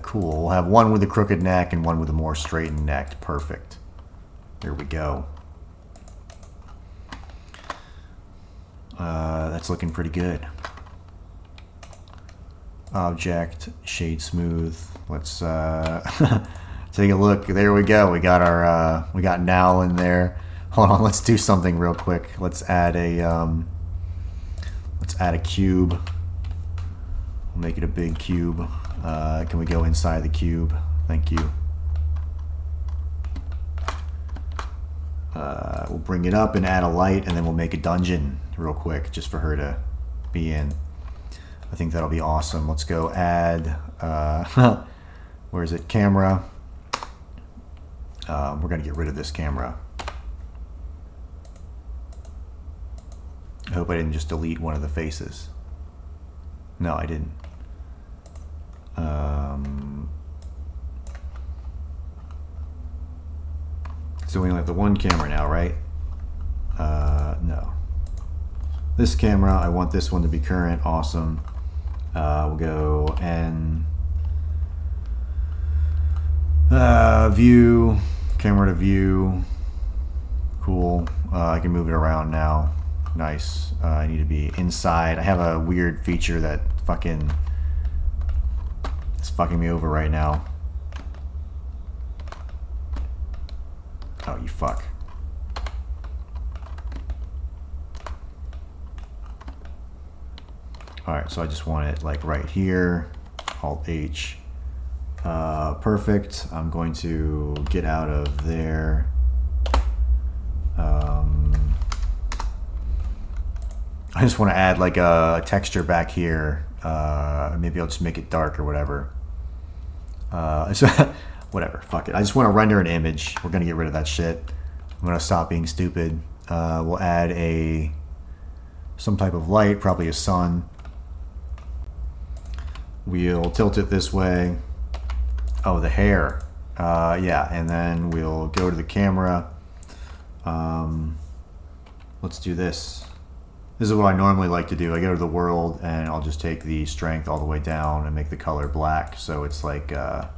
Cool. We'll have one with a crooked neck and one with a more straightened neck. Perfect. There we go. That's looking pretty good. Object, shade smooth. Let's take a look. There we go. We got our we got NAL in there. Hold on, let's do something real quick. Let's add a cube. We'll make it a big cube. Can we go inside the cube? Thank you. We'll bring it up and add a light, and then we'll make a dungeon real quick just for her to be in. I think that'll be awesome. Let's go add, where is it? Camera. We're going to get rid of this camera. I hope I didn't just delete one of the faces. No, I didn't. So we only have the one camera now, right? No. This camera, I want this one to be current. Awesome. We'll go and view, camera to view. Cool. I can move it around now. Nice. I need to be inside. I have a weird feature that is fucking me over right now. Oh, you fuck. Alright, so I just want it like right here. Alt H. Perfect. I'm going to get out of there. I just want to add like a texture back here. Maybe I'll just make it dark or whatever. So whatever, fuck it. I just want to render an image. We're going to get rid of that shit. I'm going to stop being stupid. We'll add some type of light, probably a sun. We'll tilt it this way. Oh, the hair. Yeah, and then we'll go to the camera. Let's do this. This is what I normally like to do. I go to the world and I'll just take the strength all the way down and make the color black. So it's like a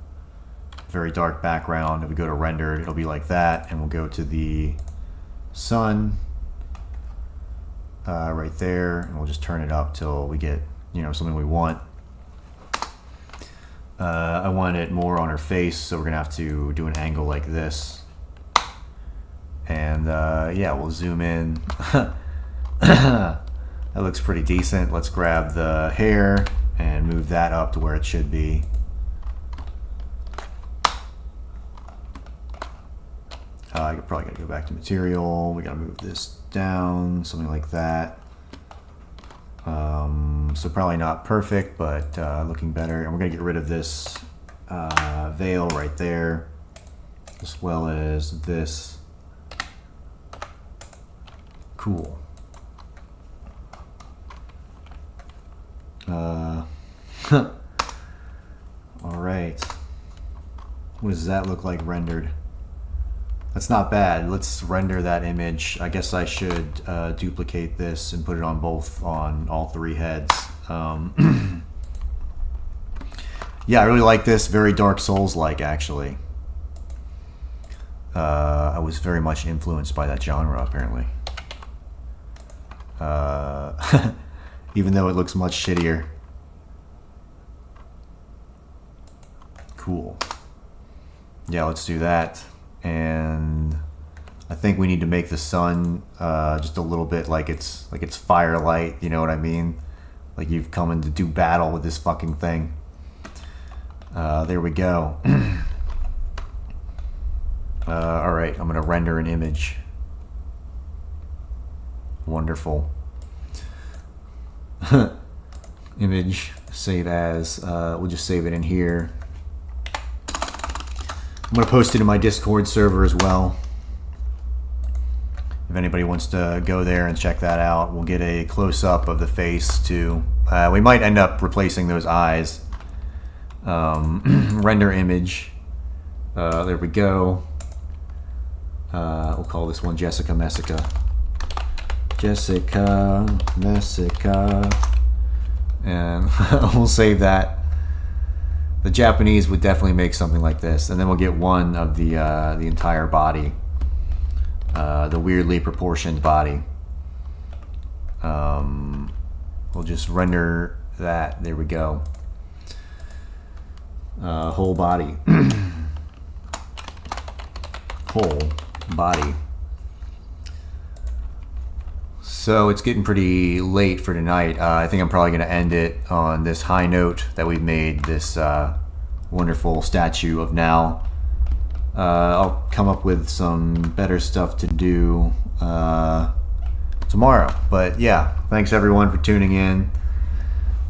very dark background. If we go to render, it'll be like that. And we'll go to the sun right there. And we'll just turn it up till we get, something we want. I want it more on her face, so we're gonna have to do an angle like this. And yeah, we'll zoom in. That looks pretty decent. Let's grab the hair and move that up to where it should be. I probably gotta go back to material. We gotta move this down, something like that. So probably not perfect, but looking better. And we're gonna get rid of this veil right there, as well as this. Cool. All right. What does that look like rendered? That's not bad. Let's render that image. I guess I should duplicate this and put it on all three heads. Yeah, I really like this. Very Dark Souls-like, actually. I was very much influenced by that genre, apparently. Even though it looks much shittier. Cool. Yeah, let's do that. And I think we need to make the sun just a little bit like it's firelight, you know what I mean? Like you've come in to do battle with this fucking thing. There we go. Alright, I'm gonna render an image. Wonderful. Image, save as. We'll just save it in here. I'm going to post it in my Discord server as well. If anybody wants to go there and check that out, we'll get a close-up of the face too. We might end up replacing those eyes. Render image. There we go. We'll call this one Jessica Messica. Jessica Messica. And we'll save that. The Japanese would definitely make something like this. And then we'll get one of the entire body. The weirdly proportioned body. We'll just render that. There we go. Whole body. Whole body. So it's getting pretty late for tonight. I think I'm probably going to end it on this high note that we've made this wonderful statue of NAL. I'll come up with some better stuff to do tomorrow. But yeah, thanks everyone for tuning in.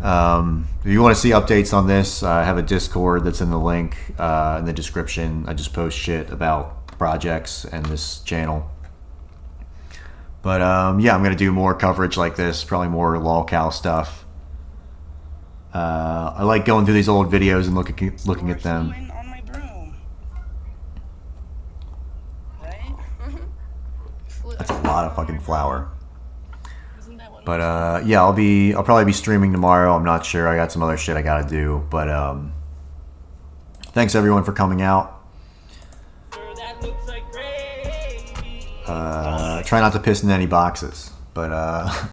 If you want to see updates on this, I have a Discord that's in the link in the description. I just post shit about projects and this channel. But yeah, I'm going to do more coverage like this, probably more lolcow stuff. I like going through these old videos and looking at them. That's a lot of fucking flour. But yeah, I'll probably be streaming tomorrow. I'm not sure. I got some other shit I gotta do. But thanks everyone for coming out. Try not to piss in any boxes. But